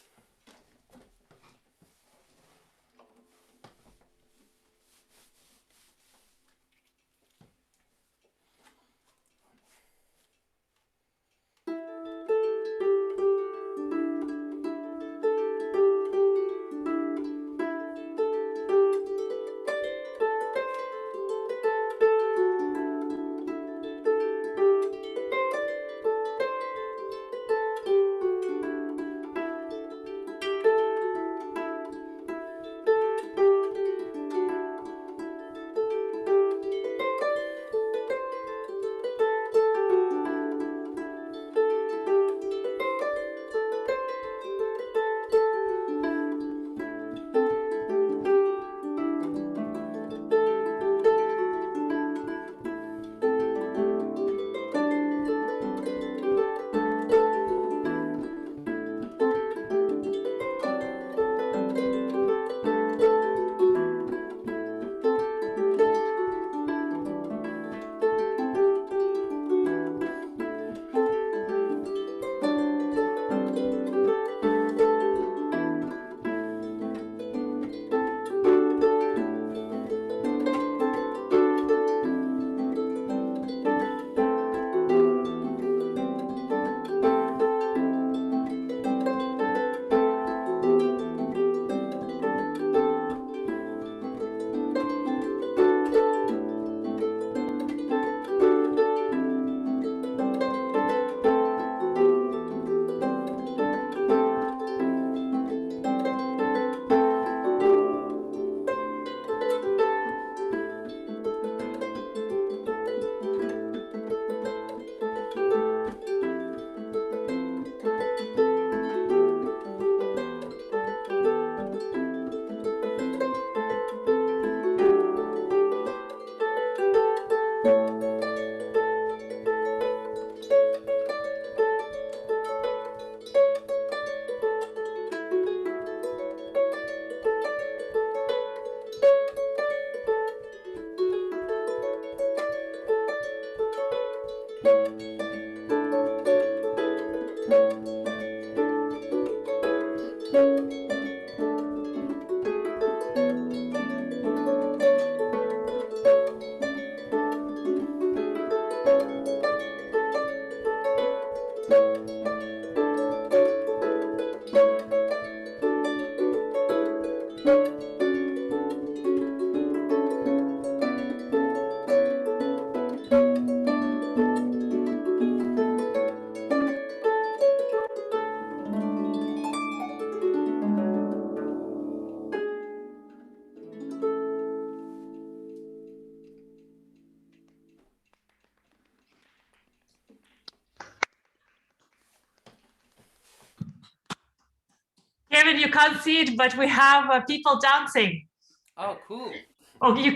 Kevin, you can't see it, but we have people dancing. Oh, cool. Oh, you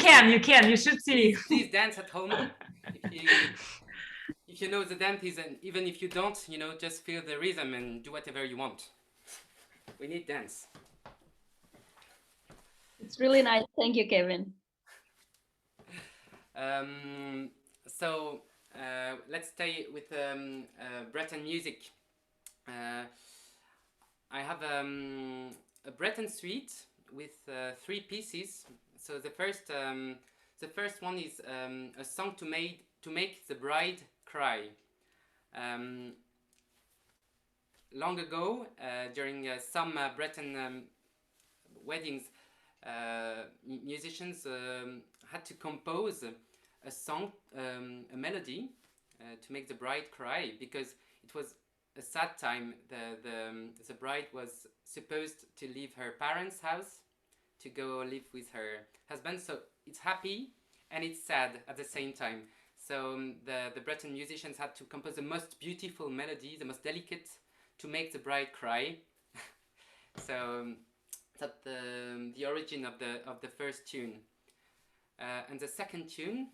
should see. Please dance at home. If you know the dance, and even if you don't, just feel the rhythm and do whatever you want. We need dance. It's really nice. Thank you, Kevin. So let's stay with Breton music. I have a Breton suite with 3 pieces. So the first one is a song to make the bride cry. Long ago, during some Breton weddings, musicians had to compose a song, a melody, to make the bride cry, because it was a sad time. The bride was supposed to leave her parents' house to go live with her husband. So it's happy and it's sad at the same time. So the Breton musicians had to compose the most beautiful melody, the most delicate, to make the bride cry. So that's the origin of the first tune. And the second tune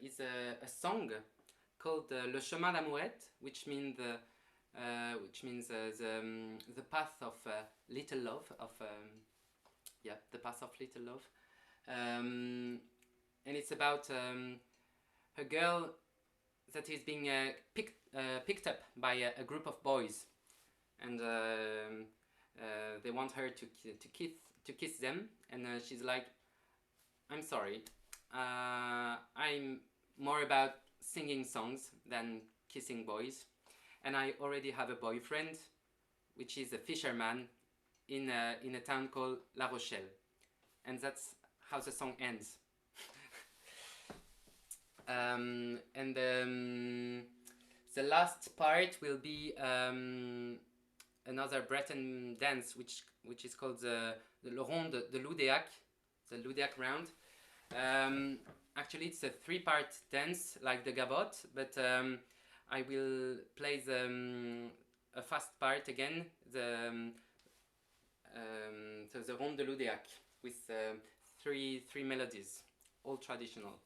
is a song called Le Chemin d'Amourette, which means the path of little love, the path of little love, and it's about a girl that is being picked up by a group of boys, and they want her to kiss them, and she's like, "I'm sorry, I'm more about singing songs than kissing boys, and I already have a boyfriend, which is a fisherman in a town called La Rochelle," and that's how the song ends. And the last part will be another Breton dance, which is called the Rond de Loudéac, the Loudéac round. Actually, it's a 3-part dance like the gavotte, but I will play a fast part again, so the Rond de Loudéac, with 3 melodies, all traditional.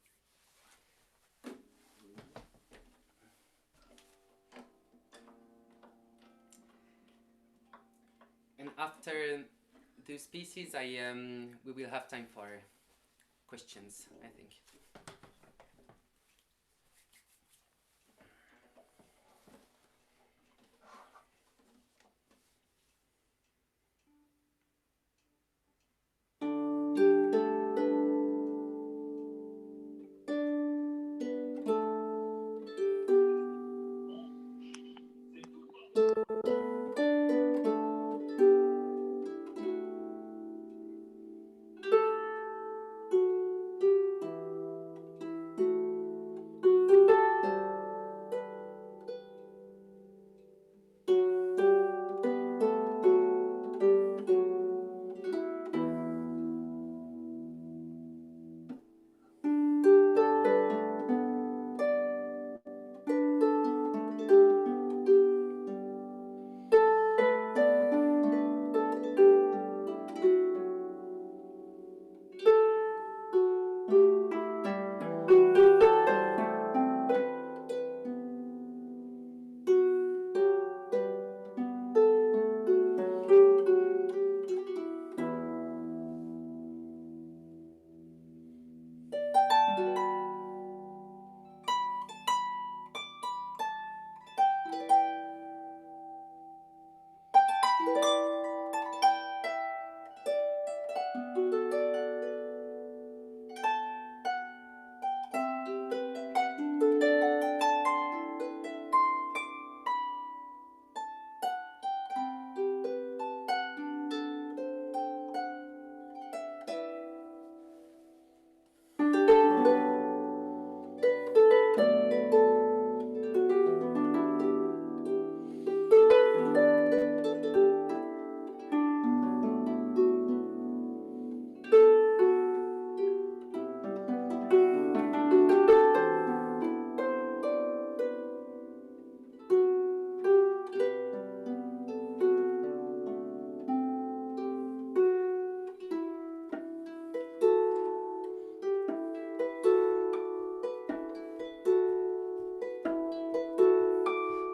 And after those pieces, we will have time for questions, I think.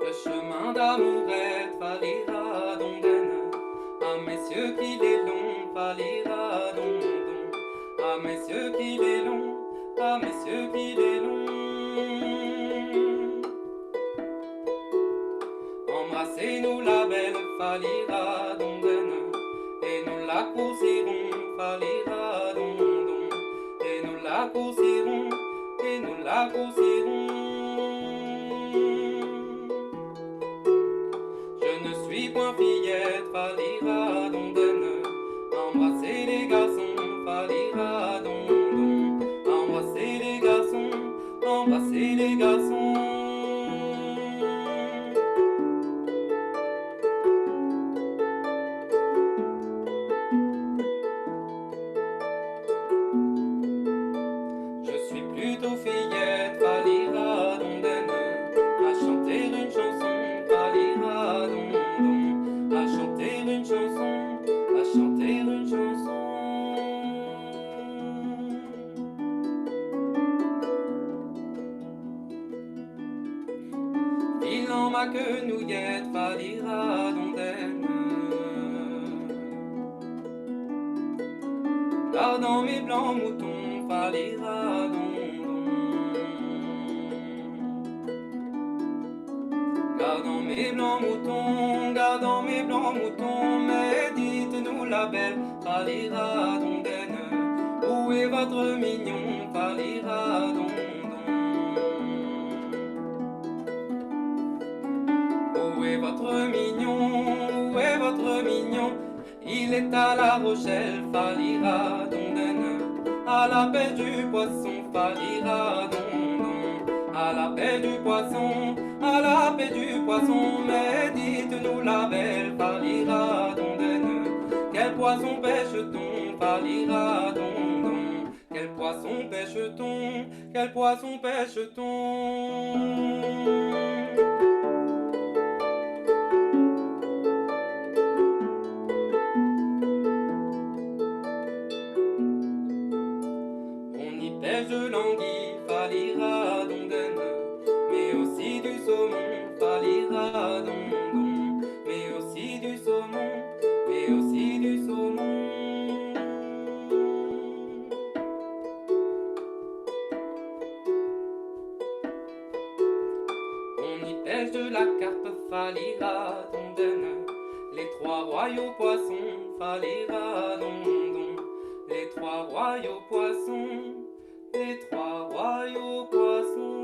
Le chemin d'amourette va lire à Dondenne, messieurs qu'il est long, falira don don. Ah messieurs qu'il est long, ah messieurs qu'il est long. Embrassez-nous la belle, falira don don. Et nous la coursirons, falira don don. Et nous la coursirons, et nous la coursirons. Je ne suis point fillette, falira don don. Embrassez les garçons, falira don don. Embrassez les garçons, embrassez les garçons. Je suis plutôt fillette, falira don don. À chanter une chanson, falira don don. À chanter une chanson, à chanter une chanson. Filant ma quenouillette, falira don don. Gardant mes blancs moutons, falira don don. Gardant mes blancs moutons, gardant mes blancs moutons, mais dites-nous la belle, falira don don. Où est votre mignon, falira don don. Où est votre mignon, où est votre mignon? Il est à La Rochelle, falira don don. À la pêche du poisson, falira don don. À la pêche du poisson, à la pêche du poisson. Mais dites-nous la belle, falira don don. Quel poisson pêche-t-on, falira don don. Quel poisson pêche-t-on, quel poisson pêche-t-on? Pêche de l'anguille, falira don don. Mais aussi du saumon, falira don don. Mais aussi du saumon, mais aussi du saumon. On y pêche de la carpe, falira don don. Les trois royaux poissons, falira don don. Les trois royaux poissons, les trois royaux poissons.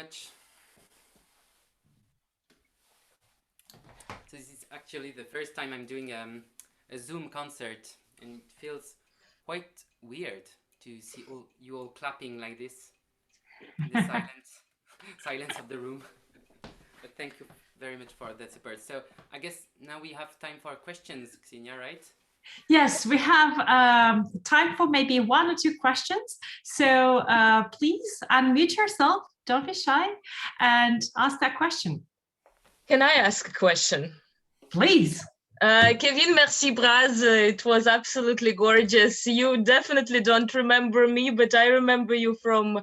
much. So this is actually the first time I'm doing a Zoom concert, and it feels quite weird to see you all clapping like this in the silence of the room. But thank you very much for the support. So I guess now we have time for questions, Ksenia, right? Yes, we have time for maybe 1 or 2 questions. So please unmute yourself, don't be shy, and ask that question. Can I ask a question? Please. Kevin, merci Braz. It was absolutely gorgeous. You definitely don't remember me, but I remember you from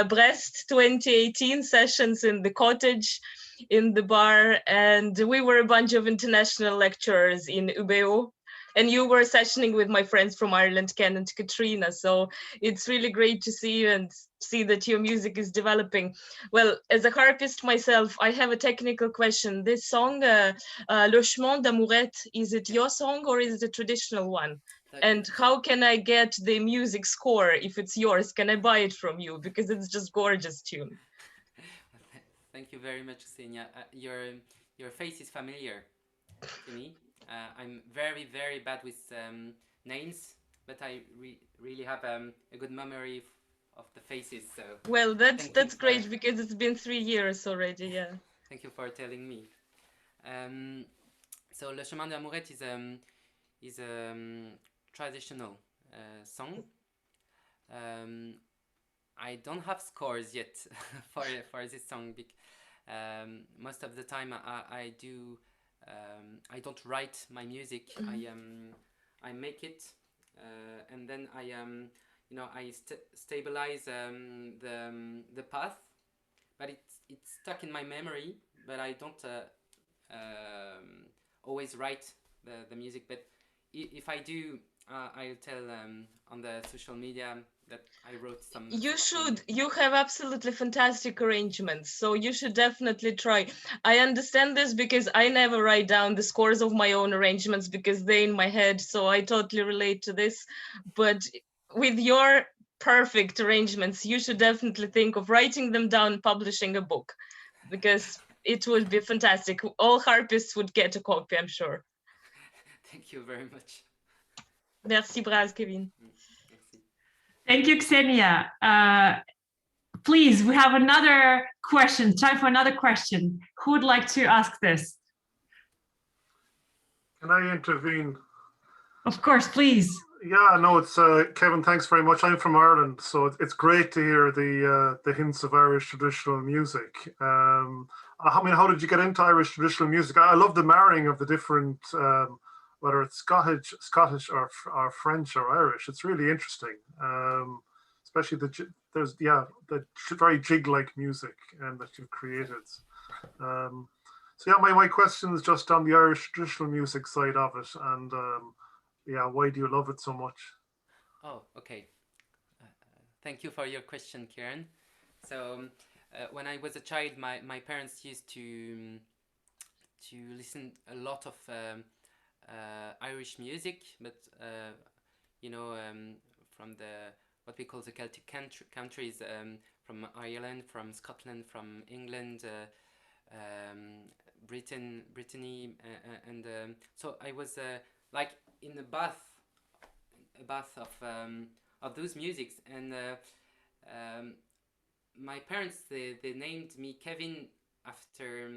Brest 2018 sessions in the cottage, in the bar, and we were a bunch of international lecturers in UBO. And you were sessioning with my friends from Ireland, Ken and Katrina. So it's really great to see you and see that your music is developing. Well, as a harpist myself, I have a technical question. This song, Le Chemin d'Amourette, is it your song or is it a traditional one? And how can I get the music score if it's yours? Can I buy it from you? Because it's just gorgeous tune. Thank you very much, Ksenia. Your face is familiar to me. I'm very, very bad with names, but I really have a good memory of the faces. So well, that's great because it's been 3 years already. Yeah. Thank you for telling me. So Le Chemin d'Amourette is a traditional song. I don't have scores yet for this song. Most of the time I don't write my music. I make it, and then I stabilize the path, but it's stuck in my memory. But I don't always write the music. But if I do, I'll tell on the social media that I wrote some. You should. You have absolutely fantastic arrangements, so you should definitely try. I understand this because I never write down the scores of my own arrangements because they're in my head, so I totally relate to this. But with your perfect arrangements, you should definitely think of writing them down, publishing a book, because it would be fantastic. All harpists would get a copy, I'm sure. Thank you very much. Merci, Braz, Kevin. Thank you, Ksenia. Please, we have another question. Time for another question. Who would like to ask this? Can I intervene? Of course, please. Yeah, no, it's Kevin. Thanks very much. I'm from Ireland, so it's great to hear the hints of Irish traditional music. I mean, how did you get into Irish traditional music? I love the marrying of the different, whether it's Scottish or French or Irish. It's really interesting, especially the very jig-like music that you've created. So yeah, my question is just on the Irish traditional music side of it, and yeah, why do you love it so much? Oh, okay. Thank you for your question, Kieran. So when I was a child, my parents used to listen a lot of Irish music, but from what we call the Celtic countries, from Ireland, from Scotland, from England, Brittany, and so I was like in a bath of those musics, and my parents they named me Kevin after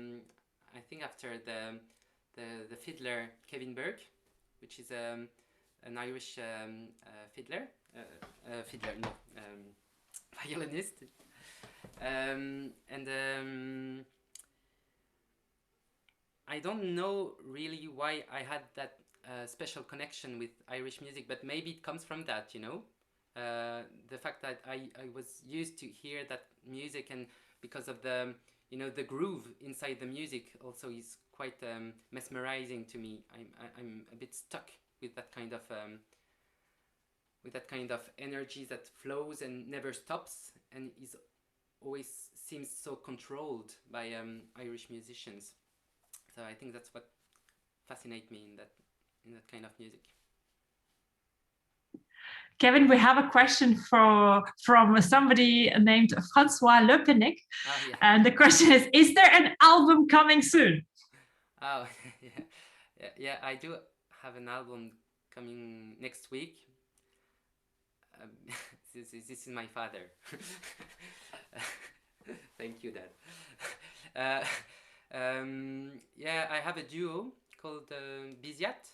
I think after the fiddler Kevin Burke, which is an Irish fiddler, violinist, and I don't know really why I had that special connection with Irish music, but maybe it comes from that, the fact that I was used to hear that music, and because of the the groove inside the music also is quite mesmerizing to me. I'm a bit stuck with that kind of energy that flows and never stops, and is always seems so controlled by Irish musicians. So I think that's what fascinates me in that kind of music. Kevin, we have a question from somebody named Francois Le Penick. Oh, yeah. And the question is there an album coming soon? Oh, yeah, I do have an album coming next week. This is my father. Thank you, Dad. Yeah, I have a duo called Biziat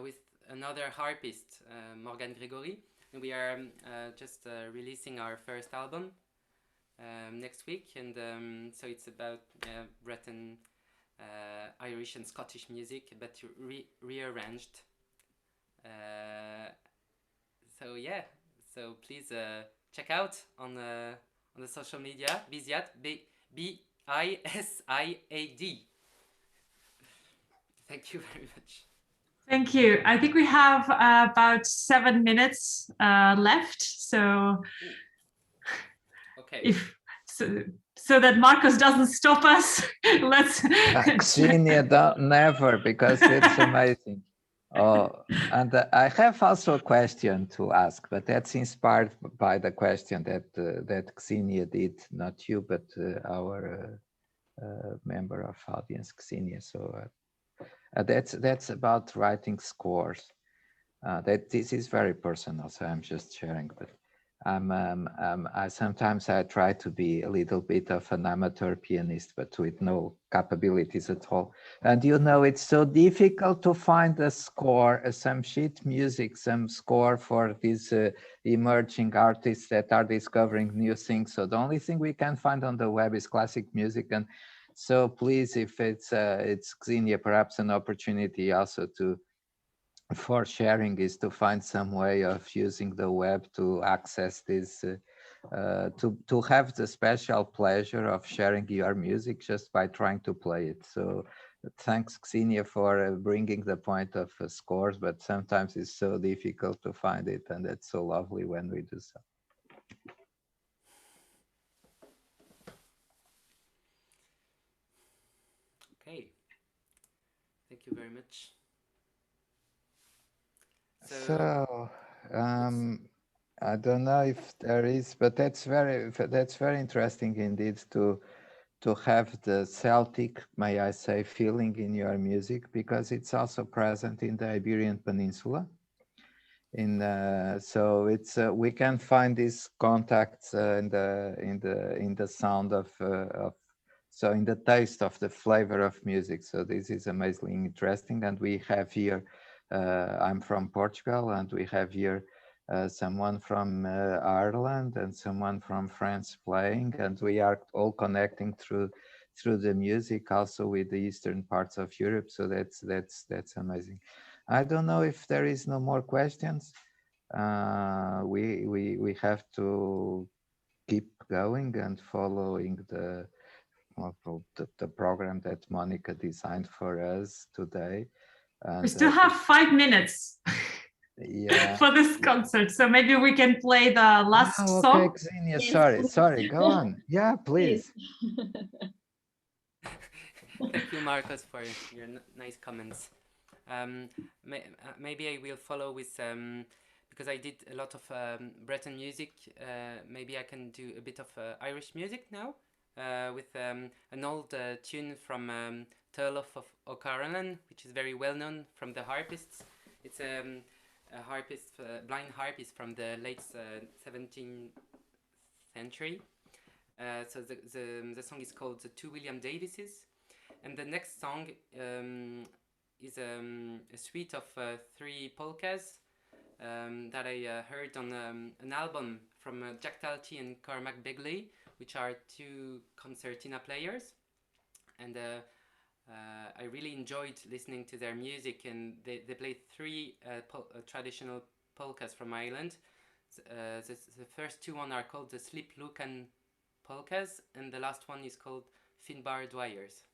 with another harpist, Morgan Gregory, and we are just releasing our first album next week, and so it's about Breton, Irish and Scottish music, but rearranged. So yeah, so please check out on the social media, Biziat, B-I-S-I-A-D. Thank you very much. Thank you. I think we have about 7 minutes left, so okay. So that Marcos doesn't stop us, let's. Xenia, never, because it's amazing. Oh, and I have also a question to ask, but that's inspired by the question that Xenia did, not you, but our member of audience, Xenia. So that's about writing scores. This is very personal, so I'm just sharing. But I sometimes try to be a little bit of an amateur pianist, but with no capabilities at all. And you know, it's so difficult to find a score, some sheet music, some score for these emerging artists that are discovering new things. So the only thing we can find on the web is classic music. And so please, if it's Xenia, perhaps an opportunity also for sharing is to find some way of using the web to access this, to have the special pleasure of sharing your music just by trying to play it. So thanks, Xenia, for bringing the point of scores, but sometimes it's so difficult to find it, and it's so lovely when we do so. Okay, thank you very much. So I don't know if there is, but that's very interesting indeed to have the Celtic, may I say, feeling in your music, because it's also present in the Iberian Peninsula. So it's we can find these contacts in the sound of so in the taste of the flavor of music. So this is amazingly interesting, and we have here. I'm from Portugal, and we have here someone from Ireland and someone from France playing, and we are all connecting through the music, also with the eastern parts of Europe. So that's amazing. I don't know if there is no more questions. We have to keep going and following the program that Monica designed for us today. And we still have 5 minutes for this concert, so maybe we can play the last song. Xenia, sorry, go on. Yeah, please. Thank you, Marcos, for your nice comments. Maybe I will follow with, because I did a lot of Breton music, maybe I can do a bit of Irish music now, with an old tune from Turlough of O'Carolan, which is very well known from the harpists. It's a harpist, blind harpist from the late 17th century. So the song is called The Two William Davises, and the next song is a suite of 3 polkas that I heard on an album from Jack Talty and Cormac Begley, which are 2 concertina players, and I really enjoyed listening to their music, and they played 3 traditional polkas from Ireland. The first 2 are called the Slip Lucan polkas, and the last one is called Finbar Dwyers.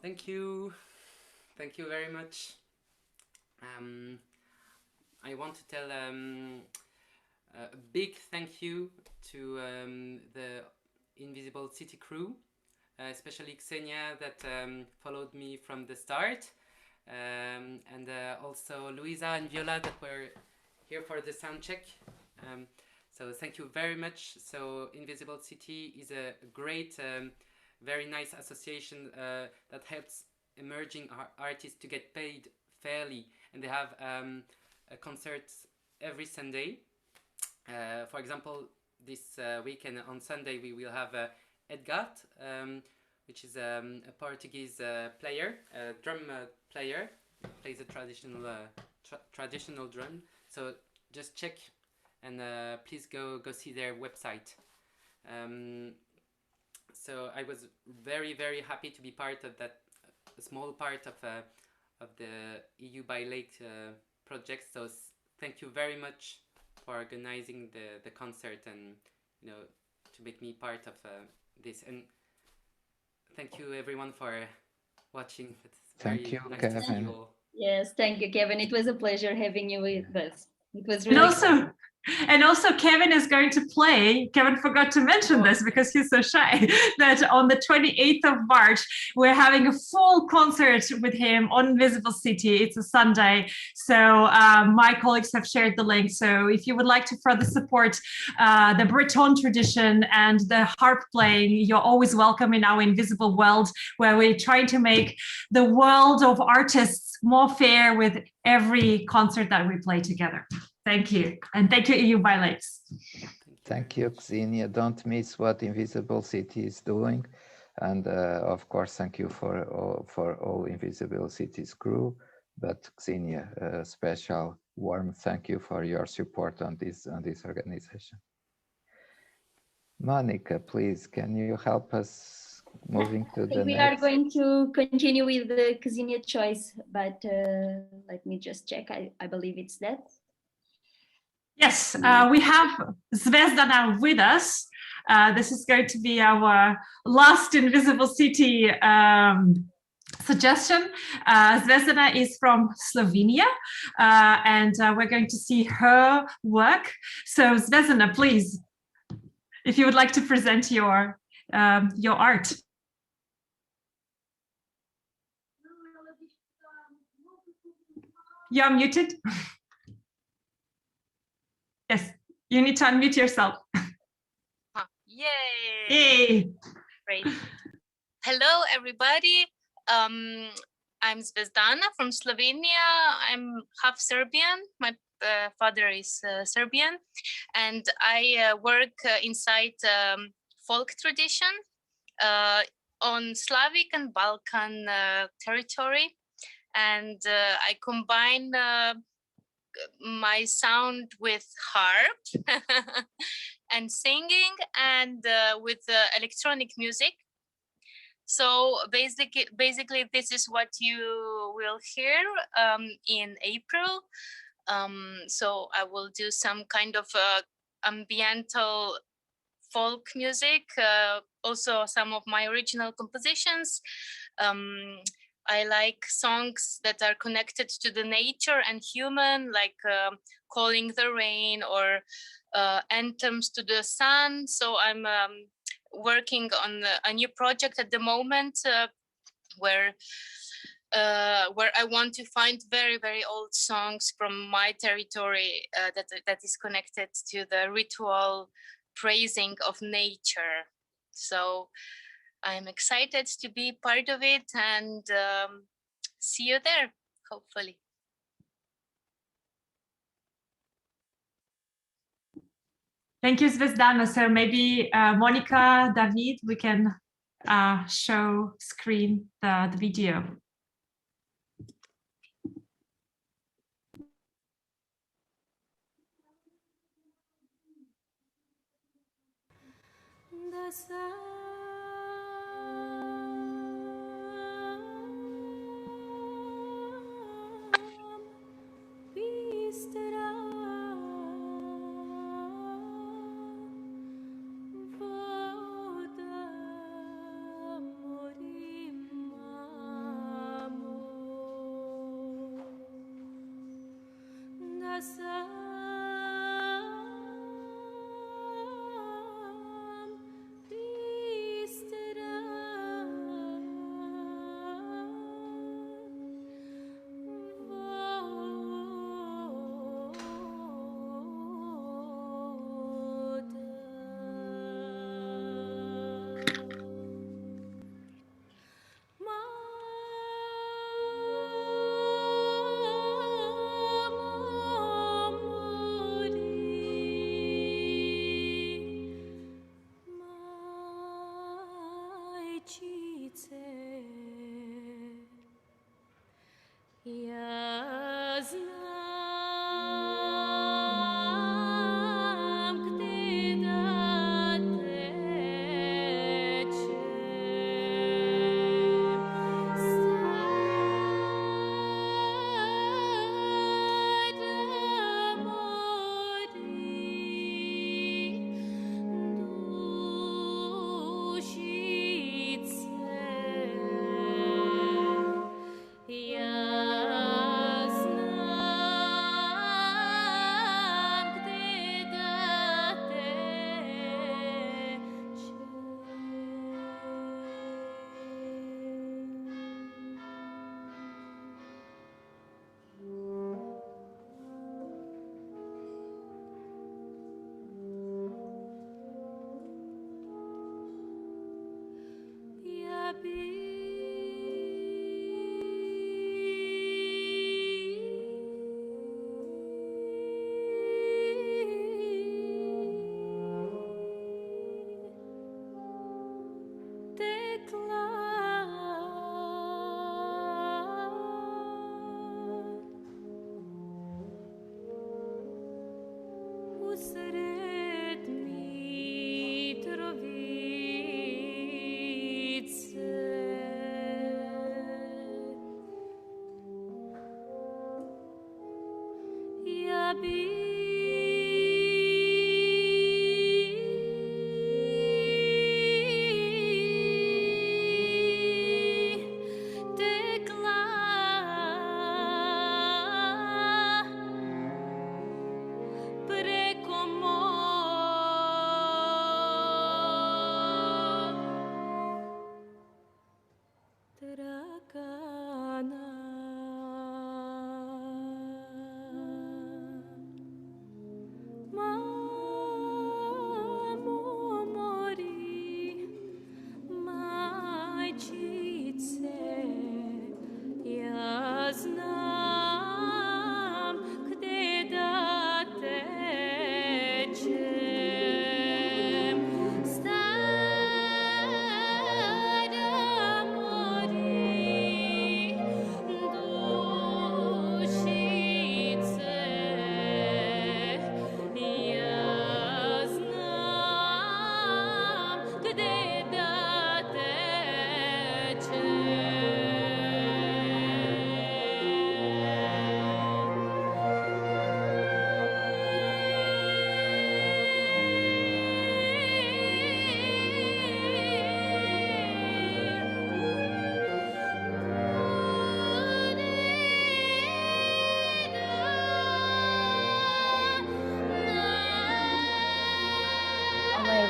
Thank you. Thank you very much. I want to tell a big thank you to the Invisible City crew, especially Xenia that followed me from the start, and also Luisa and Viola that were here for the sound check. So thank you very much. So Invisible City is a great, very nice association that helps emerging artists to get paid fairly, and they have a concert every Sunday. For example, this weekend on Sunday we will have Edgard, which is a Portuguese player, a drum player, plays a traditional drum. So just check and please go see their website. So I was very happy to be part of that, a small part of the EU by Lake project. So thank you very much for organizing the concert and to make me part of this. And thank you everyone for watching. It's thank you, nice Kevin. to see you all. Yes, thank you, Kevin. It was a pleasure having you with us. It was really And also Kevin is going to play, Kevin forgot to mention this because he's so shy, that on the 28th of March, we're having a full concert with him on Invisible City. It's a Sunday. So my colleagues have shared the link. So if you would like to further support the Breton tradition and the harp playing, you're always welcome in our invisible world, where we're trying to make the world of artists more fair with every concert that we play together. Thank you. And thank you, EU by Lakes. Thank you, Xenia. Don't miss what Invisible City is doing. And of course, thank you for all Invisible City's crew. But Xenia, a special warm thank you for your support on this organization. Monica, please, can you help us moving to the we next? are going to continue with the Xenia choice, but let me just check. I believe it's that. Yes, we have Zvezdana with us. This is going to be our last Invisible City suggestion. Zvezdana is from Slovenia, and we're going to see her work. So Zvezdana, please, if you would like to present your art. You're muted. Yes, you need to unmute yourself. Yay! Yay! Great. Hello, everybody. I'm Zvezdana from Slovenia. I'm half Serbian. My father is Serbian, and I work inside folk tradition on Slavic and Balkan territory, and I combine my sound with harp and singing and with electronic music. So basically this is what you will hear in April. So I will do some kind of ambiental folk music, also some of my original compositions. I like songs that are connected to the nature and human, like Calling the Rain or Anthems to the Sun. So I'm working on a new project at the moment where I want to find very, very old songs from my territory that is connected to the ritual praising of nature. So I'm excited to be part of it and see you there, hopefully. Thank you, Zvezdana. So maybe Monica, David, we can show screen the video.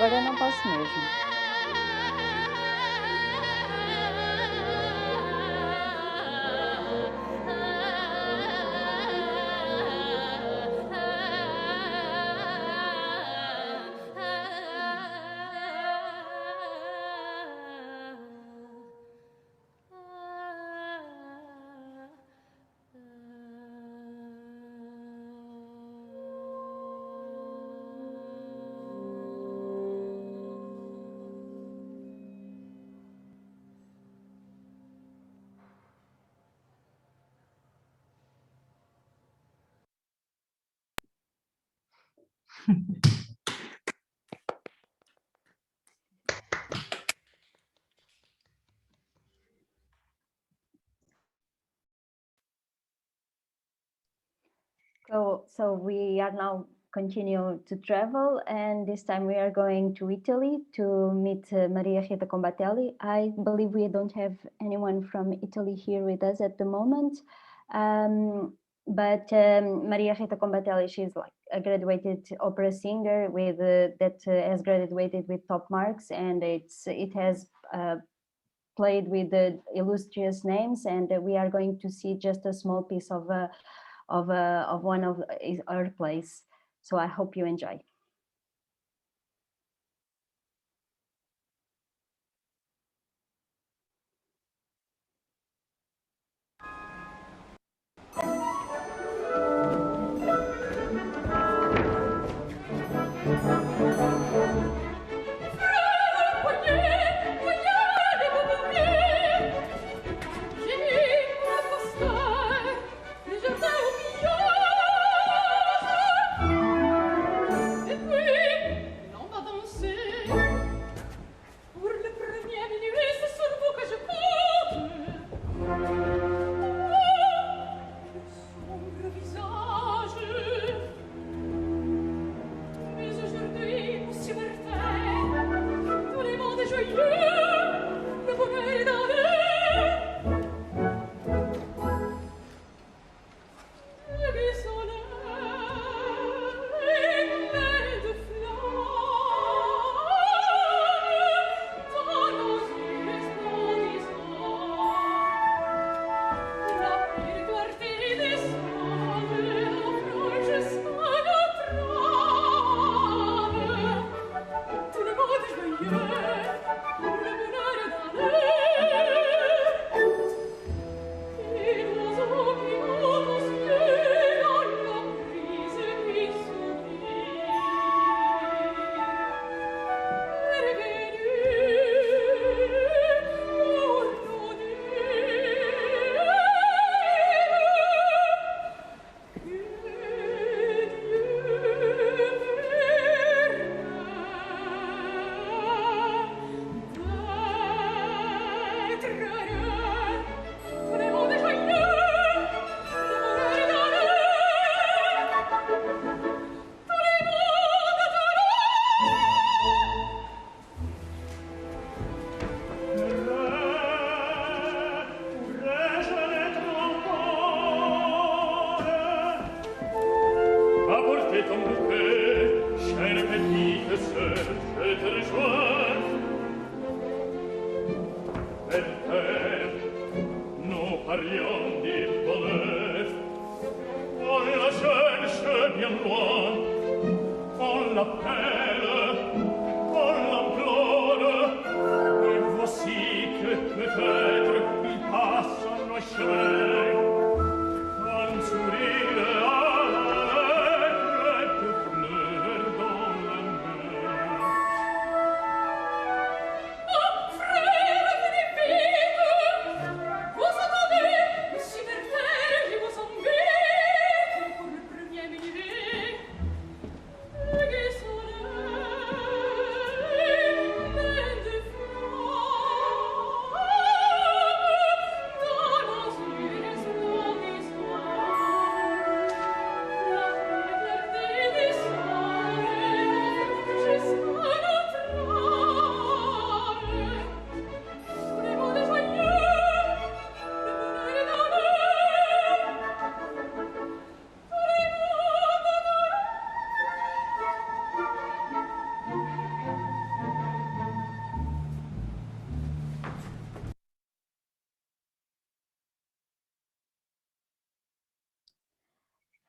Agora eu não posso mesmo. So we are now continue to travel, and this time we are going to Italy to meet Maria Rita Combatelli. I believe we don't have anyone from Italy here with us at the moment. but Maria Rita Combatelli, she's like a graduated opera singer with that has graduated with top marks, and it has played with the illustrious names, and we are going to see just a small piece of one of her plays. So I hope you enjoy.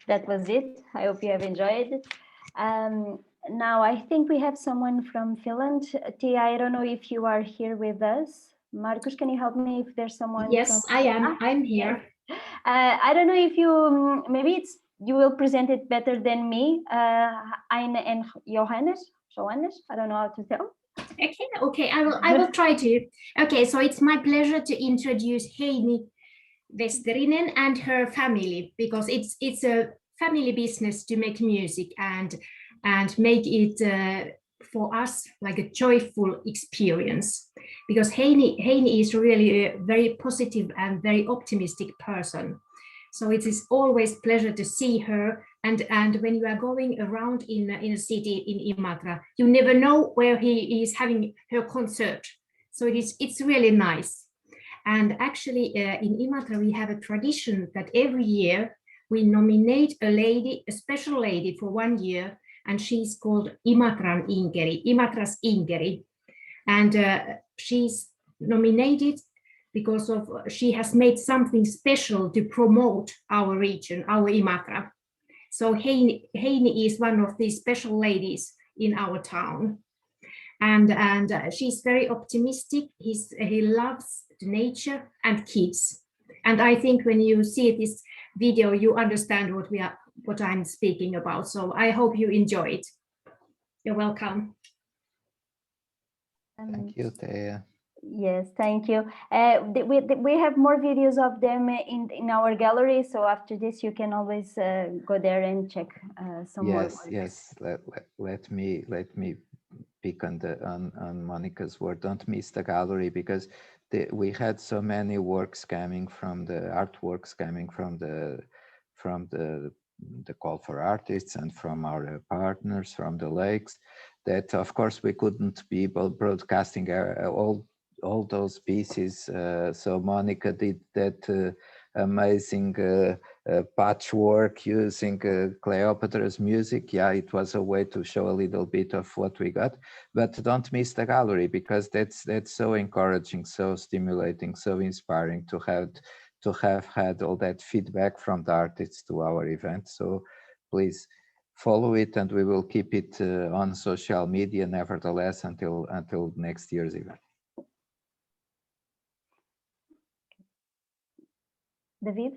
That was it. I hope you have enjoyed it. Now I think we have someone from Finland. Tia, I don't know if you are here with us. Marcus, can you help me if there's someone? Yes, I am. I'm here. I don't know if you, maybe you will present it better than me. Aine and Johannes, I don't know how to tell. Okay, I will try to. Okay, so it's my pleasure to introduce Heini Westerinen and her family, because it's a family business to make music and make it for us like a joyful experience, because Heini is really a very positive and very optimistic person. So it is always pleasure to see her, and when you are going around in a city in Imatra, you never know where he is having her concert. So it's really nice. And actually in Imatra, we have a tradition that every year we nominate a lady, a special lady for 1 year, and she's called Imatran Inkeri, Imatras Inkeri. And she's nominated because of she has made something special to promote our region, our Imatra. So Heini is one of these special ladies in our town. And she's very optimistic. He loves nature and kids. And I think when you see this video, you understand what I'm speaking about. So I hope you enjoy it. You're welcome. Thank you, Thea. Yes, thank you. We have more videos of them in our gallery. So after this, you can always go there and check some more. Yes. Let me pick on Monica's word. Don't miss the gallery, because we had so many works coming from the artworks coming from the call for artists and from our partners from the lakes, that of course we couldn't be broadcasting all those pieces. So Monica did that amazing patchwork using Cleopatra's music. Yeah, it was a way to show a little bit of what we got, but don't miss the gallery, because that's so encouraging, so stimulating, so inspiring to have had all that feedback from the artists to our event. So please follow it, and we will keep it on social media nevertheless until next year's event. David?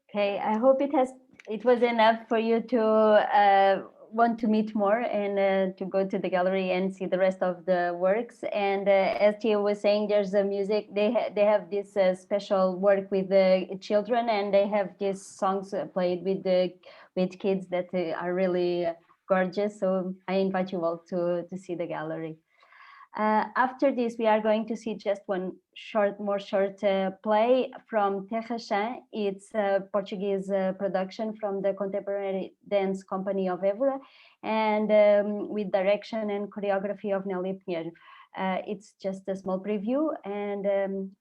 Okay, I hope it was enough for you to want to meet more and to go to the gallery and see the rest of the works. And as Tia was saying, there's a music. They have this special work with the children, and they have these songs played with kids that are really gorgeous. So I invite you all to see the gallery. After this, we are going to see just one more short play from Touihrat. It's a Portuguese production from the Contemporary Dance Company of Évora, and with direction and choreography of Nelly Pinheiro. It's just a small preview, and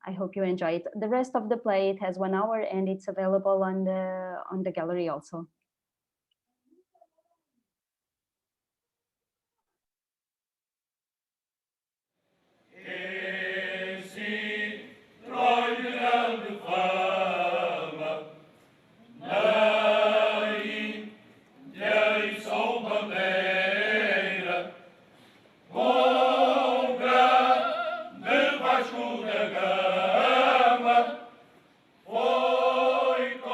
I hope you enjoy it. The rest of the play, it has 1 hour, and it's available on the gallery also. Foi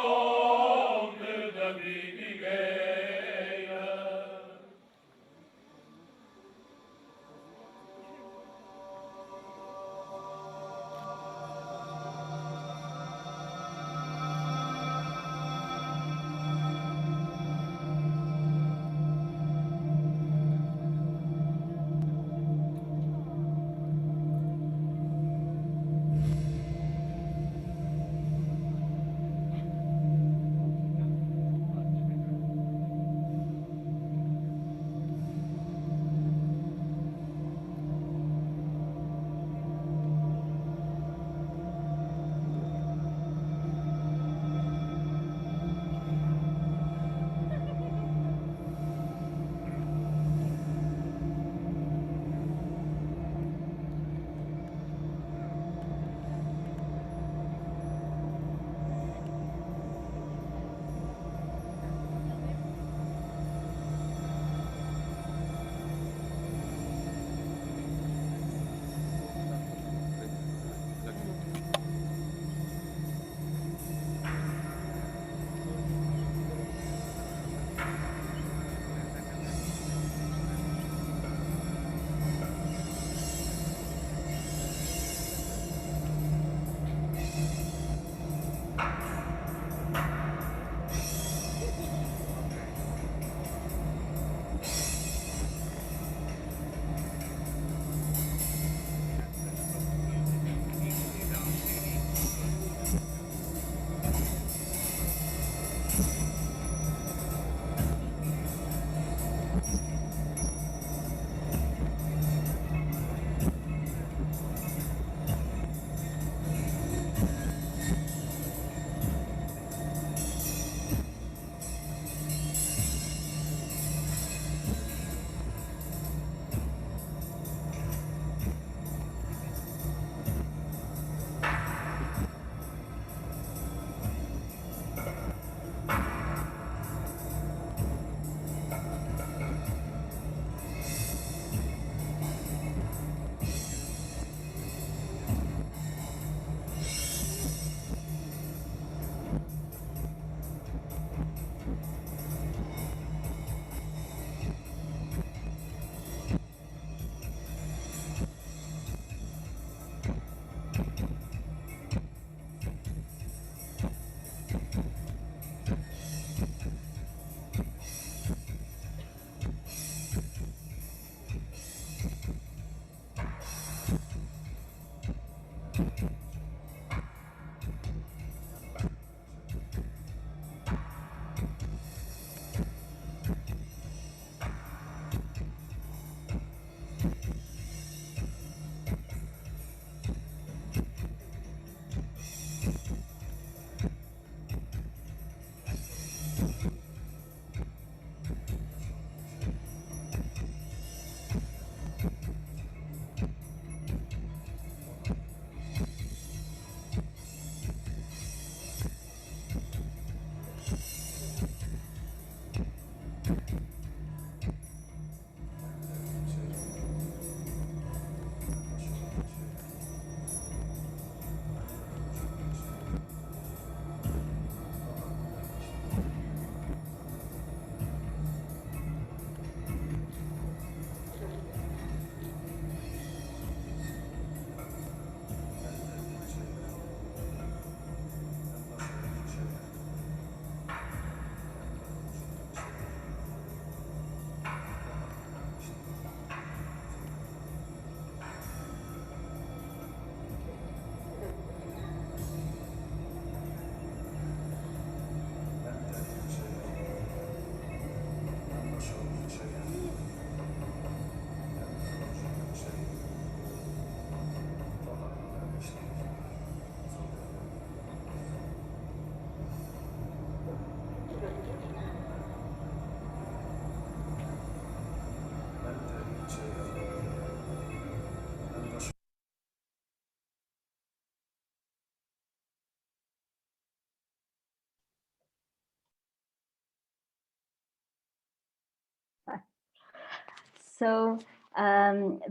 So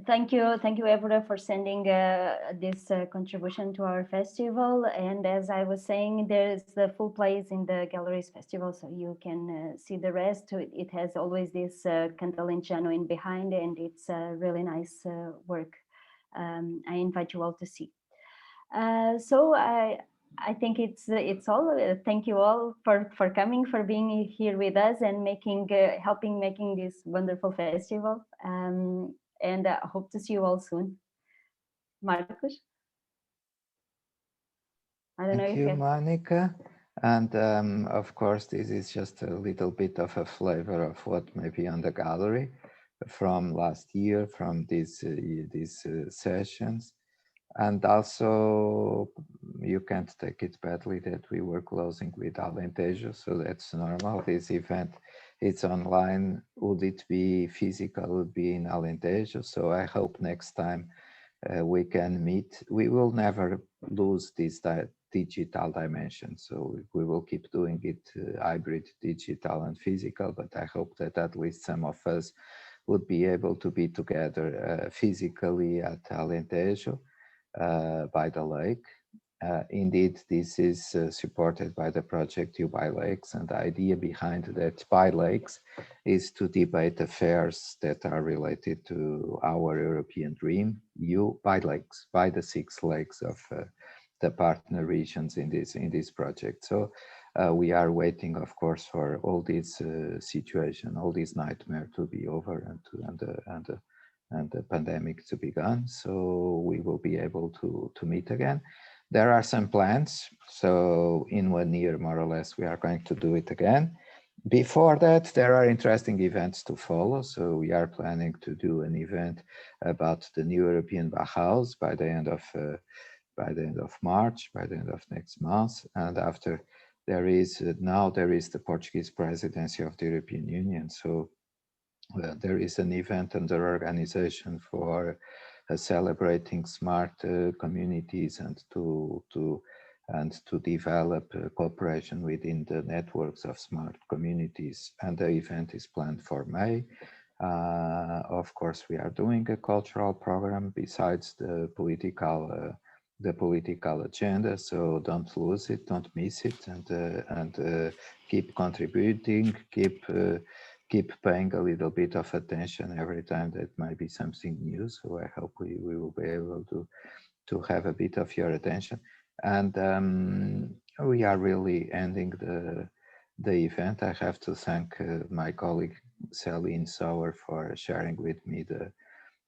thank you, Évora, for sending this contribution to our festival. And as I was saying, there's the full plays in the Galleries Festival, so you can see the rest. It has always this Cantalent Genuine behind, and it's a really nice work. I invite you all to see. So I think it's all. Thank you all for coming, for being here with us and helping making this wonderful festival. And I hope to see you all soon. Marcus? I don't know if Thank you, Monica. And of course, this is just a little bit of a flavor of what may be on the gallery from last year, from these sessions. And also, you can't take it badly that we were closing with Alentejo, so that's normal. This event, it's online. Would it be physical? Would be in Alentejo. So I hope next time we can meet. We will never lose this digital dimension. So we will keep doing it hybrid, digital and physical, but I hope that at least some of us would be able to be together physically at Alentejo. By the lake. Indeed, this is supported by the project You by Lakes, and the idea behind that by lakes is to debate affairs that are related to our European dream, You by Lakes, by the 6 lakes of the partner regions in this project. So we are waiting, of course, for all this situation, all this nightmare to be over and the pandemic to be gone, so we will be able to meet again. There are some plans, so in 1 year, more or less, we are going to do it again. Before that, there are interesting events to follow, so we are planning to do an event about the new European Bauhaus by the end of March, by the end of next month, and after there is the Portuguese presidency of the European Union, so there is an event under organization for celebrating smart communities and to develop cooperation within the networks of smart communities. And the event is planned for May. Of course, we are doing a cultural program besides the political agenda. So don't lose it, don't miss it, and keep contributing, keep paying a little bit of attention every time that might be something new. So I hope we will be able to have a bit of your attention. And we are really ending the event. I have to thank my colleague Celine Sauer for sharing with me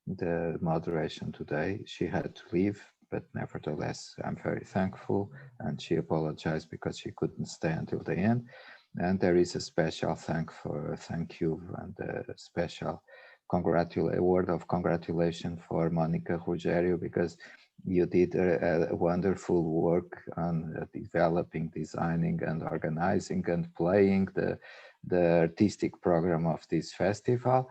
the moderation today. She had to leave, but nevertheless, I'm very thankful, and she apologized because she couldn't stay until the end. And there is a special thank you and a special word of congratulation for Monica Rogério, because you did a wonderful work on developing, designing, and organizing and playing the artistic program of this festival,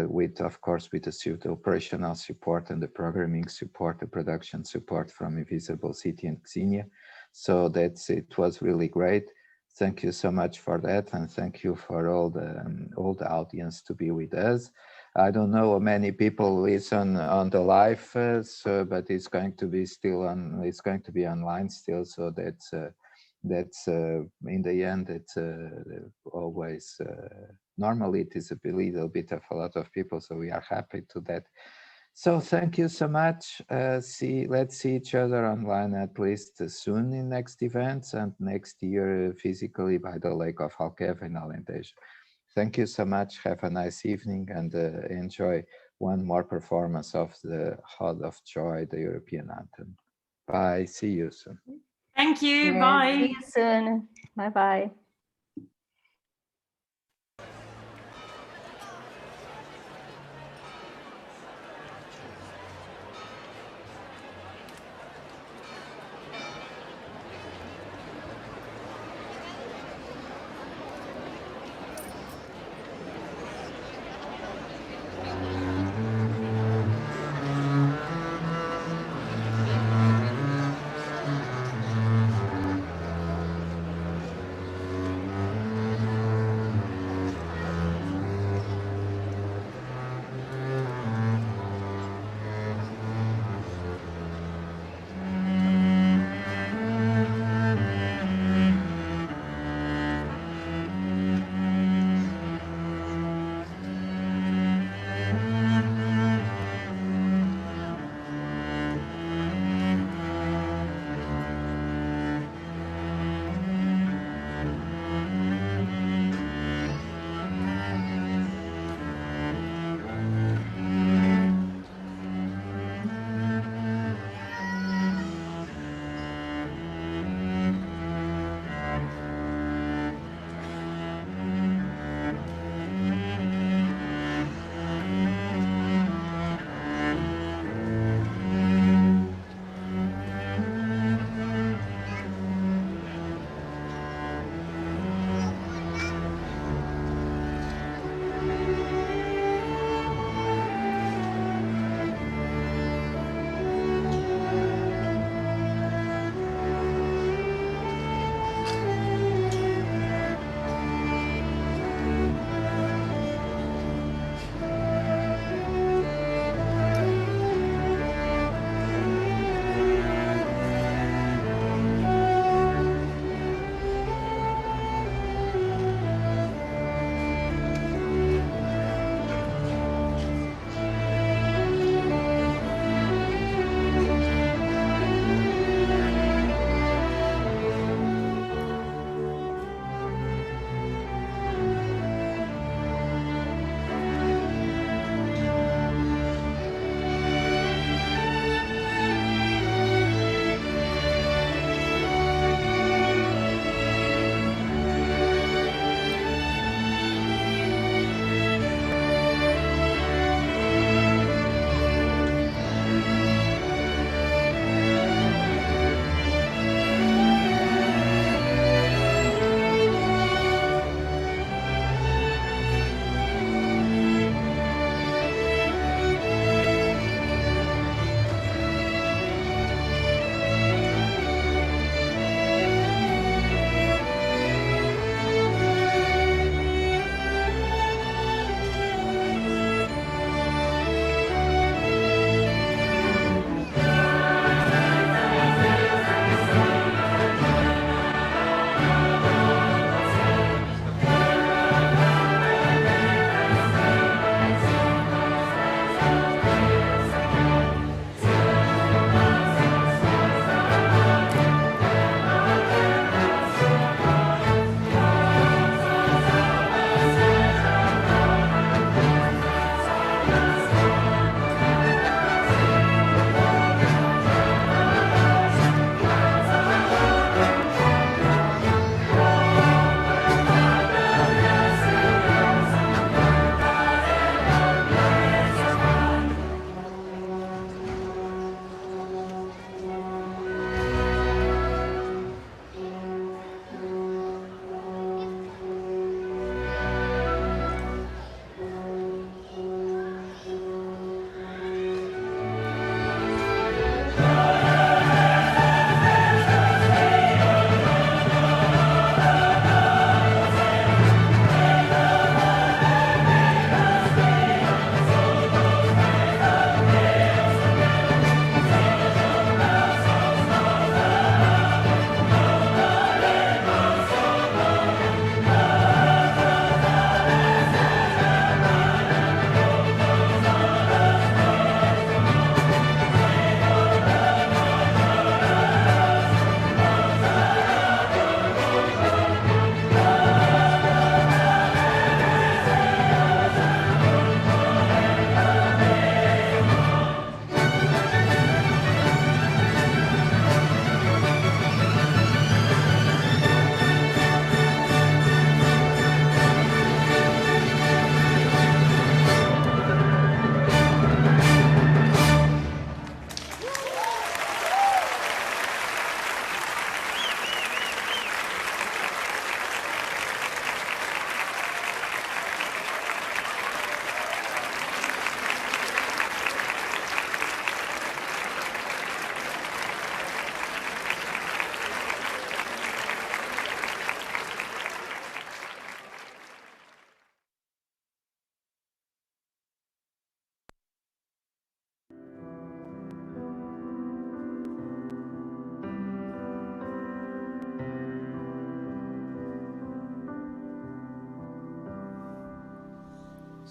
with, of course, with the operational support and the programming support, the production support from Invisible City and Xenia. So it was really great. Thank you so much for that, and thank you for all the audience to be with us. I don't know how many people listen on the live, but it's going to be still on. It's going to be online still. So that's in the end, it's always normally it is a little bit of a lot of people. So we are happy to that. So thank you so much. Let's see each other online at least soon in next events, and next year physically by the Lake of Alqueva in Alentejo. Thank you so much. Have a nice evening, and enjoy one more performance of the Heart of Joy, the European anthem. Bye. See you soon. Thank you. Yes, Bye. see you soon. Bye-bye.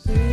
See